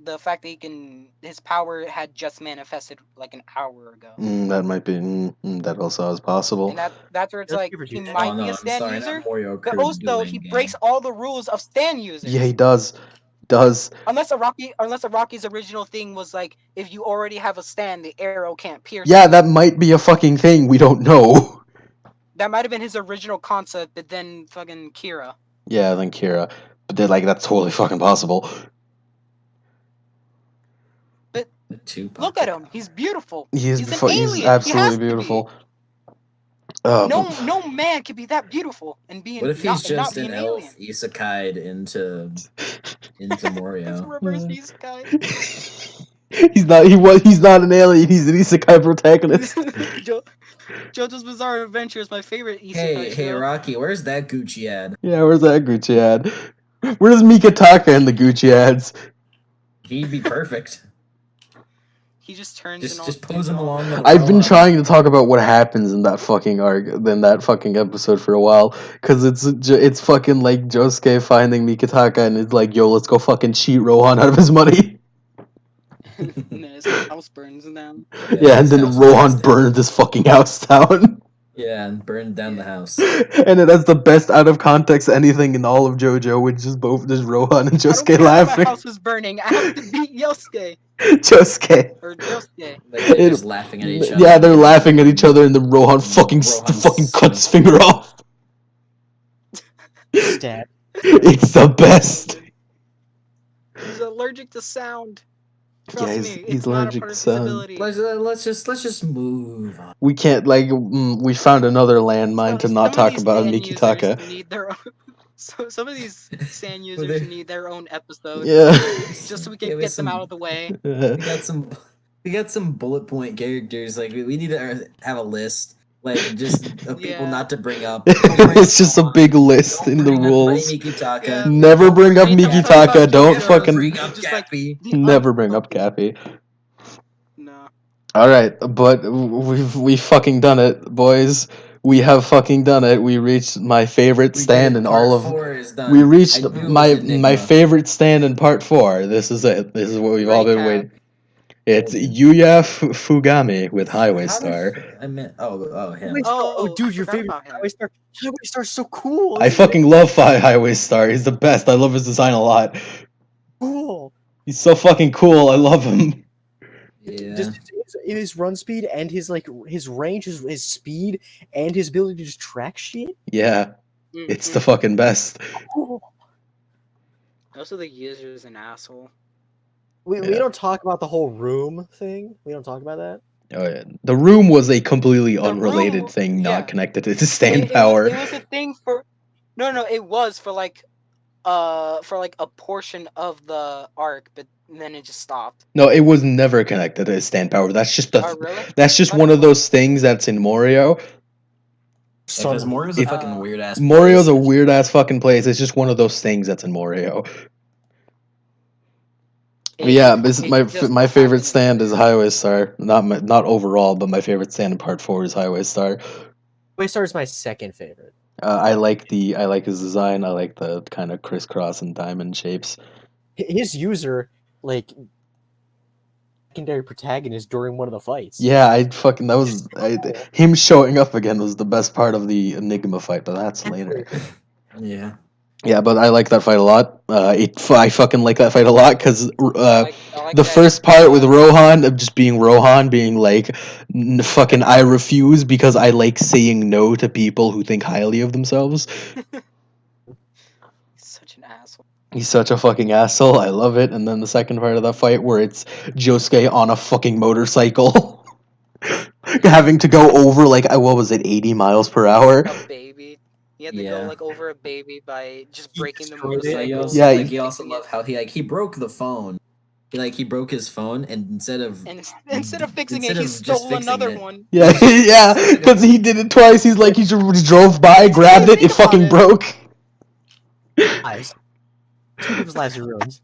Speaker 4: the fact that his power had just manifested like an hour ago.
Speaker 2: That might be. That also is possible.
Speaker 4: And that's where it's like he might be a stand user. But also he breaks all the rules of stand users.
Speaker 2: Yeah, he does. Does.
Speaker 4: Unless Araki's original thing was like, if you already have a stand, the arrow can't pierce.
Speaker 2: Yeah, that might be a fucking thing. We don't know.
Speaker 4: That might have been his original concept, but then fucking Kira.
Speaker 2: Yeah, then Kira. But they're like, that's totally fucking possible.
Speaker 4: But look at him. He's beautiful. He's an alien.
Speaker 2: He's absolutely beautiful.
Speaker 4: No man can be that beautiful and be.
Speaker 1: What if he's just
Speaker 4: an
Speaker 1: elf isekai'd into Morio?
Speaker 4: It's reverse isekai.
Speaker 2: He's not an alien. He's an isekai protagonist.
Speaker 4: JoJo's Bizarre Adventure is my favorite isekai show.
Speaker 1: Hey, Rocky, where's that Gucci ad?
Speaker 2: Yeah, where's that Gucci ad? Where's Mikitaka in the Gucci ads?
Speaker 1: He'd be perfect.
Speaker 4: He just turns.
Speaker 1: Just pose him along.
Speaker 2: I've been trying to talk about what happens in that fucking arc, in that fucking episode for a while, because it's fucking like Josuke finding Mikitaka and it's like, yo, let's go fucking cheat Rohan out of his money.
Speaker 4: And then his house burns down.
Speaker 2: Yeah, and then Rohan burned this fucking house down.
Speaker 1: Yeah, and burned down the house.
Speaker 2: And it has the best out of context anything in all of JoJo, which is both just Rohan and Josuke laughing.
Speaker 4: My house was burning. I have to beat Yosuke.
Speaker 2: Josuke.
Speaker 4: Or Josuke.
Speaker 1: They're just laughing at each other.
Speaker 2: Yeah, they're laughing at each other, and then Rohan fucking cuts his finger off.
Speaker 3: Stab.
Speaker 2: It's the best.
Speaker 4: He's allergic to sound. Trust me,
Speaker 2: he's allergic to sound.
Speaker 1: Let's just move on.
Speaker 2: We can't we found another landmine to not talk about Mikitaka.
Speaker 4: Some of these sand users need their own episode.
Speaker 2: Yeah.
Speaker 4: Just so we can get them out of the way.
Speaker 1: We got some bullet point characters. Like we need to have a list. Like just of people not to bring up.
Speaker 2: It's just a big list in the rules.
Speaker 1: Mikitaka.
Speaker 2: Never bring up Mikitaka. Don't fucking
Speaker 1: bring up Cappy.
Speaker 2: Never bring up Cappy.
Speaker 4: No.
Speaker 2: All right, but we've fucking done it, boys. We have fucking done it. We reached my favorite stand in all of. We reached my favorite stand in part 4. This is it. This is what we've all been waiting. It's Yuya Fugami with Highway Star.
Speaker 1: I meant him.
Speaker 3: Oh, dude, your favorite Highway Star. Highway Star's so cool.
Speaker 2: I fucking love Highway Star. He's the best. I love his design a lot.
Speaker 3: Cool.
Speaker 2: He's so fucking cool. I love him.
Speaker 1: Yeah.
Speaker 3: Just his run speed and his range, his speed and his ability to just track shit.
Speaker 2: Yeah, it's the fucking best.
Speaker 4: Also, the user's an asshole.
Speaker 3: We don't talk about the whole room thing. We don't talk about that.
Speaker 2: Oh yeah, the room was a completely unrelated thing, not connected to the stand power.
Speaker 4: It was a thing for. No, it was for like a portion of the arc, but then it just stopped.
Speaker 2: No, it was never connected to stand power. That's just
Speaker 4: really?
Speaker 2: That's just one of those things that's in Morio.
Speaker 1: Because Morio's a fucking weird ass.
Speaker 2: Morio's a weird ass fucking place. It's just one of those things that's in Morio. Yeah, my favorite stand is Highway Star. Not overall, but my favorite stand in part 4 is Highway Star.
Speaker 3: Highway Star is my second favorite.
Speaker 2: I like his design. I like the kind of crisscross and diamond shapes.
Speaker 3: His user, like, secondary protagonist during one of the fights.
Speaker 2: Yeah, him showing up again was the best part of the Enigma fight, but that's later.
Speaker 1: Yeah.
Speaker 2: Yeah, but I like that fight a lot. I fucking like that fight a lot because the first part with Rohan of just being Rohan, being like, fucking I refuse because I like saying no to people who think highly of themselves.
Speaker 4: He's such an asshole.
Speaker 2: He's such a fucking asshole. I love it. And then the second part of that fight where it's Josuke on a fucking motorcycle, having to go over like what was it, 80 miles per hour?
Speaker 4: A baby. He had to go like over a baby by just breaking the motorcycle.
Speaker 1: He also loved how he broke the phone. He broke his phone, and instead of
Speaker 4: fixing it, he stole another one.
Speaker 2: Yeah, yeah, because he did it twice. He's like he drove by, grabbed it, it fucking broke.
Speaker 3: Nice. 2 people's lives are ruined.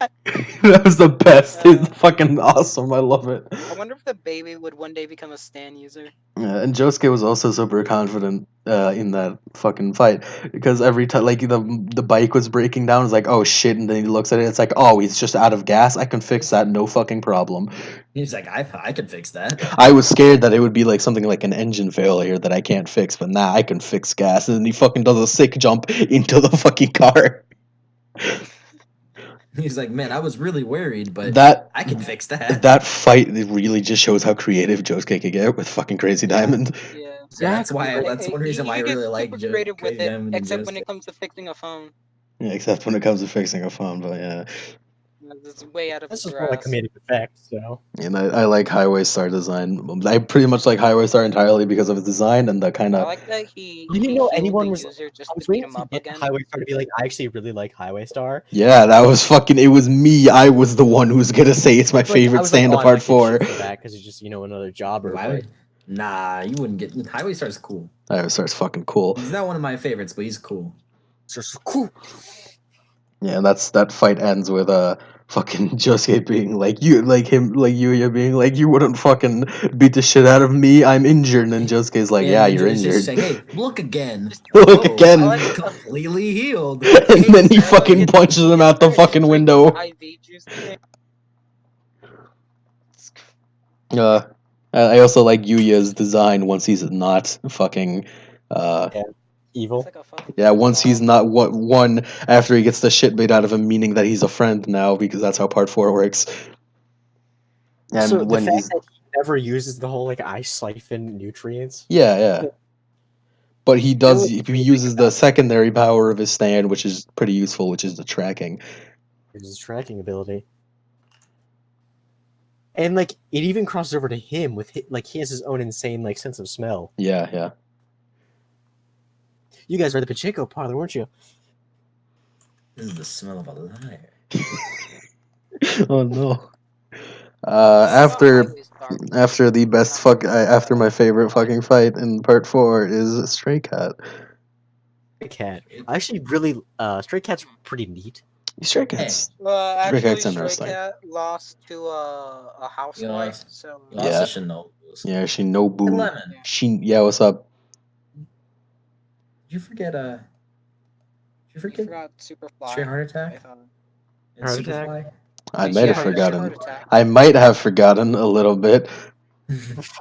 Speaker 2: That was the best. It's fucking awesome. I love it.
Speaker 4: I wonder if the baby would one day become a Stan user.
Speaker 2: Yeah, and Josuke was also super confident in that fucking fight because every time, like the bike was breaking down, it's like, oh shit, and then he looks at it, it's like, oh, he's just out of gas. I can fix that, no fucking problem.
Speaker 1: He's like, I could fix that.
Speaker 2: I was scared that it would be like something like an engine failure that I can't fix, but nah, I can fix gas. And then he fucking does a sick jump into the fucking car.
Speaker 1: He's like, man, I was really worried, but
Speaker 2: That
Speaker 1: I can fix that.
Speaker 2: that fight really just shows how creative Josuke could get with fucking Crazy Diamond.
Speaker 4: Yeah.
Speaker 1: Yeah, that's why. That's one reason
Speaker 4: He
Speaker 1: why I
Speaker 4: could get
Speaker 1: really like
Speaker 4: super creative with
Speaker 1: Crazy
Speaker 4: it,
Speaker 1: Diamond and
Speaker 4: except when
Speaker 1: Josuke.
Speaker 4: it comes to fixing a phone.
Speaker 2: Yeah, except when it comes to fixing a phone, but yeah.
Speaker 4: It's way out of
Speaker 3: This
Speaker 4: his
Speaker 3: is more like
Speaker 4: grasp.
Speaker 3: comedic effect, so.
Speaker 2: And I like Highway Star design. I pretty much like Highway Star entirely because of its design and the kind
Speaker 4: I
Speaker 2: of.
Speaker 4: like that he
Speaker 3: You didn't know
Speaker 4: healed
Speaker 3: anyone
Speaker 4: the
Speaker 3: was.
Speaker 4: user just
Speaker 3: I
Speaker 4: to
Speaker 3: was
Speaker 4: beat
Speaker 3: waiting
Speaker 4: him
Speaker 3: to
Speaker 4: up
Speaker 3: get
Speaker 4: again.
Speaker 3: Highway Star to be like, I actually really like Highway Star.
Speaker 2: Yeah, that was fucking. It was me. I was the one who was gonna say it's my
Speaker 3: Like,
Speaker 2: favorite
Speaker 3: I was like,
Speaker 2: stand
Speaker 3: oh,
Speaker 2: to
Speaker 3: I
Speaker 2: part
Speaker 3: might get
Speaker 2: 4.
Speaker 3: shit for that because it's just another jobber.
Speaker 1: Why
Speaker 3: But
Speaker 1: would? Nah, you wouldn't get. Highway Star's cool.
Speaker 2: Highway Star's fucking cool.
Speaker 1: He's not one of my favorites, but he's cool.
Speaker 3: it's just cool.
Speaker 2: Yeah, and that fight ends with fucking Josuke being like you Yuya being like you wouldn't fucking beat the shit out of me. I'm injured, and Josuke's like, yeah,
Speaker 1: then
Speaker 2: you're
Speaker 1: it's just
Speaker 2: injured.
Speaker 1: like, hey, look again.
Speaker 2: Look
Speaker 1: Whoa,
Speaker 2: again.
Speaker 4: I like
Speaker 1: completely healed.
Speaker 2: And then he
Speaker 4: I like
Speaker 2: fucking
Speaker 4: it-
Speaker 2: punches him out the
Speaker 4: it's
Speaker 2: fucking
Speaker 4: straight
Speaker 2: window.
Speaker 4: IV juice thing.
Speaker 2: I also like Yuya's design once he's not fucking
Speaker 3: Evil.
Speaker 4: It's like a fucking
Speaker 2: yeah, once he's
Speaker 4: wow.
Speaker 2: not one after he gets the shit beat out of him, meaning that he's a friend now because that's how part 4 works. And
Speaker 3: So the
Speaker 2: when
Speaker 3: fact
Speaker 2: he's
Speaker 3: that he never uses the whole like I siphon nutrients.
Speaker 2: yeah. But he does.
Speaker 3: Really
Speaker 2: He
Speaker 3: intriguing
Speaker 2: uses the
Speaker 3: about it.
Speaker 2: secondary power of his stand, which is pretty useful, which is the tracking.
Speaker 3: His tracking ability. And like it even crosses over to him with like he has his own insane like sense of smell.
Speaker 2: Yeah.
Speaker 3: You guys were at the Pacheco parlor, weren't you?
Speaker 1: This is the smell of a liar.
Speaker 2: Oh no.
Speaker 4: Highway Star.
Speaker 2: After the best after my favorite fucking fight in part 4 is Stray Cat.
Speaker 3: Stray Cat. I actually really Stray Cat's pretty neat.
Speaker 2: Stray Cat's
Speaker 4: Actually,
Speaker 2: Cat's
Speaker 4: Stray
Speaker 2: interesting.
Speaker 4: Cat lost to a housewife, so
Speaker 1: He lost to Shinobu.
Speaker 2: Yeah,
Speaker 1: Hey,
Speaker 2: Shinobu.
Speaker 1: Lemon.
Speaker 2: Yeah, what's up?
Speaker 1: Did you forget Did you
Speaker 4: you
Speaker 1: forget
Speaker 4: forgot Superfly.
Speaker 1: Straight Heart
Speaker 4: I
Speaker 1: Attack?
Speaker 4: thought.
Speaker 1: And
Speaker 3: Heart Attack?
Speaker 1: Superfly?
Speaker 2: I
Speaker 4: Wait,
Speaker 2: might have
Speaker 4: Sheer
Speaker 2: forgotten.
Speaker 4: Heart Attack.
Speaker 2: I might have forgotten a little bit.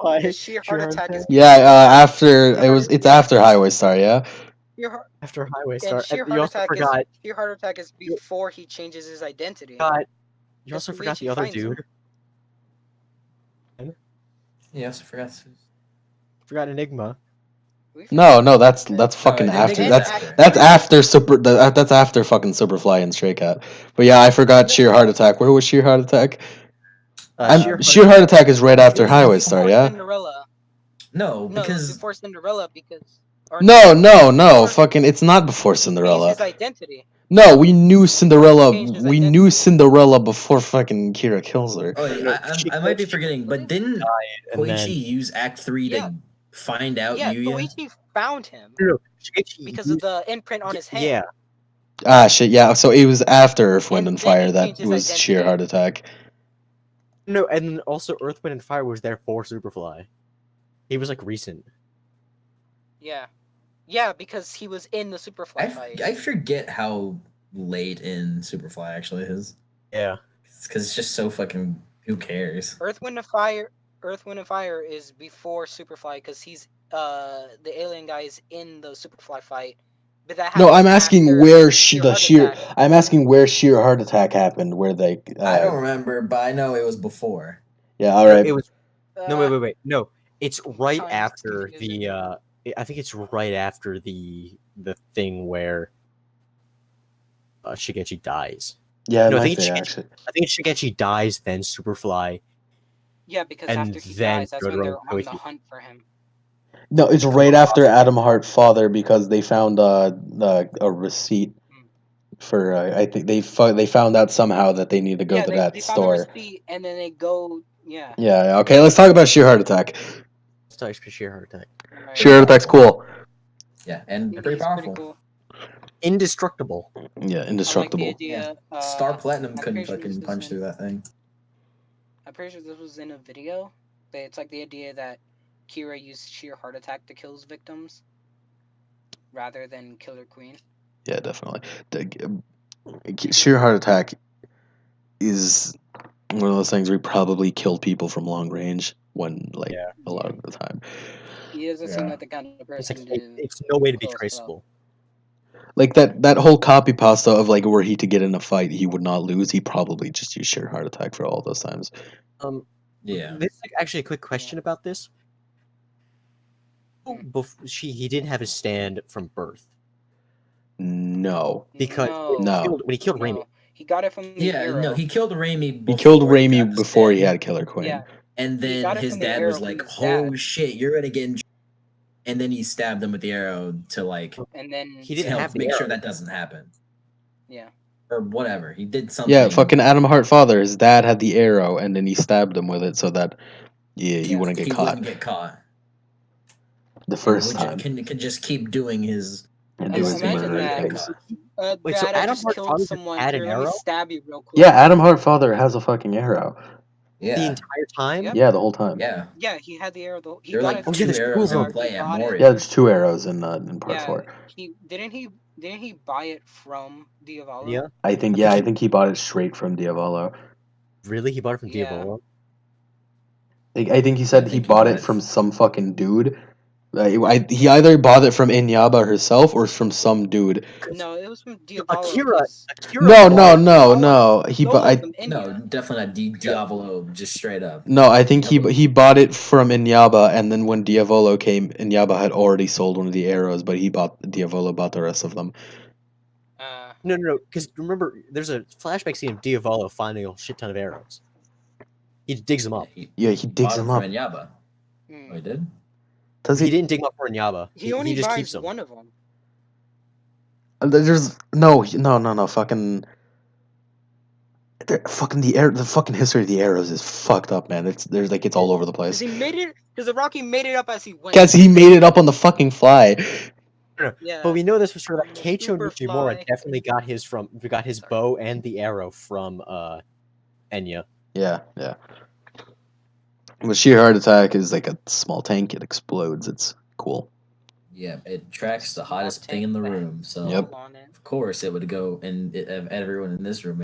Speaker 3: Why?
Speaker 4: The Sheer Heart Attack is
Speaker 2: Yeah,
Speaker 4: Sheer Heart-
Speaker 2: it's after Highway Star, yeah.
Speaker 4: Sheer Heart-
Speaker 3: After Highway
Speaker 4: and
Speaker 3: Star.
Speaker 4: Sheer
Speaker 3: You
Speaker 4: Heart
Speaker 3: also
Speaker 4: Attack
Speaker 3: forgot.
Speaker 4: is Sheer Heart Attack is before he changes his identity.
Speaker 3: You
Speaker 4: That's
Speaker 3: also
Speaker 4: the
Speaker 3: forgot
Speaker 4: reason
Speaker 3: the other
Speaker 4: he finds
Speaker 3: dude.
Speaker 1: Yeah, I also forgot.
Speaker 3: Forgot Enigma.
Speaker 2: No, that's fucking
Speaker 1: No,
Speaker 2: after.
Speaker 1: Enigma's
Speaker 2: That's after that's after fucking Superfly and Stray Cat. But yeah, I forgot Sheer Heart Attack. Where was Sheer Heart Attack? Sheer Heart Attack is right after
Speaker 1: It's
Speaker 2: Highway
Speaker 1: before
Speaker 2: Star, yeah.
Speaker 4: Cinderella.
Speaker 1: No,
Speaker 4: No,
Speaker 1: because
Speaker 4: before Cinderella because. Or
Speaker 2: No,
Speaker 4: before
Speaker 2: fucking, it's not before
Speaker 4: he changed
Speaker 2: Cinderella.
Speaker 4: his identity.
Speaker 2: No, we knew Cinderella.
Speaker 4: Changed his
Speaker 2: We
Speaker 4: identity.
Speaker 2: knew Cinderella before fucking Kira kills her.
Speaker 1: oh, yeah, I might be forgetting, but didn't
Speaker 3: and
Speaker 1: Koichi
Speaker 3: then-
Speaker 1: use Act 3
Speaker 4: Yeah.
Speaker 1: to find out
Speaker 4: Yeah,
Speaker 1: Yuya?
Speaker 4: Koichi found him
Speaker 3: No,
Speaker 4: because of the imprint on his hand.
Speaker 3: Yeah.
Speaker 2: Ah, shit, yeah. So it was after Earth, Wind,
Speaker 4: And
Speaker 2: and
Speaker 4: then he
Speaker 2: Fire that
Speaker 4: changed his
Speaker 2: was Sheer
Speaker 4: identity.
Speaker 2: Heart Attack.
Speaker 3: No, and also Earth, Wind, and Fire was there for Superfly. He was like recent.
Speaker 4: Yeah. Yeah, because he was in the Superfly fight.
Speaker 1: I forget how late in Superfly actually is.
Speaker 3: Yeah.
Speaker 1: Because it's just so fucking. Who cares?
Speaker 4: Earth, Wind, and Fire is before Superfly because he's the alien guy is in the Superfly fight. But that
Speaker 2: No, I'm
Speaker 4: happens
Speaker 2: asking
Speaker 4: after
Speaker 2: where
Speaker 4: Sheer Heart Attack.
Speaker 2: I'm asking where Sheer Heart Attack happened. Where they?
Speaker 1: I don't remember, but I know it was before.
Speaker 2: Yeah, all
Speaker 3: No,
Speaker 2: right.
Speaker 3: it was no wait. No, it's right
Speaker 4: Time is
Speaker 3: after
Speaker 4: confusing.
Speaker 3: the. I think it's right after the thing where Shigechi dies.
Speaker 2: Yeah,
Speaker 3: No,
Speaker 2: it
Speaker 3: I
Speaker 2: might
Speaker 3: think
Speaker 2: be,
Speaker 3: it's
Speaker 2: actually.
Speaker 3: I think Shigechi dies, then Superfly.
Speaker 4: Yeah, because
Speaker 3: And
Speaker 4: after he
Speaker 3: then
Speaker 4: dies, that's when
Speaker 3: Jotaro
Speaker 4: they're on the
Speaker 3: Koichi.
Speaker 4: hunt for him.
Speaker 2: No, it's right after Adam Hart Father because they found a receipt for. I think they found out somehow that they need to go to that
Speaker 4: they found the
Speaker 2: store.
Speaker 4: receipt and then they go. Yeah.
Speaker 2: Yeah. Okay, let's talk about Sheer Heart Attack.
Speaker 3: Let's talk Sheer Heart Attack.
Speaker 4: Alright.
Speaker 2: Sheer Heart Attack's cool.
Speaker 1: Yeah, and
Speaker 4: He's
Speaker 1: pretty
Speaker 4: pretty
Speaker 1: powerful.
Speaker 4: cool.
Speaker 3: Indestructible.
Speaker 2: Yeah,
Speaker 4: I like
Speaker 2: indestructible.
Speaker 4: the idea.
Speaker 1: Star Platinum
Speaker 4: I'm
Speaker 1: couldn't
Speaker 4: pretty sure
Speaker 1: fucking
Speaker 4: this
Speaker 1: punch
Speaker 4: was
Speaker 1: through that thing.
Speaker 4: I'm pretty sure this was in a video. But it's like the idea that Kira used sheer heart attack to kill his victims, rather than Killer Queen.
Speaker 2: Yeah, definitely. Sheer heart attack is one of those things where he probably killed people from long range when, like,
Speaker 3: Yeah.
Speaker 2: a lot of the time.
Speaker 4: He doesn't seem like the kind of
Speaker 3: It's
Speaker 4: person
Speaker 3: like
Speaker 4: to.
Speaker 3: it's no way to be
Speaker 4: close up.
Speaker 3: traceable.
Speaker 2: Like that whole copy pasta of like were he to get in a fight he would not lose, he probably just used sheer heart attack for all those times.
Speaker 1: Yeah.
Speaker 3: This is actually a quick question about this. He didn't have his stand from birth
Speaker 2: No.
Speaker 3: because
Speaker 4: No.
Speaker 3: when he killed Raimi.
Speaker 4: He got it from the
Speaker 1: Yeah,
Speaker 4: arrow.
Speaker 1: no, he killed Raimi
Speaker 2: He
Speaker 1: before
Speaker 2: killed
Speaker 1: got
Speaker 2: Raimi
Speaker 1: his
Speaker 2: before he
Speaker 1: stand,
Speaker 2: had Killer Queen.
Speaker 4: Yeah.
Speaker 1: and
Speaker 4: He
Speaker 1: then
Speaker 4: got it
Speaker 1: his
Speaker 4: from the
Speaker 1: dad
Speaker 4: arrow
Speaker 1: was
Speaker 4: from
Speaker 1: like,
Speaker 4: his
Speaker 1: "Oh
Speaker 4: dad.
Speaker 1: shit, you're gonna get," and then he stabbed him with the arrow to like
Speaker 4: And then
Speaker 3: He didn't
Speaker 1: help
Speaker 3: have the
Speaker 1: make sure
Speaker 3: arrow.
Speaker 1: that doesn't happen,
Speaker 4: Yeah.
Speaker 1: or whatever. He did something.
Speaker 2: Yeah, fucking Adam Hart father, his dad had the arrow and then he stabbed him with it so that he wouldn't get
Speaker 1: he
Speaker 2: caught
Speaker 1: wouldn't get caught.
Speaker 2: the first
Speaker 1: and
Speaker 2: time.
Speaker 1: can just keep doing his
Speaker 2: And do his
Speaker 4: Imagine
Speaker 2: murdering
Speaker 4: that.
Speaker 2: things.
Speaker 3: Wait, so
Speaker 4: Dad, I
Speaker 3: Adam
Speaker 4: just
Speaker 3: Hart
Speaker 4: killed
Speaker 3: father just
Speaker 4: someone.
Speaker 3: had
Speaker 4: Here,
Speaker 3: an
Speaker 4: let me
Speaker 3: arrow?
Speaker 4: stab you real quick.
Speaker 2: Yeah, Adam Hart father has a fucking arrow.
Speaker 3: The
Speaker 1: Yeah,
Speaker 3: entire time?
Speaker 4: Yep.
Speaker 2: Yeah, the whole time.
Speaker 1: yeah.
Speaker 4: Yeah, he had the arrow. He
Speaker 1: There were
Speaker 4: got
Speaker 1: like
Speaker 4: it from
Speaker 1: two
Speaker 3: there's
Speaker 1: arrows
Speaker 3: two
Speaker 1: in
Speaker 3: of
Speaker 1: play
Speaker 4: He
Speaker 1: at
Speaker 4: bought it.
Speaker 1: Moria.
Speaker 2: Yeah, there's 2 arrows in part 4.
Speaker 4: He didn't he buy it from Diavolo?
Speaker 3: Yeah.
Speaker 2: I think he bought it straight from Diavolo.
Speaker 3: Really? He bought it from
Speaker 4: Yeah.
Speaker 3: Diavolo?
Speaker 2: I think he said he
Speaker 1: think
Speaker 2: bought it from some fucking dude. He either bought it from Inyaba herself or from some dude.
Speaker 4: No, it was from Diavolo.
Speaker 3: Akira
Speaker 2: No,
Speaker 3: bought
Speaker 2: no. He
Speaker 4: Stole
Speaker 2: bought.
Speaker 4: it from India.
Speaker 1: No, definitely not Diavolo, just straight up.
Speaker 2: No, I think he bought it from Inyaba, and then when Diavolo came, Inyaba had already sold one of the arrows, but Diavolo bought the rest of them.
Speaker 3: No, because remember, there's a flashback scene of Diavolo finding a shit ton of arrows. He digs them up.
Speaker 2: He digs
Speaker 1: bought
Speaker 2: them
Speaker 1: from
Speaker 2: up.
Speaker 1: Inyaba.
Speaker 4: Hmm.
Speaker 1: Oh, he did?
Speaker 2: Does
Speaker 3: He
Speaker 2: he?
Speaker 3: didn't dig them up for Inyaba.
Speaker 4: He only
Speaker 3: just
Speaker 4: buys
Speaker 3: keeps them.
Speaker 4: one of them.
Speaker 2: There's no, fucking. The fucking history of the arrows is fucked up, man. It's all over the place.
Speaker 4: Because the Rocky made it up as he went.
Speaker 2: Guys, he made it up on the fucking fly.
Speaker 4: Yeah.
Speaker 3: But we know this for sure that Keiicho
Speaker 4: Superfly.
Speaker 3: Nishimura definitely got his bow and the arrow from Enya.
Speaker 2: Yeah. But sheer heart attack is like a small tank. It explodes. It's cool.
Speaker 1: Yeah, it tracks the
Speaker 4: Small
Speaker 1: hottest thing in the
Speaker 4: tank with a
Speaker 1: room. So
Speaker 2: Yep.
Speaker 4: on it.
Speaker 1: of course it would go, and everyone in this room.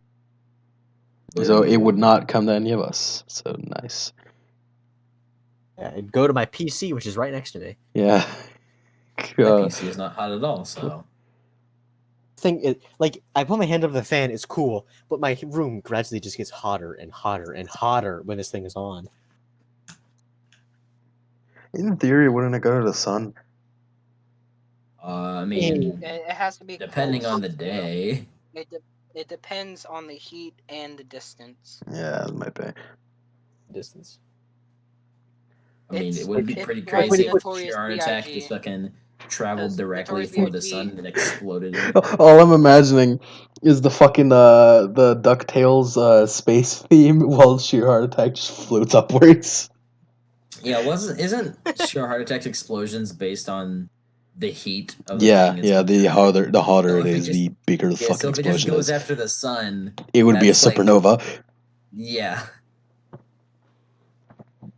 Speaker 2: So it would not come to any of us. So nice.
Speaker 3: Yeah, it'd go to my PC, which is right next to me.
Speaker 2: Yeah.
Speaker 1: My PC is not hot at all. So
Speaker 3: I put my hand over the fan, it's cool, but my room gradually just gets hotter and hotter and hotter when this thing is on.
Speaker 2: In theory, wouldn't it go to the sun?
Speaker 1: I mean,
Speaker 4: It has to be
Speaker 1: depending
Speaker 4: close.
Speaker 1: on the day.
Speaker 4: It depends on the heat and the distance.
Speaker 2: Yeah, it might be.
Speaker 3: Distance.
Speaker 1: I mean, it would be pretty
Speaker 4: like
Speaker 1: crazy if
Speaker 4: Notorious
Speaker 1: sheer heart attack
Speaker 4: B.I.G.
Speaker 1: just fucking traveled
Speaker 4: Because
Speaker 1: directly
Speaker 4: Notorious
Speaker 1: for the
Speaker 4: B.I.G.
Speaker 1: sun and exploded.
Speaker 2: All I'm imagining is the fucking the DuckTales space theme while sheer heart attack just floats upwards.
Speaker 1: Yeah, isn't sheer heart attack's explosions based on the heat of the
Speaker 2: Yeah,
Speaker 1: thing?
Speaker 2: yeah. The hotter
Speaker 1: So
Speaker 2: it
Speaker 1: if it
Speaker 2: is,
Speaker 1: just-
Speaker 2: the bigger the fucking
Speaker 1: so if it just
Speaker 2: explosion
Speaker 1: goes
Speaker 2: is.
Speaker 1: after the sun,
Speaker 2: It would be a
Speaker 1: that's like-
Speaker 2: supernova.
Speaker 1: yeah.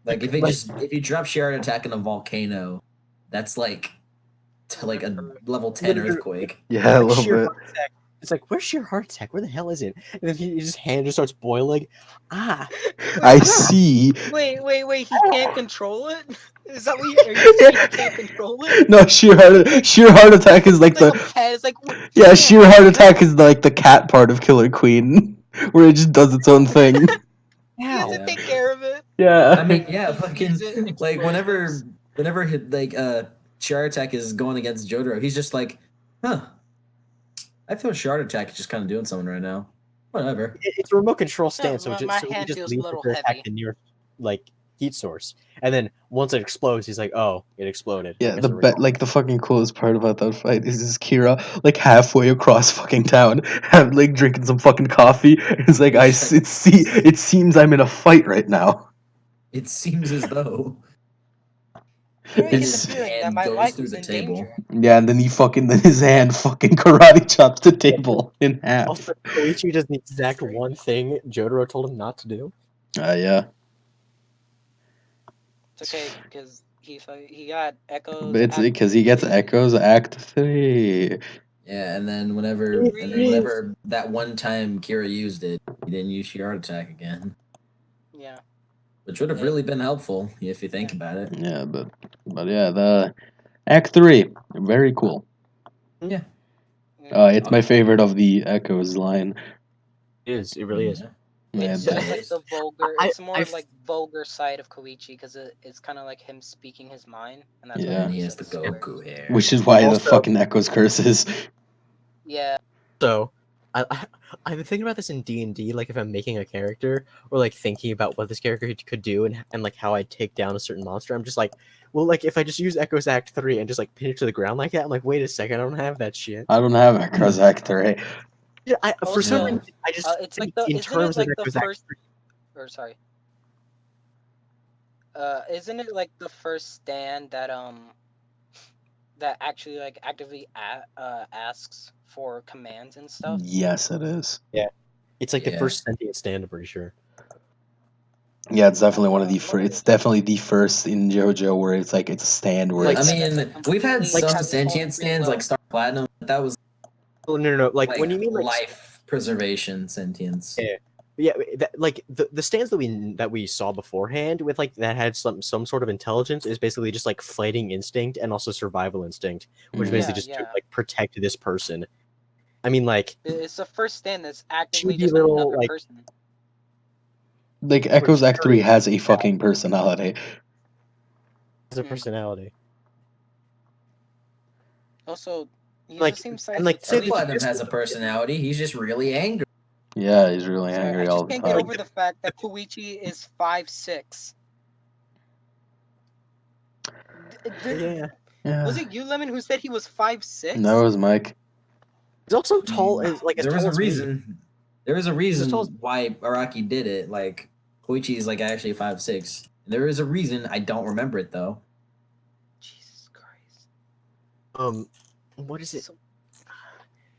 Speaker 1: Like if you drop sheer heart attack in a volcano, that's like like a level 10 earthquake.
Speaker 2: Yeah, a little
Speaker 3: sheer
Speaker 2: bit.
Speaker 3: heart attack. It's like, where's sheer heart attack? Where the hell is it? And then his hand just starts boiling. Ah,
Speaker 2: I see.
Speaker 4: Wait, he can't control it? Is that what are you saying he can't control it?
Speaker 2: No, sheer heart attack is like
Speaker 4: It's like a pet, it's like
Speaker 2: yeah, sheer heart attack is like the cat part of Killer Queen, where it just does its own thing.
Speaker 4: He doesn't take care of it.
Speaker 2: Yeah.
Speaker 1: I mean, yeah,
Speaker 4: He
Speaker 1: fucking
Speaker 4: sees it,
Speaker 1: like
Speaker 4: explodes.
Speaker 1: whenever sheer heart attack is going against Jotaro, he's just like, huh. I feel sheer heart attack is just kind of doing something right now. Whatever.
Speaker 3: it's a remote control stance, so
Speaker 4: my
Speaker 3: he
Speaker 4: hand
Speaker 3: just
Speaker 4: feels
Speaker 3: leaves
Speaker 4: a little
Speaker 3: it to attack
Speaker 4: heavy.
Speaker 3: the nearest heat source, and then once it explodes, he's like, "Oh, it exploded."
Speaker 2: Yeah, the fucking coolest part about that fight is Kira like halfway across fucking town, drinking some fucking coffee. It's like it seems I'm in a fight right now.
Speaker 1: It seems as though.
Speaker 4: Literally
Speaker 1: And
Speaker 4: get the
Speaker 1: his
Speaker 4: feeling that
Speaker 1: hand
Speaker 4: my
Speaker 1: goes
Speaker 4: life
Speaker 1: through
Speaker 4: was
Speaker 1: the
Speaker 4: in
Speaker 1: table.
Speaker 4: danger.
Speaker 2: Yeah, and then then his hand fucking karate chops the table in half.
Speaker 3: Also, Koichi does the exact one thing Jotaro told him not to do.
Speaker 2: Yeah.
Speaker 4: It's okay because he got Echoes.
Speaker 2: It's
Speaker 4: Act
Speaker 2: because he gets
Speaker 4: 3.
Speaker 2: Echoes Act 3.
Speaker 1: Yeah, and then whenever that one time Kira used it, he didn't use sheer art attack again.
Speaker 4: Yeah.
Speaker 1: Which would have really been helpful if you think about it.
Speaker 2: Yeah, but yeah, the Act 3, very cool.
Speaker 1: Yeah.
Speaker 2: It's my favorite of the Echoes line.
Speaker 3: It really is.
Speaker 4: It's
Speaker 2: Yeah,
Speaker 4: just like the vulgar. It's more
Speaker 3: I've-
Speaker 4: like vulgar side of Koichi because it's kind of like him speaking his mind, and that's
Speaker 2: Yeah.
Speaker 1: And
Speaker 4: why
Speaker 1: he
Speaker 4: he
Speaker 1: has the
Speaker 4: says.
Speaker 1: Goku hair.
Speaker 2: which is why the
Speaker 3: Also-
Speaker 2: fucking Echoes curses.
Speaker 4: Yeah.
Speaker 3: So, I've been thinking about this in D&D, like if I'm making a character or like thinking about what this character could do and like how I'd take down a certain monster. I'm just like, well, like if I just use Echoes Act 3 and just like pin it to the ground like that, I'm like, wait a second, I don't have that shit.
Speaker 2: I don't have Echoes Act 3.
Speaker 3: Yeah, for some
Speaker 1: Also,
Speaker 3: reason, I just
Speaker 4: It's
Speaker 3: think
Speaker 4: like the
Speaker 3: in
Speaker 4: isn't
Speaker 3: terms
Speaker 4: it like
Speaker 3: of
Speaker 4: the
Speaker 3: Echoes Act
Speaker 4: first or sorry. Isn't it like the first stand that actually like actively asks for commands and stuff?
Speaker 2: Yes, it is.
Speaker 3: It's like the
Speaker 1: Yeah.
Speaker 3: first sentient stand, I'm pretty sure.
Speaker 2: Yeah, it's definitely one of the
Speaker 4: What
Speaker 2: first.
Speaker 4: are
Speaker 2: It's definitely the first in JoJo where it's like it's a stand where
Speaker 3: Like,
Speaker 2: it's.
Speaker 1: I mean, we've had
Speaker 4: completely
Speaker 1: some
Speaker 4: has its own
Speaker 1: sentient
Speaker 4: free
Speaker 1: stands
Speaker 4: will.
Speaker 1: like Star Platinum, but that was
Speaker 3: Oh, no. Like,
Speaker 1: like
Speaker 3: when you mean like
Speaker 1: life preservation sentience.
Speaker 3: yeah, like the stands that we saw beforehand with like that had some sort of intelligence is basically just like fighting instinct and also survival instinct, which
Speaker 2: Mhm.
Speaker 3: basically just to
Speaker 4: Yeah.
Speaker 3: like protect this person. I mean, like
Speaker 4: It's the first stand that's actively
Speaker 3: Chibi
Speaker 4: just
Speaker 3: little,
Speaker 4: another
Speaker 3: like-
Speaker 4: person.
Speaker 2: Like Echoes Act 3
Speaker 3: sure.
Speaker 2: has a fucking personality.
Speaker 3: has a personality.
Speaker 4: Also, he
Speaker 3: Like,
Speaker 4: just seems
Speaker 3: and, like,
Speaker 1: Star
Speaker 3: say
Speaker 1: Platinum has a personality. He's just really angry.
Speaker 2: Yeah, he's really
Speaker 4: Sorry,
Speaker 2: angry
Speaker 4: I
Speaker 2: all
Speaker 4: just
Speaker 2: the
Speaker 4: can't get
Speaker 2: time.
Speaker 4: over the fact that Koichi is 5'6".
Speaker 3: Yeah,
Speaker 2: Yeah.
Speaker 4: Was it you, Lemon, who said he was 5'6"?
Speaker 2: That was Mike.
Speaker 3: he's also tall as like as
Speaker 1: There was
Speaker 3: tall
Speaker 1: a
Speaker 3: as me.
Speaker 1: reason. There was a reason
Speaker 3: tall as-
Speaker 1: why Araki did it. Like Koichi is like actually 5'6". There is a reason. I don't remember it though.
Speaker 4: Jesus Christ.
Speaker 3: What is it?
Speaker 4: So-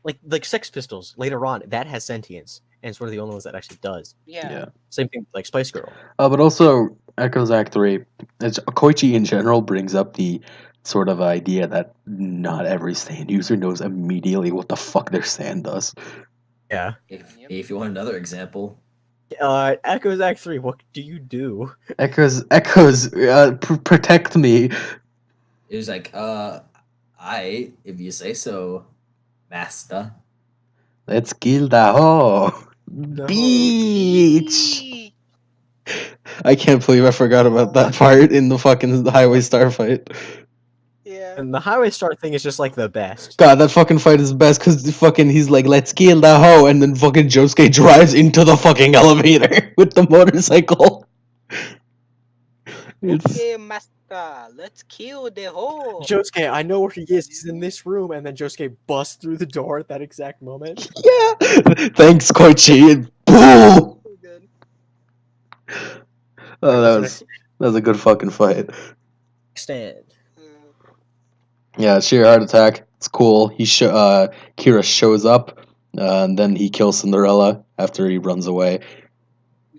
Speaker 3: Like Sex Pistols later on that has sentience, and it's one of the only ones that actually does.
Speaker 4: yeah.
Speaker 3: Same thing like Spice Girl.
Speaker 2: But also Echoes Act 3. Koichi in general brings up the sort of idea that not every stand user knows immediately what the fuck their stand does.
Speaker 3: Yeah.
Speaker 1: If you want another example,
Speaker 3: Echoes Act 3, what do you do?
Speaker 2: Echoes, protect me.
Speaker 1: it was like, if you say so, master.
Speaker 2: Let's kill the hoe.
Speaker 3: No.
Speaker 2: Beach.
Speaker 4: Eee.
Speaker 2: I can't believe I forgot about that part in the fucking Highway Star fight.
Speaker 4: Yeah.
Speaker 3: And the Highway Star thing is just like the best.
Speaker 2: God, that fucking fight is best because he's like, let's kill the hoe, and then fucking Josuke drives into the fucking elevator with the motorcycle. It's
Speaker 4: Okay, master, let's kill the hoe.
Speaker 3: Josuke, I know where he is. He's in this room, and then Josuke busts through the door at that exact moment.
Speaker 2: yeah. Thanks, Koichi. Boo!
Speaker 4: So good.
Speaker 2: Oh,
Speaker 3: What's the
Speaker 2: that was a good fucking fight.
Speaker 3: stand?
Speaker 2: Yeah, sheer heart attack. It's cool. Kira shows up, and then he kills Cinderella after he runs away.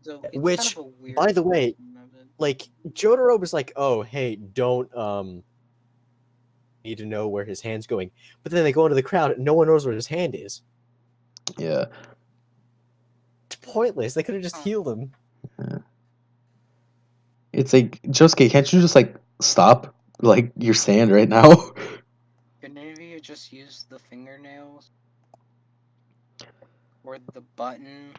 Speaker 4: So it's
Speaker 3: Which,
Speaker 4: kind of a weird
Speaker 3: by the way,
Speaker 4: version of it.
Speaker 3: like Jotaro was like, "Oh, hey, don't need to know where his hand's going." But then they go into the crowd, and no one knows where his hand is.
Speaker 2: Yeah.
Speaker 3: It's pointless. They could have just healed him.
Speaker 2: It's like, Josuke, can't you just, like, stop, like, your stand right now?
Speaker 4: Can any of you just use the fingernails? Or the button?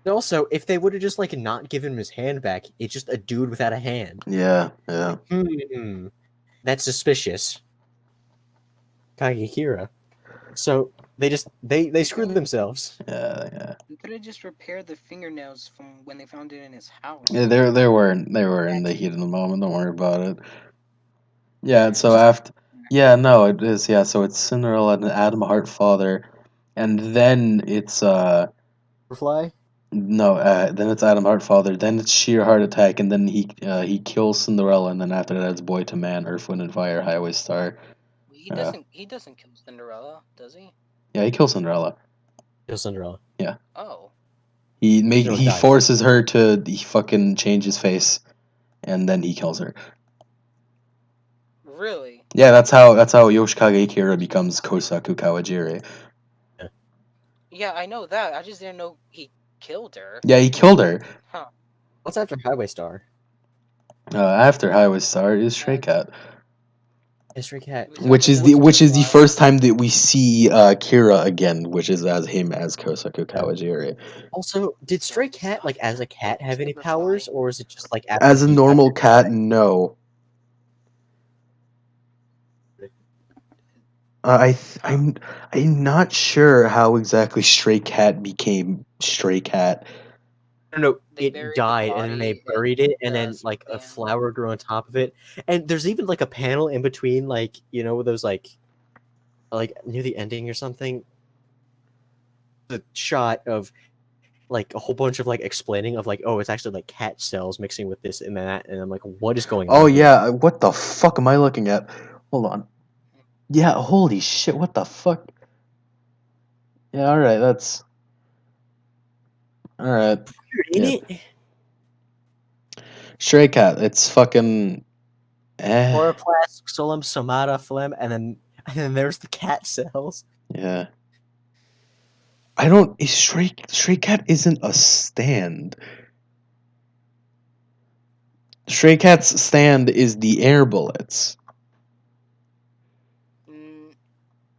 Speaker 3: And also, if they would have just like not given him his hand back, it's just a dude without a hand.
Speaker 2: Yeah.
Speaker 3: That's suspicious. Kagekira. So they screwed themselves.
Speaker 2: Yeah.
Speaker 4: You could have just repaired the fingernails from when they found it in his house.
Speaker 2: Yeah, they were in the heat of the moment. Don't worry about it. Yeah, and so after, yeah, no, it is. Yeah, so it's Cinderella and Adam Hart father, and then it's
Speaker 3: Butterfly.
Speaker 2: No, then it's Adam Heartfather. Then it's sheer heart attack, and then he kills Cinderella, and then after that it's Boy to Man, Earth, Wind and Fire, Highway Star.
Speaker 4: He doesn't kill Cinderella, does he?
Speaker 2: Yeah, he kills Cinderella.
Speaker 3: Kill Cinderella.
Speaker 2: Yeah.
Speaker 4: Oh.
Speaker 2: He forces her to fucking change his face, and then he kills her.
Speaker 4: Really?
Speaker 2: Yeah, that's how Yoshikage Kira becomes Kosaku Kawajiri.
Speaker 4: Yeah, I know that. I just didn't know he killed her.
Speaker 2: Yeah, he killed her.
Speaker 4: Huh.
Speaker 3: What's after Highway Star?
Speaker 2: After Highway Star is Stray Cat.
Speaker 3: Stray Cat.
Speaker 2: Which is the first time that we see Kira again, which is as him as Kosaku Kawajiri.
Speaker 3: Also, did Stray Cat, like, as a cat, have any powers, or is it just like
Speaker 2: As a normal cat? No. I'm not sure how exactly Stray Cat became Stray Cat.
Speaker 3: No, it died, and then they buried it, and then like a flower grew on top of it. And there's even like a panel in between, like, you know, those like near the ending or something. The shot of like a whole bunch of like explaining of like, oh, it's actually like cat cells mixing with this and that, and I'm like, what is going on?
Speaker 2: Oh yeah, what the fuck am I looking at? Hold on. Yeah, holy shit, what the fuck? Yeah, alright, that's... Alright.
Speaker 3: Yeah.
Speaker 2: Stray Cat, it's fucking...
Speaker 3: Chloroplast, xylem, somata, phlegm, and then there's the cat cells.
Speaker 2: Yeah. I don't... Stray Cat isn't a stand. Stray Cat's stand is the air bullets.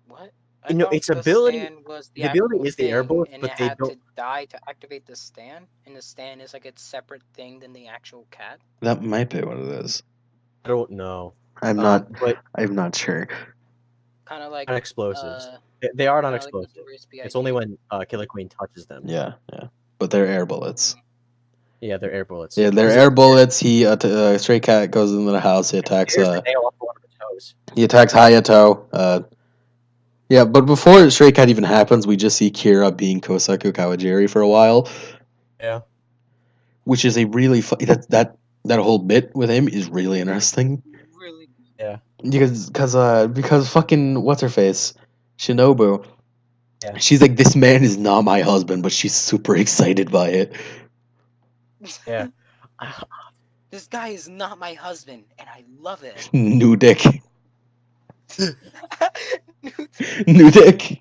Speaker 4: What?
Speaker 3: You know, its ability
Speaker 4: was
Speaker 3: the ability is the air bullets,
Speaker 4: and
Speaker 3: but
Speaker 4: it
Speaker 3: they
Speaker 4: had
Speaker 3: don't...
Speaker 4: to die to activate the stand, and the stand is like its separate thing than the actual cat.
Speaker 2: That might be what it is.
Speaker 3: I don't know.
Speaker 2: I'm not sure.
Speaker 4: Kind of like
Speaker 3: explosives. They are not
Speaker 4: kinda
Speaker 3: explosive.
Speaker 4: Like
Speaker 3: It's only when Killer Queen touches them.
Speaker 2: Yeah. But they're air bullets.
Speaker 3: Yeah, they're air bullets.
Speaker 2: Yeah, they're air bullets. Stray Cat goes into the house. He attacks.
Speaker 3: Here's the nail off one of the toes.
Speaker 2: He attacks Hayato. Yeah, but before Stray Cat even happens, we just see Kira being Kosaku Kawajiri for a while.
Speaker 3: Yeah.
Speaker 2: Which is a really that whole bit with him is really interesting.
Speaker 4: Really?
Speaker 3: Yeah.
Speaker 2: Because fucking what's her face, Shinobu.
Speaker 3: Yeah.
Speaker 2: She's like, this man is not my husband, but she's super excited by it.
Speaker 3: Yeah.
Speaker 4: This guy is not my husband, and I love it.
Speaker 2: New dick. New dick.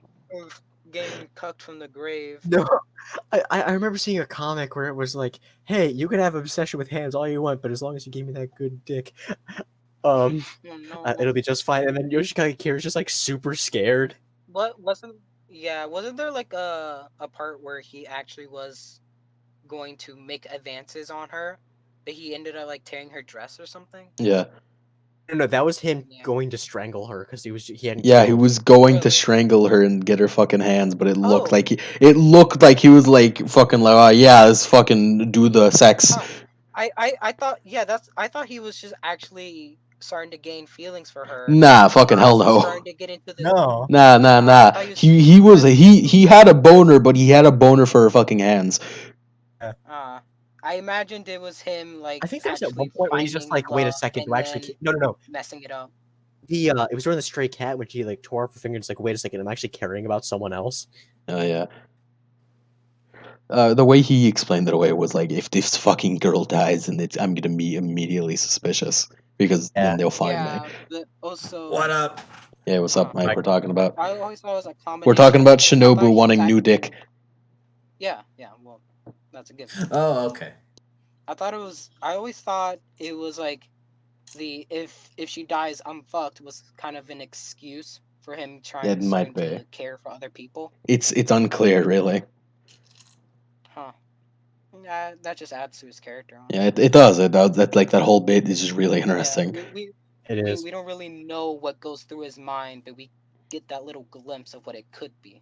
Speaker 4: Getting cucked from the grave.
Speaker 3: No, I remember seeing a comic where it was like, hey, you can have an obsession with hands all you want, but as long as you give me that good dick, it'll be just fine. And then Yoshikage Kira's just like super scared.
Speaker 4: Wasn't there like a part where he actually was going to make advances on her, but he ended up like tearing her dress or something?
Speaker 2: Yeah.
Speaker 3: No, that was him going to strangle her because he hadn't.
Speaker 2: Yeah, he was going to strangle her and get her fucking hands, but it looked like he was like fucking like, oh yeah, let's fucking do the sex.
Speaker 4: I thought I thought he was just actually starting to gain feelings for her.
Speaker 2: Nah, fucking hell no.
Speaker 4: Starting to get into this.
Speaker 3: No.
Speaker 2: Nah. He had a boner, but he had a boner for her fucking hands.
Speaker 4: I imagined it was him like.
Speaker 3: I think there was at one point where he's just like, wait a second, do I actually no
Speaker 4: messing it up.
Speaker 3: It was during the Stray Cat when she like tore off her finger. It's like, wait a second, I'm actually caring about someone else.
Speaker 2: Oh yeah. The way he explained it away was like, if this fucking girl dies, and I'm gonna be immediately suspicious because then they'll find me.
Speaker 4: But also,
Speaker 1: what up?
Speaker 2: Yeah, what's up, Mike? We're talking about.
Speaker 4: I always thought it was a combination.
Speaker 2: We're talking about Shinobu wanting new dick.
Speaker 4: Yeah. Well, that's a good.
Speaker 1: Oh, okay.
Speaker 4: I always thought it was like if she dies, I'm fucked was kind of an excuse for him trying to care for other people.
Speaker 2: It's unclear, really.
Speaker 4: Huh. Yeah, that just adds to his character.
Speaker 2: Honestly. Yeah, it does. It does. That like that whole bit is just really interesting.
Speaker 4: Yeah,
Speaker 3: it is.
Speaker 4: We don't really know what goes through his mind, but we get that little glimpse of what it could be.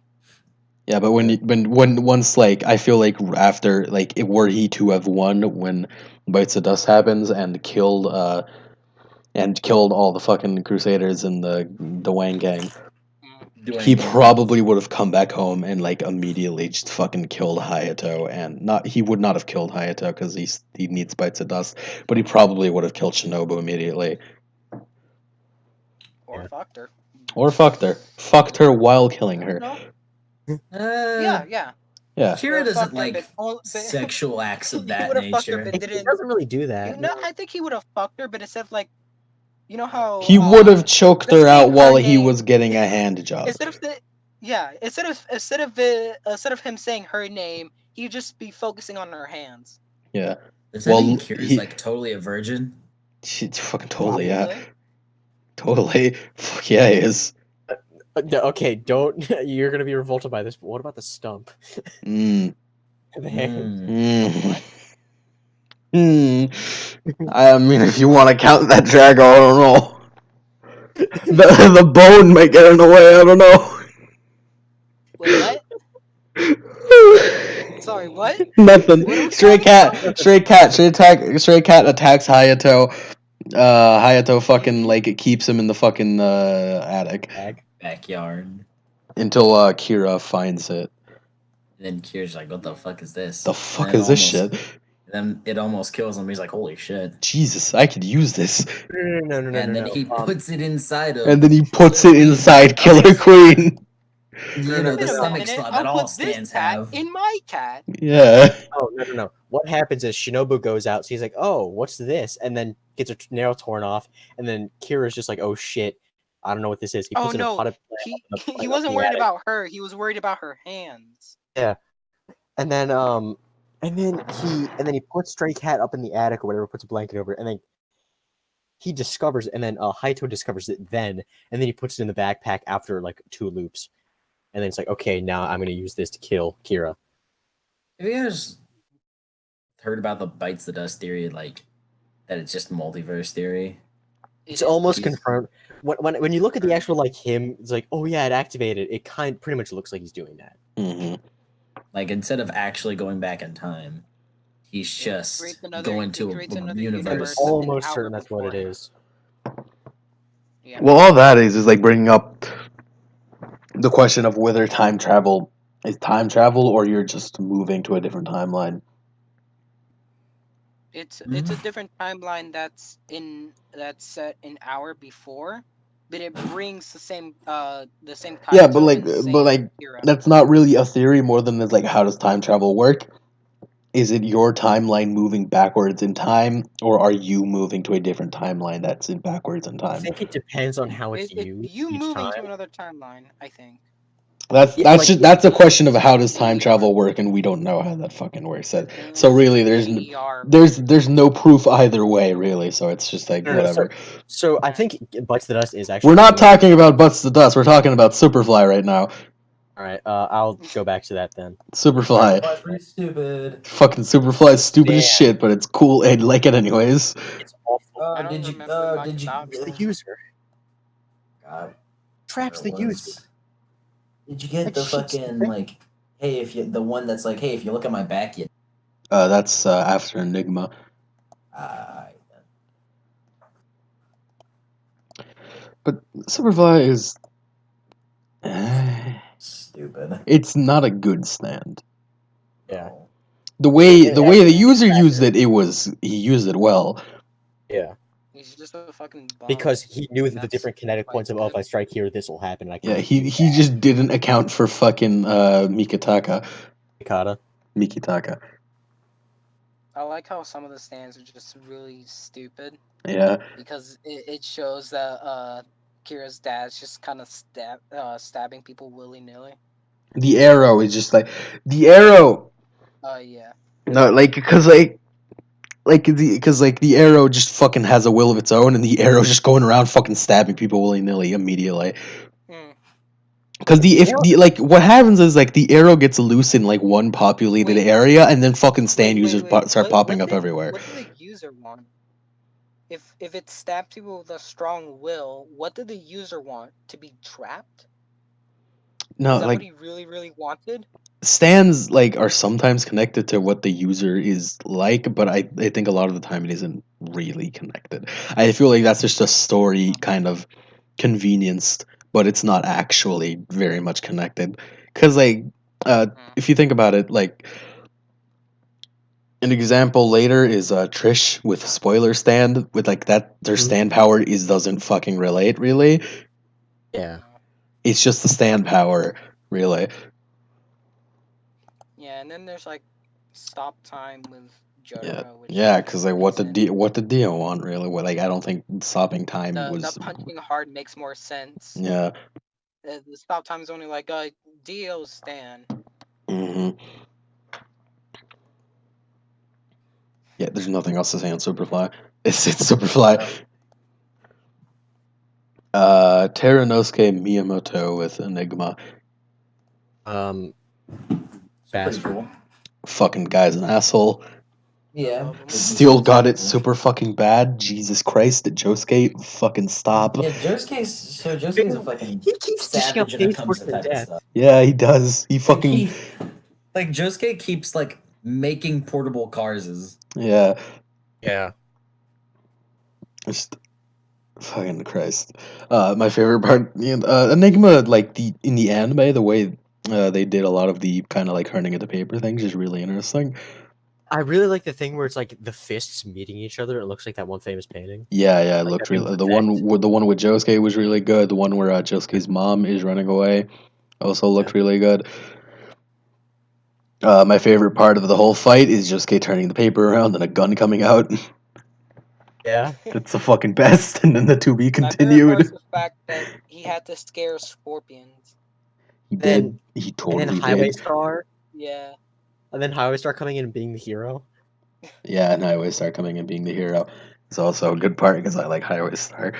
Speaker 2: Yeah, but once like I feel like after like were he to have won when Bites of Dust happens and killed all the fucking Crusaders and the Wang gang,
Speaker 1: do
Speaker 2: he
Speaker 1: anything
Speaker 2: probably would have come back home and like immediately just fucking killed Hayato, and not he would not have killed Hayato because he needs bites of dust, but he probably would have killed Shinobu immediately.
Speaker 4: Or
Speaker 3: Yeah.
Speaker 4: fucked her.
Speaker 2: Or fucked her while killing her.
Speaker 4: No.
Speaker 1: else.
Speaker 4: Yeah.
Speaker 2: Yeah.
Speaker 1: Kira doesn't
Speaker 4: fucked her,
Speaker 1: like
Speaker 4: but
Speaker 1: sexual acts of
Speaker 4: he
Speaker 1: that
Speaker 4: would have fucked her,
Speaker 1: nature.
Speaker 4: but
Speaker 3: He
Speaker 4: didn't.
Speaker 3: doesn't really do that.
Speaker 4: No, I think he would have fucked her, but instead of like, you know how
Speaker 2: He would have choked
Speaker 4: instead
Speaker 2: her
Speaker 4: of
Speaker 2: out
Speaker 4: saying her
Speaker 2: while he
Speaker 4: name-
Speaker 2: was getting a hand job.
Speaker 4: instead of him saying her name, he'd just be focusing on her hands.
Speaker 2: Yeah.
Speaker 1: Does that
Speaker 2: Well,
Speaker 1: mean Kira's
Speaker 2: he-
Speaker 1: like totally a virgin?
Speaker 2: She's fucking totally, yeah.
Speaker 4: Probably.
Speaker 2: Totally. Fuck yeah, he is.
Speaker 3: Okay, don't. You're gonna be revolted by this. But what about the stump?
Speaker 2: Mm.
Speaker 3: The hand.
Speaker 2: Mm. Mm. I mean, if you want to count that Drago, I don't know. The bone might get in the way, I don't know.
Speaker 4: Wait, what? Sorry, what?
Speaker 2: Nothing.
Speaker 4: What are we
Speaker 2: Stray
Speaker 4: talking
Speaker 2: cat
Speaker 4: about?
Speaker 2: stray cat attacks Hayato. Hayato fucking like it keeps him in the fucking attic
Speaker 1: Backyard.
Speaker 2: until Kira finds it.
Speaker 1: And then Kira's like, what the fuck is this?
Speaker 2: The
Speaker 1: And
Speaker 2: fuck
Speaker 1: then
Speaker 2: is this shit?
Speaker 1: Then it almost kills him. He's like, holy shit.
Speaker 2: Jesus, I could use this.
Speaker 3: No.
Speaker 1: And then he puts it inside of
Speaker 2: And then he puts
Speaker 1: Killer
Speaker 2: it
Speaker 1: Queen.
Speaker 2: inside Killer Queen.
Speaker 1: You know, the
Speaker 4: Wait a
Speaker 1: stomach
Speaker 4: minute,
Speaker 1: slot
Speaker 4: I'll
Speaker 1: that all
Speaker 4: put this
Speaker 1: stands
Speaker 4: cat
Speaker 1: have.
Speaker 4: in my cat.
Speaker 2: Yeah.
Speaker 3: Oh no. What happens is Shinobu goes out, so he's like, "Oh, what's this?" And then gets her nail torn off, and then Kira's just like, "Oh shit, I don't know what this is." He puts in a pot of plant
Speaker 4: He wasn't worried about her. He was worried about her hands.
Speaker 3: Yeah, and then he puts Stray Cat up in the attic or whatever, puts a blanket over it, and then he discovers, and then Haito discovers it then, and then he puts it in the backpack after like 2 loops, and then it's like, okay, now I'm gonna use this to kill Kira.
Speaker 1: Have you guys heard about the bites the dust theory? Like, that it's just multiverse theory?
Speaker 3: It's almost
Speaker 1: He's-
Speaker 3: confirmed. When you look at the actual like him, it's like, oh yeah, it activated. It pretty much looks like he's doing that.
Speaker 2: Mm-hmm.
Speaker 1: Like, instead of actually going back in time, he's just going to a universe.
Speaker 3: I'm almost certain that's what it is.
Speaker 4: Yeah.
Speaker 2: Well, all that is like bringing up the question of whether time travel is time travel or you're just moving to a different timeline.
Speaker 4: It's a different timeline that's set an hour before, but it brings the same time.
Speaker 2: Yeah, but like that's not really a theory more than it's like, how does time travel work? Is it your timeline moving backwards in time, or are you moving to a different timeline that's in backwards in
Speaker 3: I
Speaker 2: time?
Speaker 3: think it depends on how it's used.
Speaker 4: You
Speaker 3: each
Speaker 4: moving
Speaker 3: time.
Speaker 4: to another timeline, I think.
Speaker 2: That's a question of how does time travel work, and we don't know how that fucking works. So really, there's no proof either way, really. So it's just like whatever.
Speaker 3: So I think Bites the Dust is actually.
Speaker 2: We're not talking about Butts to Dust. We're talking about Superfly right now.
Speaker 3: All right, I'll go back to that then.
Speaker 2: Superfly.
Speaker 1: Superfly's pretty stupid.
Speaker 2: Fucking Superfly is stupid as shit, but it's cool and like it anyways.
Speaker 3: It's awful.
Speaker 1: Did you?
Speaker 3: It's the user.
Speaker 1: God,
Speaker 3: Traps the user.
Speaker 1: Did you get
Speaker 3: Like,
Speaker 1: the
Speaker 3: shit's
Speaker 1: fucking
Speaker 3: great.
Speaker 1: like? Hey, if you the one that's like, hey, if you look at my back, you.
Speaker 2: That's after Enigma. But Superfly is
Speaker 1: stupid.
Speaker 2: It's not a good stand.
Speaker 3: Yeah.
Speaker 2: The way the user used it, he used it well.
Speaker 3: Yeah.
Speaker 4: He's just a fucking bum.
Speaker 3: Because he knew the different kinetic points of, oh, if I strike here, this will happen. And I
Speaker 2: Yeah, he just didn't account for fucking Mikitaka. Mikitaka.
Speaker 4: I like how some of the stands are just really stupid.
Speaker 2: Yeah.
Speaker 4: Because it shows that Kira's dad's just kind of stabbing people willy nilly.
Speaker 2: The arrow is just like the arrow.
Speaker 4: Yeah.
Speaker 2: No, because the arrow just fucking has a will of its own, and the arrow's just going around fucking stabbing people willy nilly immediately. Because what happens is like the arrow gets loose in like one populated area, and then fucking stand users start popping up everywhere.
Speaker 4: What did the user want? If it stabs people with a strong will, what did the user want? To be trapped?
Speaker 2: No,
Speaker 4: is that what he really, really wanted?
Speaker 2: Stands are sometimes connected to what the user is like, but I think a lot of the time it isn't really connected. I feel like that's just a story kind of convenienced but it's not actually very much connected. Because, like, if you think about it, like, an example later is Trish with spoiler stand, with, like, that their stand power doesn't fucking relate, really.
Speaker 3: Yeah.
Speaker 2: It's just the stand power, really.
Speaker 4: Yeah, and then there's like stop time with Jotaro, which
Speaker 2: Yeah, because like what
Speaker 4: makes
Speaker 2: did Dio want really? What, like, I don't think stopping time
Speaker 4: the
Speaker 2: was.
Speaker 4: punching hard makes more sense.
Speaker 2: Yeah.
Speaker 4: The stop time is only like Dio's stand.
Speaker 2: hmm Yeah, there's nothing else to say on Superfly. It's Superfly. Teranosuke Miyamoto with Enigma.
Speaker 1: Pretty
Speaker 3: Bastard.
Speaker 1: cool.
Speaker 2: Fucking guy's an asshole.
Speaker 1: Yeah.
Speaker 2: Still got it super fucking bad. Jesus Christ, Josuke, fucking stop.
Speaker 1: Yeah, Josuke's a fucking
Speaker 3: He keeps dishing out
Speaker 1: savage when it
Speaker 3: things
Speaker 1: comes
Speaker 3: worse
Speaker 1: to
Speaker 3: than
Speaker 1: that type of
Speaker 3: death.
Speaker 1: stuff.
Speaker 2: Yeah, he does. He fucking.
Speaker 1: Like Josuke keeps like making portable cars.
Speaker 2: Yeah.
Speaker 3: Yeah.
Speaker 2: Just fucking Christ. My favorite part, Enigma, like in the anime, the way they did a lot of the kind of like turning into paper things is really interesting.
Speaker 3: I really like the thing where it's like the fists meeting each other. It looks like that one famous painting.
Speaker 2: Yeah, it
Speaker 3: Like
Speaker 2: looked
Speaker 3: that being
Speaker 2: really. The one with Josuke was really good. The one where Josuke's mom is running away also looked really good. My favorite part of the whole fight is Josuke turning the paper around and a gun coming out.
Speaker 3: Yeah.
Speaker 2: It's the fucking best. And then the to be
Speaker 4: My favorite part is
Speaker 2: continued.
Speaker 4: the fact that he had to scare scorpions.
Speaker 2: He
Speaker 3: Then-
Speaker 2: did. He
Speaker 3: And
Speaker 2: totally
Speaker 3: then Highway
Speaker 2: did.
Speaker 3: Star.
Speaker 4: Yeah.
Speaker 3: And then Highway Star coming in and being the hero.
Speaker 2: Yeah, and Highway Star coming and being the hero. It's also a good part because I like Highway Star.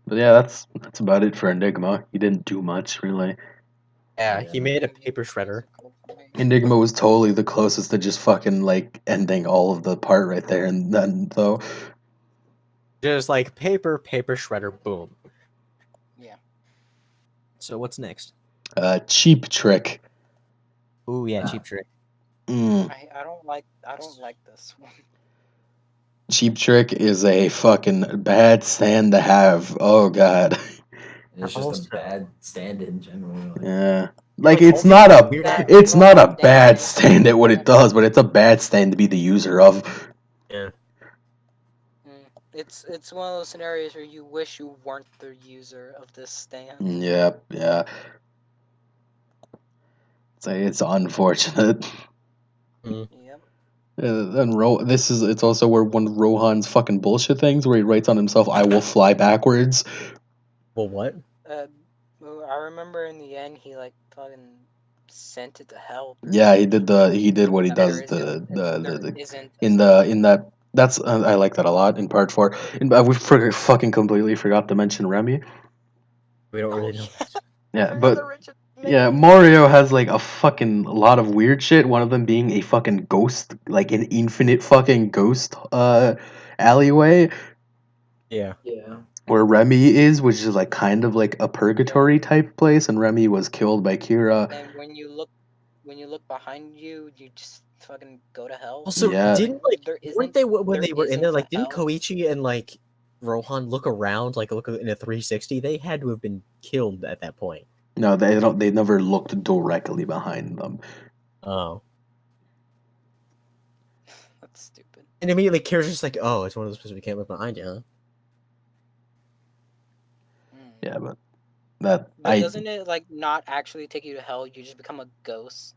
Speaker 2: But yeah, that's about it for Enigma. He didn't do much really.
Speaker 3: Yeah, he made a paper shredder.
Speaker 2: Enigma was totally the closest to just fucking like ending all of the part right there and then though.
Speaker 3: Just like paper shredder, boom.
Speaker 4: Yeah.
Speaker 3: So what's next?
Speaker 2: Cheap Trick.
Speaker 3: Ooh yeah, Cheap Trick.
Speaker 4: I don't like this one.
Speaker 2: Cheap Trick is a fucking bad stand to have. Oh god.
Speaker 1: It's just a bad stand in general.
Speaker 2: Yeah. Like
Speaker 3: like,
Speaker 2: it's
Speaker 3: all
Speaker 2: not
Speaker 3: these
Speaker 2: a
Speaker 3: weird
Speaker 2: it's not a
Speaker 4: Rohan
Speaker 2: bad
Speaker 4: stand.
Speaker 2: stand at what it does, but it's a bad stand to be the user of.
Speaker 3: Yeah.
Speaker 4: It's one of those scenarios where you wish you weren't the user of this stand.
Speaker 2: Yep, yeah. It's unfortunate.
Speaker 4: Yep.
Speaker 2: And it's also where one of Rohan's fucking bullshit things where he writes on himself, "I will fly backwards."
Speaker 3: Well, what?
Speaker 4: I remember in the end he like fucking sent it to hell.
Speaker 2: Yeah, he did what he does in that. That's I like that a lot in part 4. And we fucking completely forgot to mention Remy.
Speaker 3: We don't really know.
Speaker 2: Yeah, but yeah, Mario has like a fucking lot of weird shit. One of them being a fucking ghost, like an infinite fucking ghost alleyway
Speaker 3: Yeah.
Speaker 1: Yeah.
Speaker 2: where Remy is, which is like kind of like a purgatory type place, and Remy was killed by Kira.
Speaker 4: And when you look behind you, you just fucking go to hell.
Speaker 3: Also,
Speaker 2: Yeah.
Speaker 3: didn't like
Speaker 4: There
Speaker 3: weren't they when
Speaker 4: there
Speaker 3: they were in
Speaker 4: isn't
Speaker 3: there? Like,
Speaker 4: a
Speaker 3: didn't
Speaker 4: hell.
Speaker 3: Koichi and like Rohan look around, like look in a 360? They had to have been killed at that point.
Speaker 2: No, they don't. They never looked directly behind them.
Speaker 3: Oh.
Speaker 4: That's stupid.
Speaker 3: And immediately Kira's just like, oh, it's one of those places we can't look behind you, huh?
Speaker 2: Yeah, but
Speaker 4: But doesn't it like not actually take you to hell? You just become a ghost.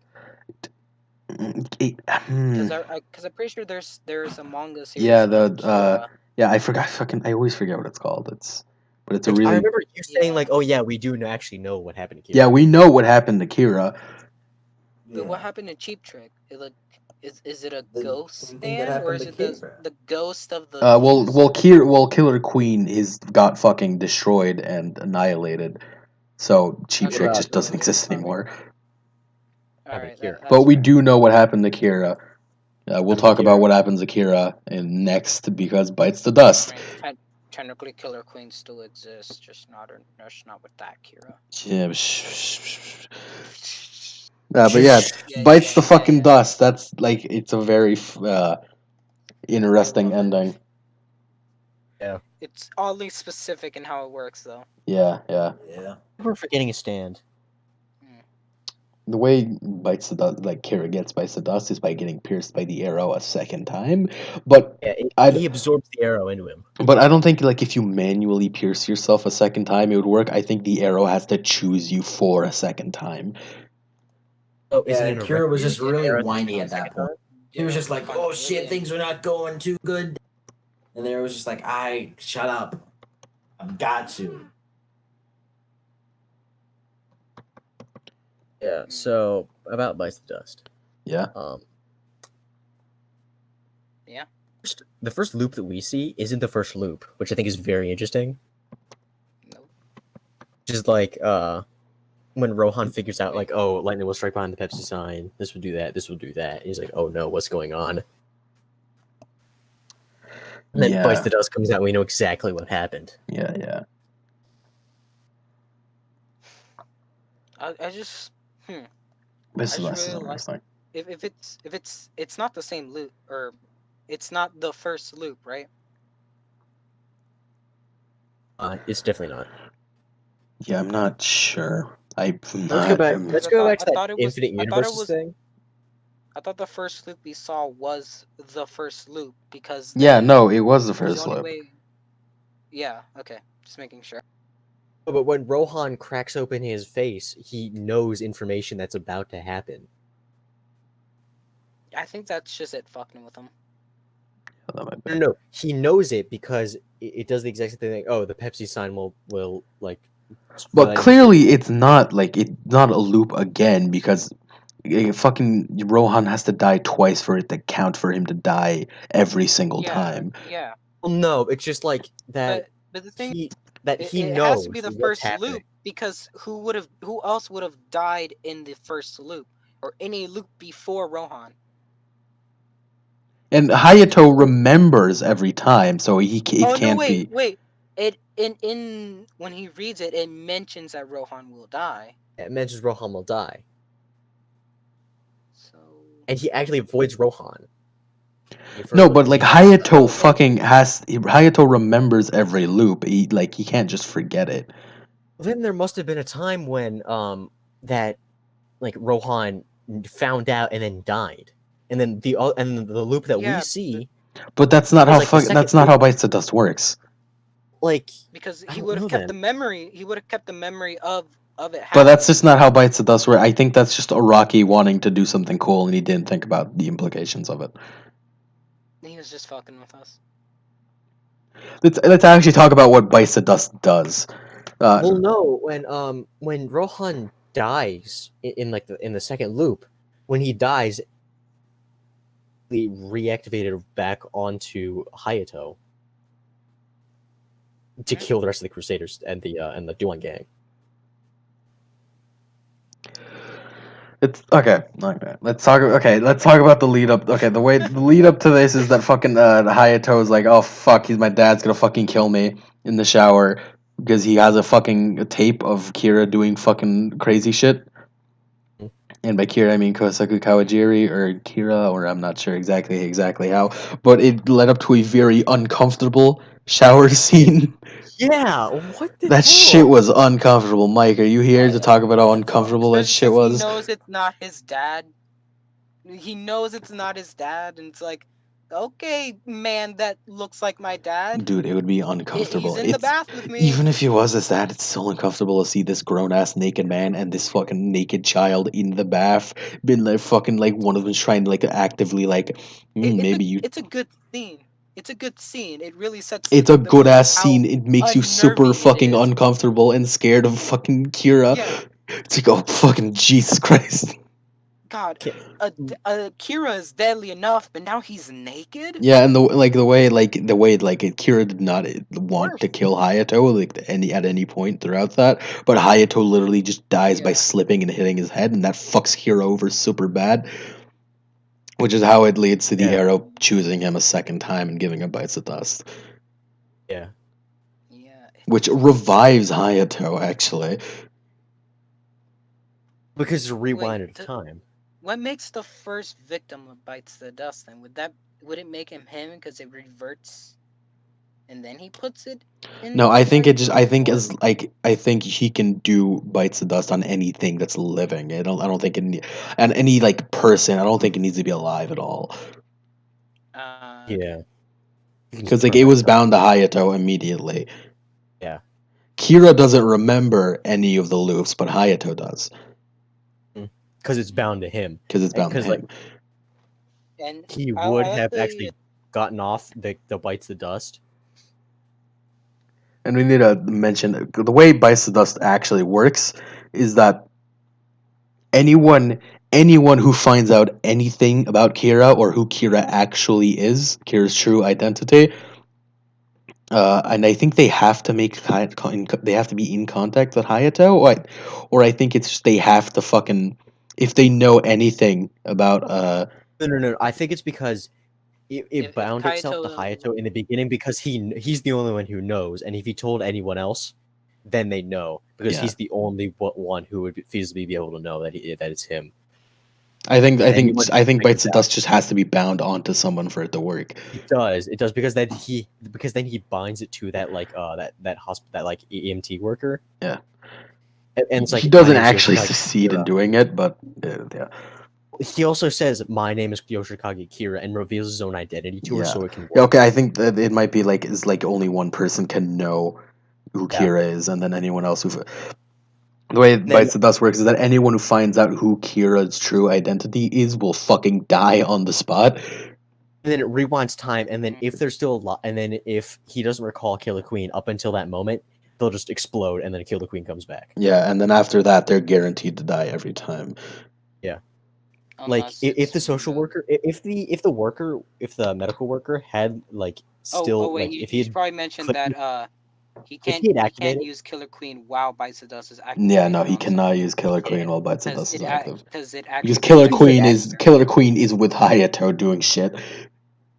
Speaker 4: Because I'm pretty sure there's a manga series.
Speaker 2: Yeah,
Speaker 4: called Kira.
Speaker 2: yeah, I forgot. I always forget what it's called. But it's a
Speaker 3: Like,
Speaker 2: really.
Speaker 3: I remember you saying like, oh yeah, we do actually know what happened to Kira.
Speaker 2: Yeah, we know what happened to Kira.
Speaker 4: But what happened to Cheap Trick? It like is it a ghost
Speaker 1: same thing that
Speaker 4: stand or is
Speaker 1: happened to
Speaker 4: it
Speaker 1: Kira.
Speaker 4: the ghost of the
Speaker 2: Killer Queen got fucking destroyed and annihilated. So Cheap Trick just doesn't exist anymore.
Speaker 4: Alright,
Speaker 2: But we do know what happened to Kira. We'll talk about what happens to Kira in next because Bites the Dust.
Speaker 4: I mean, technically, Killer Queen still exists, just not with that Kira.
Speaker 2: Yeah, but yeah, Bites the fucking dust. That's like it's a very interesting ending.
Speaker 3: Yeah.
Speaker 4: It's oddly specific in how it works, though.
Speaker 2: Yeah.
Speaker 3: We're forgetting a stand.
Speaker 2: The way bites the dust, like Kira gets bites the dust, is by getting pierced by the arrow a second time. But
Speaker 3: he absorbs the arrow into him.
Speaker 2: But I don't think like if you manually pierce yourself a second time, it would work. I think the arrow has to choose you for a second time.
Speaker 3: Oh,
Speaker 1: yeah, Kira was just really whiny at that point. He was just like, "Oh shit, things are not going too good," and there was just like, "I shut up, I've got to."
Speaker 3: Yeah. So about bites the dust.
Speaker 2: Yeah.
Speaker 4: Yeah.
Speaker 3: The first loop that we see isn't the first loop, which I think is very interesting.
Speaker 4: Nope.
Speaker 3: Just like when Rohan figures out like, oh, lightning will strike behind the Pepsi sign. This will do that. This will do that. And he's like, oh no, what's going on? And then Bites the Dust comes out. We know exactly what happened.
Speaker 2: Yeah.
Speaker 4: I just
Speaker 2: Bites the
Speaker 4: I
Speaker 2: Dust
Speaker 4: just
Speaker 2: is
Speaker 4: really like
Speaker 2: interesting.
Speaker 4: if it's not the same loop, or it's not the first loop, right?
Speaker 3: It's definitely not.
Speaker 2: Yeah, I'm not sure.
Speaker 3: Let's go back. Let's go back to that Infinite Universes thing.
Speaker 4: I thought the first loop we saw was the first loop because
Speaker 2: yeah, no, it was the first loop.
Speaker 4: Yeah, okay, just making sure.
Speaker 3: But when Rohan cracks open his face, he knows information that's about to happen.
Speaker 4: I think that's just it fucking with him.
Speaker 3: No, he knows it because it does the exact same thing. Oh, the Pepsi sign will like.
Speaker 2: But clearly, it's not not a loop again because fucking Rohan has to die twice for it to count for him to die every single time.
Speaker 4: Yeah.
Speaker 3: Well, no, it's just like that.
Speaker 4: But the thing
Speaker 3: he
Speaker 4: it
Speaker 3: knows
Speaker 4: has to be the first loop because who else would have died in the first loop or any loop before Rohan?
Speaker 2: And Hayato remembers every time, so it can't be.
Speaker 4: Wait. It in when he reads it, it mentions that Rohan will die.
Speaker 3: It mentions Rohan will die.
Speaker 4: So.
Speaker 3: And he actually avoids Rohan.
Speaker 2: No, but like Hayato remembers every loop. He can't just forget it.
Speaker 3: Then there must have been a time when that like Rohan found out and then died. And then the loop that we see.
Speaker 2: But that's not how that's not how Bites the Dust works.
Speaker 3: Like
Speaker 4: because he would have kept the memory. He would have kept the memory of it.
Speaker 2: But that's just not how Bites the Dust works. I think that's just Araki wanting to do something cool, and he didn't think about the implications of it.
Speaker 4: He was just fucking with us.
Speaker 2: Let's actually talk about what Bites the Dust does.
Speaker 3: Well, no, when Rohan dies in the second loop, when he dies, he reactivated back onto Hayato to kill the rest of the Crusaders and the Duan gang.
Speaker 2: It's okay. Let's talk about the lead up. Okay, the lead up to this is that fucking Hayato is like, oh fuck, my dad's gonna fucking kill me in the shower because he has a fucking tape of Kira doing fucking crazy shit. And by Kira, I mean Kosaku Kawajiri or Kira, or I'm not sure exactly how, but it led up to a very uncomfortable shower scene.
Speaker 3: Yeah, what the
Speaker 2: that
Speaker 3: hell?
Speaker 2: shit was uncomfortable. Mike, are you here to talk about how uncomfortable that shit was?
Speaker 4: He knows it's not his dad. He knows it's not his dad, and it's like, okay, man, that looks like my dad.
Speaker 2: Dude, it would be uncomfortable.
Speaker 4: He's in the bath with me.
Speaker 2: Even if he was his dad, it's still uncomfortable to see this grown ass naked man and this fucking naked child in the bath. Been like fucking like one of them's trying to like actively like
Speaker 4: It's a good scene. It's a good scene. It really sets.
Speaker 2: It's a good ass scene. It makes you super fucking uncomfortable and scared of fucking Kira. Yeah. It's like, oh fucking Jesus Christ.
Speaker 4: God, Kira is deadly enough, but now he's naked.
Speaker 2: Yeah, and the way Kira did not want to kill Hayato at any point throughout that, but Hayato literally just dies by slipping and hitting his head, and that fucks Kira over super bad. Which is how it leads to the arrow choosing him a second time and giving him Bites of Dust.
Speaker 3: Yeah.
Speaker 4: Yeah.
Speaker 2: Which revives Hayato actually.
Speaker 3: Because it's a rewind at a time.
Speaker 4: What makes the first victim of Bites the Dust then? Would it make him because it reverts? and then he puts it in.
Speaker 2: No, I think I think he can do bites of dust on anything that's living. I don't think and any like person. I don't think it needs to be alive at all.
Speaker 3: Yeah.
Speaker 2: Because like it was bound to Hayato immediately.
Speaker 3: Yeah.
Speaker 2: Kira doesn't remember any of the loops, but Hayato does.
Speaker 3: Because it's bound to him.
Speaker 2: Because it's bound to him.
Speaker 3: Like,
Speaker 4: and
Speaker 3: he would have actually gotten off the bites of dust.
Speaker 2: And we need to mention the way bites of dust actually works is that anyone who finds out anything about Kira or who Kira actually is, Kira's true identity, and I think they have to they have to be in contact with Hayato, or I think it's just they have to fucking if they know anything about
Speaker 3: No. I think it's because it bound itself to Hayato in the beginning because he's the only one who knows, and if he told anyone else, then they know because he's the only one who would feasibly be able to know that it's him.
Speaker 2: I think bites of dust just has to be bound onto someone for it to work.
Speaker 3: It does because then he binds it to that like that hospital that like EMT worker.
Speaker 2: Yeah,
Speaker 3: and it's like
Speaker 2: he doesn't actually succeed in doing it, but yeah.
Speaker 3: He also says, "My name is Yoshikage Kira," and reveals his own identity to her, so it can work.
Speaker 2: Yeah, okay, I think that it might be like is like only one person can know who Kira is, and then anyone else who. The way Bites the Dust works is that anyone who finds out who Kira's true identity is will fucking die on the spot.
Speaker 3: And then it rewinds time, and then if they're still alive, and then if he doesn't recall Killer Queen up until that moment, they'll just explode, and then Killer Queen comes back.
Speaker 2: Yeah, and then after that, they're guaranteed to die every time.
Speaker 3: Yeah. Like if the social worker, if the medical worker had like still
Speaker 4: wait,
Speaker 3: like if
Speaker 4: he probably mentioned that he can't use Killer Queen while Bites of Dust is active.
Speaker 2: Yeah, no, he cannot use Killer Queen while Bites of Dust is active. Because
Speaker 4: Killer
Speaker 2: Queen is with Hayato doing shit.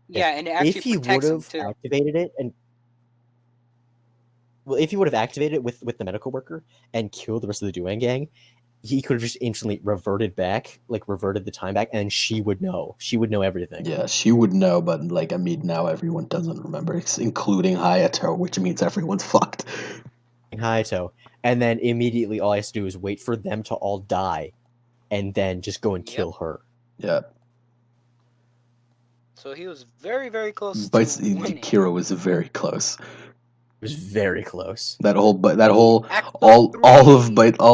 Speaker 4: Yeah, and it actually
Speaker 3: if he would have activated it and if he would have activated it with the medical worker and killed the rest of the Duan gang, he could have just instantly reverted the time back, and she would know. She would know everything.
Speaker 2: Yeah, she would know, but like I mean, now everyone doesn't remember, including Hayato, which means everyone's fucked.
Speaker 3: Hayato, and then immediately all he has to do is wait for them to all die, and then just go and kill her.
Speaker 2: Yeah.
Speaker 4: So he was very, very close.
Speaker 2: Kira was very close.
Speaker 3: It was very close.
Speaker 2: All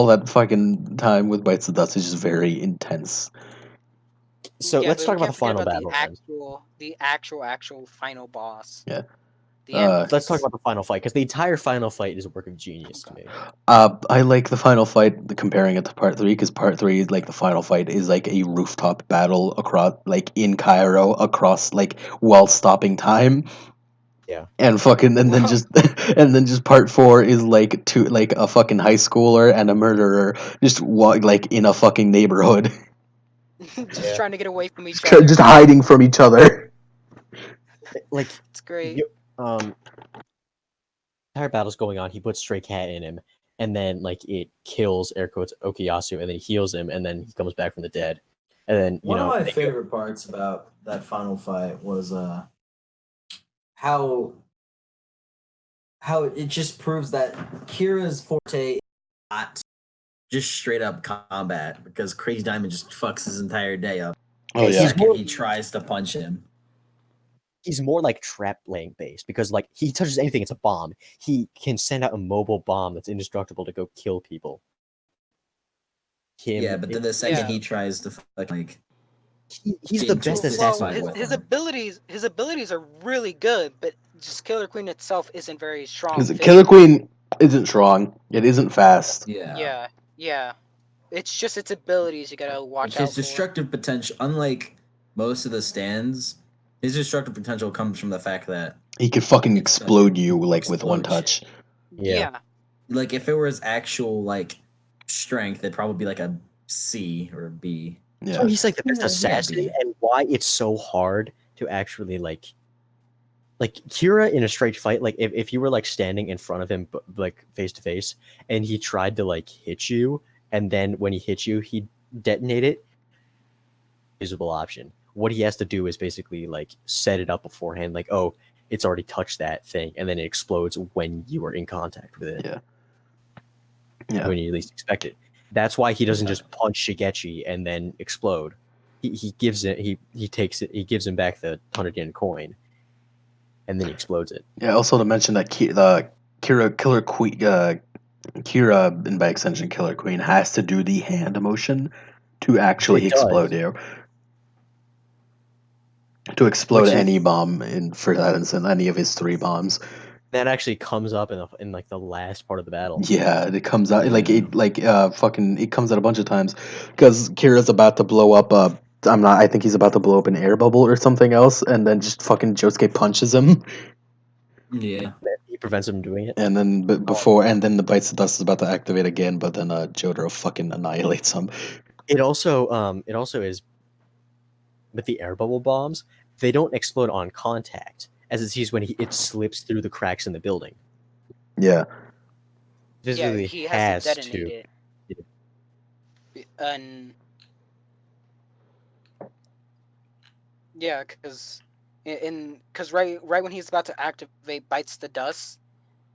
Speaker 2: that fucking time with Bites of Dust is just very intense.
Speaker 3: So let's talk about the final battle.
Speaker 4: The actual final boss.
Speaker 2: Yeah.
Speaker 3: Let's talk about the final fight because the entire final fight is a work of genius to me.
Speaker 2: I like the final fight, comparing it to Part 3, because Part 3, like the final fight, is like a rooftop battle across, like in Cairo, across like while stopping time.
Speaker 3: Yeah.
Speaker 2: And then just Part 4 is like a fucking high schooler and a murderer just like in a fucking neighborhood.
Speaker 4: Just trying to get away from each other.
Speaker 2: Just hiding from each other.
Speaker 3: Like
Speaker 4: it's great.
Speaker 3: Entire battle's going on. He puts Stray Cat in him, and then like it kills air quotes Okuyasu, and then he heals him, and then he comes back from the dead. And then
Speaker 1: one of my favorite parts about that final fight was how it just proves that Kira's forte is not just straight up combat, because Crazy Diamond just fucks his entire day up.
Speaker 2: Oh yeah,
Speaker 1: he tries to punch him.
Speaker 3: He's more like trap laying based, because like he touches anything, it's a bomb. He can send out a mobile bomb that's indestructible to go kill people.
Speaker 1: But then the second he tries to like
Speaker 3: he's the best assassin.
Speaker 4: His abilities are really good, but just Killer Queen itself isn't very strong.
Speaker 2: Killer Queen isn't strong. It isn't fast.
Speaker 4: Yeah. It's just its abilities you gotta watch out for.
Speaker 1: His destructive potential, unlike most of the stands, his destructive potential comes from the fact that
Speaker 2: he could fucking explode you like with one touch.
Speaker 4: Yeah.
Speaker 1: Like if it were his actual like strength, it'd probably be like a C or a B.
Speaker 2: Yeah.
Speaker 3: So he's like the best assassin, and why it's so hard to actually like Kira in a straight fight. Like if you were like standing in front of him like face to face, and he tried to like hit you, and then when he hits you, he detonate it. Usable option. What he has to do is basically like set it up beforehand. Like, oh, it's already touched that thing, and then it explodes when you are in contact with it.
Speaker 2: Yeah.
Speaker 3: When you least expect it. That's why he doesn't just punch Shigechi and then explode. He gives it. He takes it. He gives him back the 100-yen coin, and then he explodes it.
Speaker 2: Yeah. Also to mention that Kira, and by extension Killer Queen, has to do the hand motion to actually explode you. To explode any bomb for that instance, any of his 3 bombs.
Speaker 3: That actually comes up in like the last part of the battle.
Speaker 2: Yeah, it comes out it comes out a bunch of times because Kira's about to blow up. I think he's about to blow up an air bubble or something else, and then just fucking Josuke punches him.
Speaker 1: Yeah.
Speaker 3: He prevents him from doing it.
Speaker 2: And then the Bites the Dust is about to activate again, but then Jotaro fucking annihilates him.
Speaker 3: It also is with the air bubble bombs, they don't explode on contact, as it sees when it slips through the cracks in the building.
Speaker 2: Yeah.
Speaker 4: He has to detonate it. And yeah, because right when he's about to activate Bites the Dust,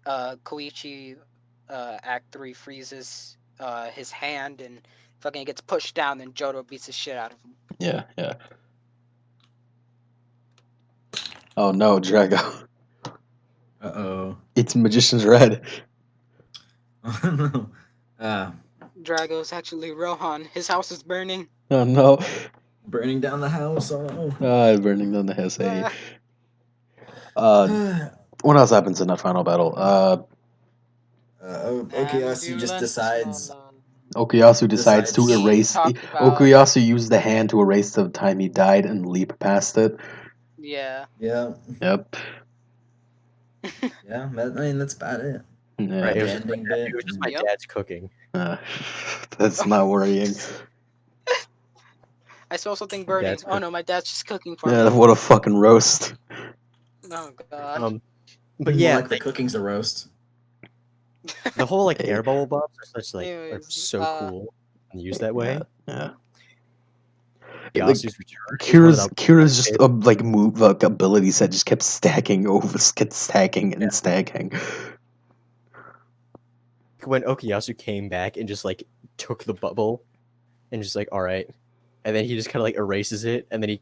Speaker 4: Koichi Act 3 freezes his hand and fucking gets pushed down, then Jotaro beats the shit out of him.
Speaker 2: Yeah, yeah. Oh no, Drago.
Speaker 1: Uh-oh.
Speaker 2: It's Magician's Red.
Speaker 1: Oh no.
Speaker 4: Drago's actually Rohan. His house is burning.
Speaker 2: Oh no.
Speaker 1: Burning down the house. Oh no.
Speaker 2: Burning down the house. Hey. What else happens in that final battle?
Speaker 1: Okuyasu just decides.
Speaker 2: Okuyasu decides to erase. Okuyasu used the hand to erase the time he died and leap past it.
Speaker 4: Yeah.
Speaker 1: Yeah.
Speaker 2: Yep.
Speaker 1: Yeah, I mean that's about it.
Speaker 2: Yeah.
Speaker 3: Right, it was
Speaker 1: Ending
Speaker 3: just my dad's cooking.
Speaker 2: That's not worrying.
Speaker 4: I saw something burning. Oh no, my dad's just cooking for me.
Speaker 2: Yeah, what a fucking roast.
Speaker 4: Oh god.
Speaker 3: But yeah,
Speaker 1: like the cooking's a roast.
Speaker 3: The whole like air bubble bombs are such are so cool and used that way.
Speaker 2: Yeah.
Speaker 3: Yasu's return.
Speaker 2: Kira's just move ability set just kept stacking and stacking.
Speaker 3: When Okuyasu came back and just like took the bubble and just like, all right, and then he just kind of like erases it, and then he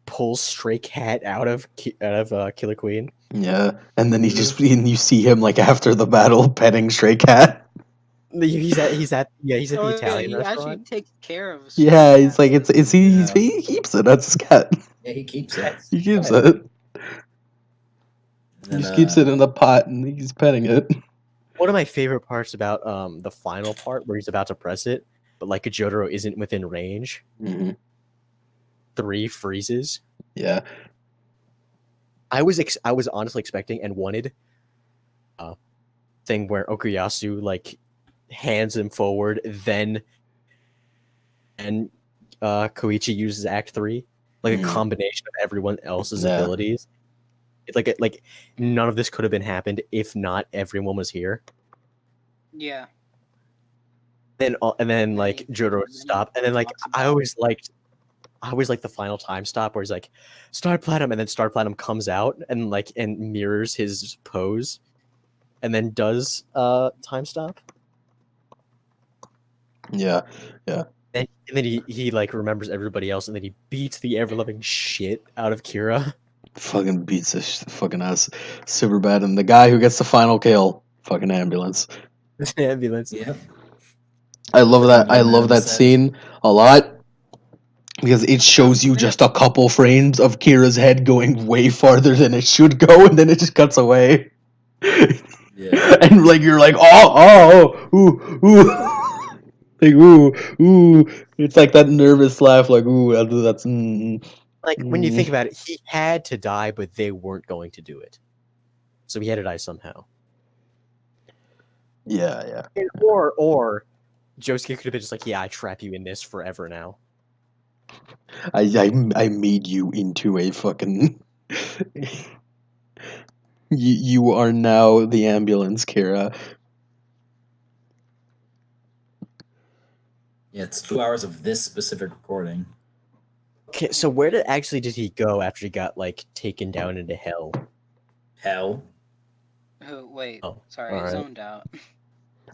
Speaker 3: pulls Stray Cat out of Killer Queen.
Speaker 2: Yeah, and then you see him like after the battle petting Stray Cat.
Speaker 3: He's at the Italian restaurant.
Speaker 4: He actually takes care of.
Speaker 2: Yeah, he's like he keeps it. That's his cat.
Speaker 1: Yeah, he keeps it.
Speaker 2: He keeps it. He just keeps it in a pot and he's petting it.
Speaker 3: One of my favorite parts about the final part where he's about to press it, but like Jotaro isn't within range.
Speaker 2: Mm-hmm.
Speaker 3: 3 freezes.
Speaker 2: Yeah.
Speaker 3: I was honestly expecting and wanted a thing where Okuyasu like hands him forward, then Koichi uses Act 3, like a combination of everyone else's abilities. It's like none of this could have been happened if not everyone was here.
Speaker 4: Yeah.
Speaker 3: And then like Jotaro stop, and then like I always liked the final time stop where he's like Star Platinum, and then Star Platinum comes out and mirrors his pose, and then does time stop.
Speaker 2: Yeah, yeah.
Speaker 3: And then he like remembers everybody else, and then he beats the ever loving shit out of Kira.
Speaker 2: Fucking beats the fucking ass super bad, and the guy who gets the final kill, fucking ambulance.
Speaker 3: Ambulance.
Speaker 1: Yeah.
Speaker 2: I love that. I love that scene a lot because it shows you just a couple frames of Kira's head going way farther than it should go, and then it just cuts away.
Speaker 1: Yeah.
Speaker 2: And like you're like, ooh. Like ooh, it's like that nervous laugh, like ooh, that's.
Speaker 3: Like when you think about it, he had to die, but they weren't going to do it, so he had to die somehow.
Speaker 2: Yeah.
Speaker 3: Or Josuke could have been just like, yeah, I trap you in this forever now.
Speaker 2: I made you into a fucking. You are now the ambulance, Kira.
Speaker 1: Yeah, it's 2 hours of this specific recording.
Speaker 3: Okay, so where did he go after he got like taken down into hell?
Speaker 1: Hell.
Speaker 4: Oh wait,
Speaker 3: Oh,
Speaker 4: sorry,
Speaker 3: alright.
Speaker 4: zoned out.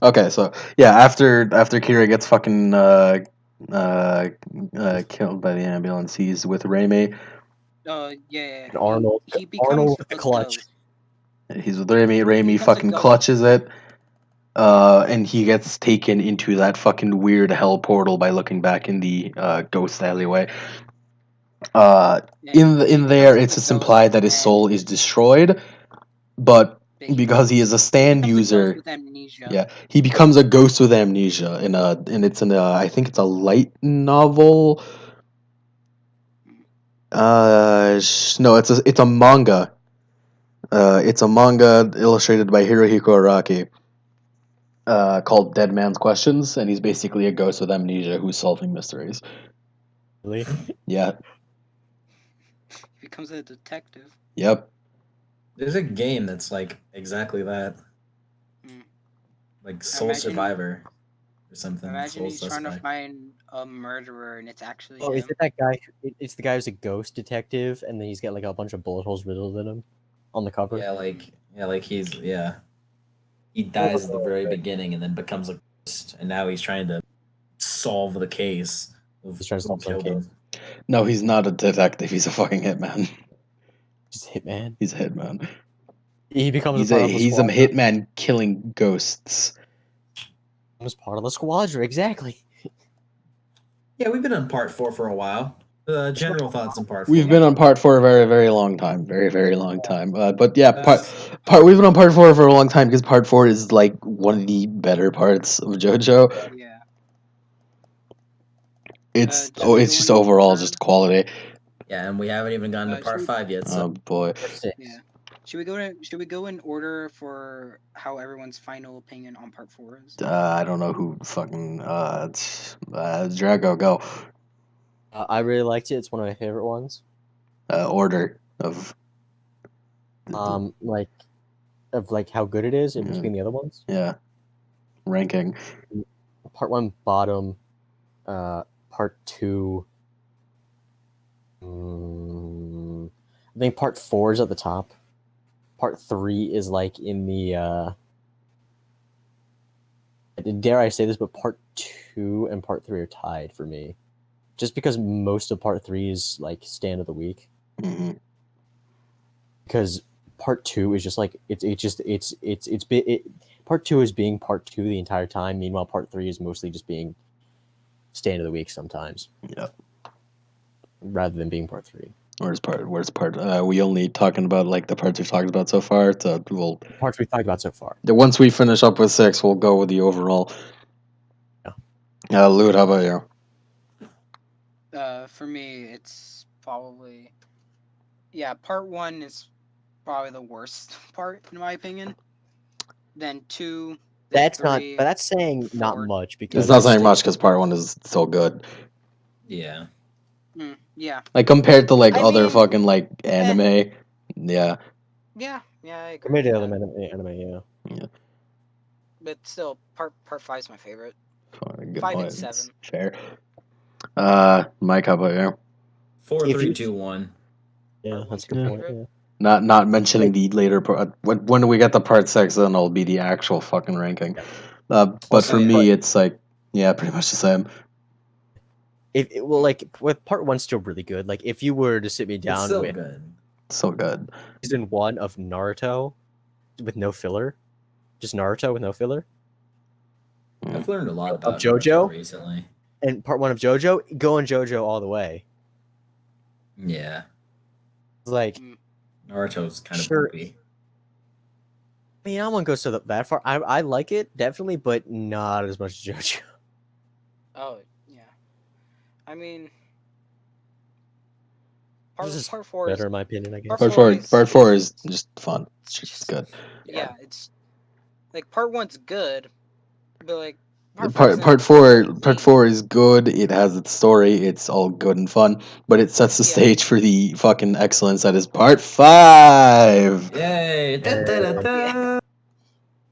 Speaker 2: Okay, so yeah, after Kira gets fucking killed by the ambulance, he's with Raimi.
Speaker 4: Yeah.
Speaker 3: And Arnold
Speaker 4: becomes
Speaker 3: with the
Speaker 4: a
Speaker 3: clutch.
Speaker 4: ghost.
Speaker 2: He's with Raimi. Raimi
Speaker 4: becomes a
Speaker 2: fucking
Speaker 4: ghost.
Speaker 2: clutches it. And he gets taken into that fucking weird hell portal by looking back in the ghost alleyway. In there, it's just implied that his soul is destroyed, but because he is a stand user,
Speaker 4: with amnesia.
Speaker 2: yeah, he becomes a ghost with amnesia. I think it's a light novel. No, it's a manga. It's a manga illustrated by Hirohiko Araki. Called Dead Man's Questions, and he's basically a ghost with amnesia who's solving mysteries.
Speaker 3: Really?
Speaker 2: Yeah.
Speaker 4: He becomes a detective.
Speaker 2: Yep.
Speaker 1: There's a game that's like exactly that. Like Soul Survivor or something.
Speaker 4: Imagine
Speaker 1: Soul
Speaker 4: he's
Speaker 1: Suspect.
Speaker 4: trying to find a murderer and it's actually
Speaker 3: Oh,
Speaker 4: him.
Speaker 3: is it that guy? It's the guy who's a ghost detective, and then he's got like a bunch of bullet holes riddled in him on the cover.
Speaker 1: Yeah, like he dies at the very beginning and then becomes a ghost, and now he's trying to solve the case of
Speaker 3: He's trying to
Speaker 1: who
Speaker 3: solve the
Speaker 1: killed him.
Speaker 2: No, he's not a detective. He's a fucking hitman.
Speaker 3: Just hitman.
Speaker 2: He's a hitman.
Speaker 3: He becomes
Speaker 2: He's
Speaker 3: a part
Speaker 2: a
Speaker 3: of the
Speaker 2: he's a
Speaker 3: squadron.
Speaker 2: hitman killing ghosts.
Speaker 3: He becomes part of the squadron, exactly.
Speaker 1: Yeah, we've been on part 4 for a while. General thoughts on part 4.
Speaker 2: We've been on part 4 a very, very long time. Very, very long time. But yeah, we've been on part 4 for a long time because part 4 is like one of the better parts of JoJo.
Speaker 4: Yeah.
Speaker 2: It's just overall just quality.
Speaker 1: Yeah, and we haven't even gotten to part 5 yet. So.
Speaker 2: Oh boy.
Speaker 4: Yeah. Should we go in order for how everyone's final opinion on part 4 is?
Speaker 2: I don't know who fucking Drago, go.
Speaker 3: I really liked it. It's one of my favorite ones.
Speaker 2: Order of
Speaker 3: like how good it is in between the other ones.
Speaker 2: Yeah. Ranking.
Speaker 3: Part 1 bottom, part 2. I think part 4 is at the top. Part 3 is like in the dare I say this, but part 2 and part 3 are tied for me. Just because most of part 3 is like stand of the week.
Speaker 2: Mm-hmm.
Speaker 3: Because part 2 is just like part 2 is being part 2 the entire time. Meanwhile, part 3 is mostly just being stand of the week sometimes.
Speaker 2: Yep.
Speaker 3: Rather than being part 3.
Speaker 2: Where's part? We only talking about like the parts we've talked about so far. We'll
Speaker 3: parts we've talked about so far.
Speaker 2: Once we finish up with 6, we'll go with the overall.
Speaker 3: Yeah.
Speaker 2: Lute, how about you?
Speaker 4: For me, it's probably part 1 is probably the worst part in my opinion. Then 2.
Speaker 3: That's
Speaker 4: 3,
Speaker 3: not. But that's saying
Speaker 4: 4.
Speaker 3: not much because
Speaker 2: it's not saying much because part 1 is so good.
Speaker 1: Yeah.
Speaker 4: Yeah.
Speaker 2: Like compared to like other fucking like anime. Yeah.
Speaker 4: Yeah, I agree.
Speaker 3: Compared to other anime,
Speaker 2: yeah.
Speaker 4: But still, part 5 is my favorite.
Speaker 2: Good
Speaker 4: 5
Speaker 2: point.
Speaker 4: and 7.
Speaker 2: Fair. Mike, how about you?
Speaker 1: 4, 3, 2, 1.
Speaker 3: Yeah, that's a good point. Yeah.
Speaker 2: Not mentioning the later part. When we get to part 6, then it'll be the actual fucking ranking. But for me, it's like pretty much the same.
Speaker 3: With part 1 still really good. Like if you were to sit me down with
Speaker 1: good.
Speaker 2: So good.
Speaker 3: Season 1 of Naruto with no filler. Just Naruto with no filler.
Speaker 1: I've learned a lot about
Speaker 3: JoJo
Speaker 1: recently.
Speaker 3: And part 1 of JoJo, going JoJo all the way.
Speaker 1: Yeah.
Speaker 3: It's like
Speaker 1: Naruto's kind of bumpy.
Speaker 3: I mean, I won't go so that far. I like it, definitely, but not as much as JoJo.
Speaker 4: Oh, yeah. I mean, part 4
Speaker 3: better, in my opinion, I guess.
Speaker 2: Part 4 is just fun. It's good.
Speaker 4: Yeah, it's like part 1's good, but like
Speaker 2: part 4 is good. It has its story. It's all good and fun, but it sets the stage for the fucking excellence that is part 5.
Speaker 1: Yay! Da, da, da, da.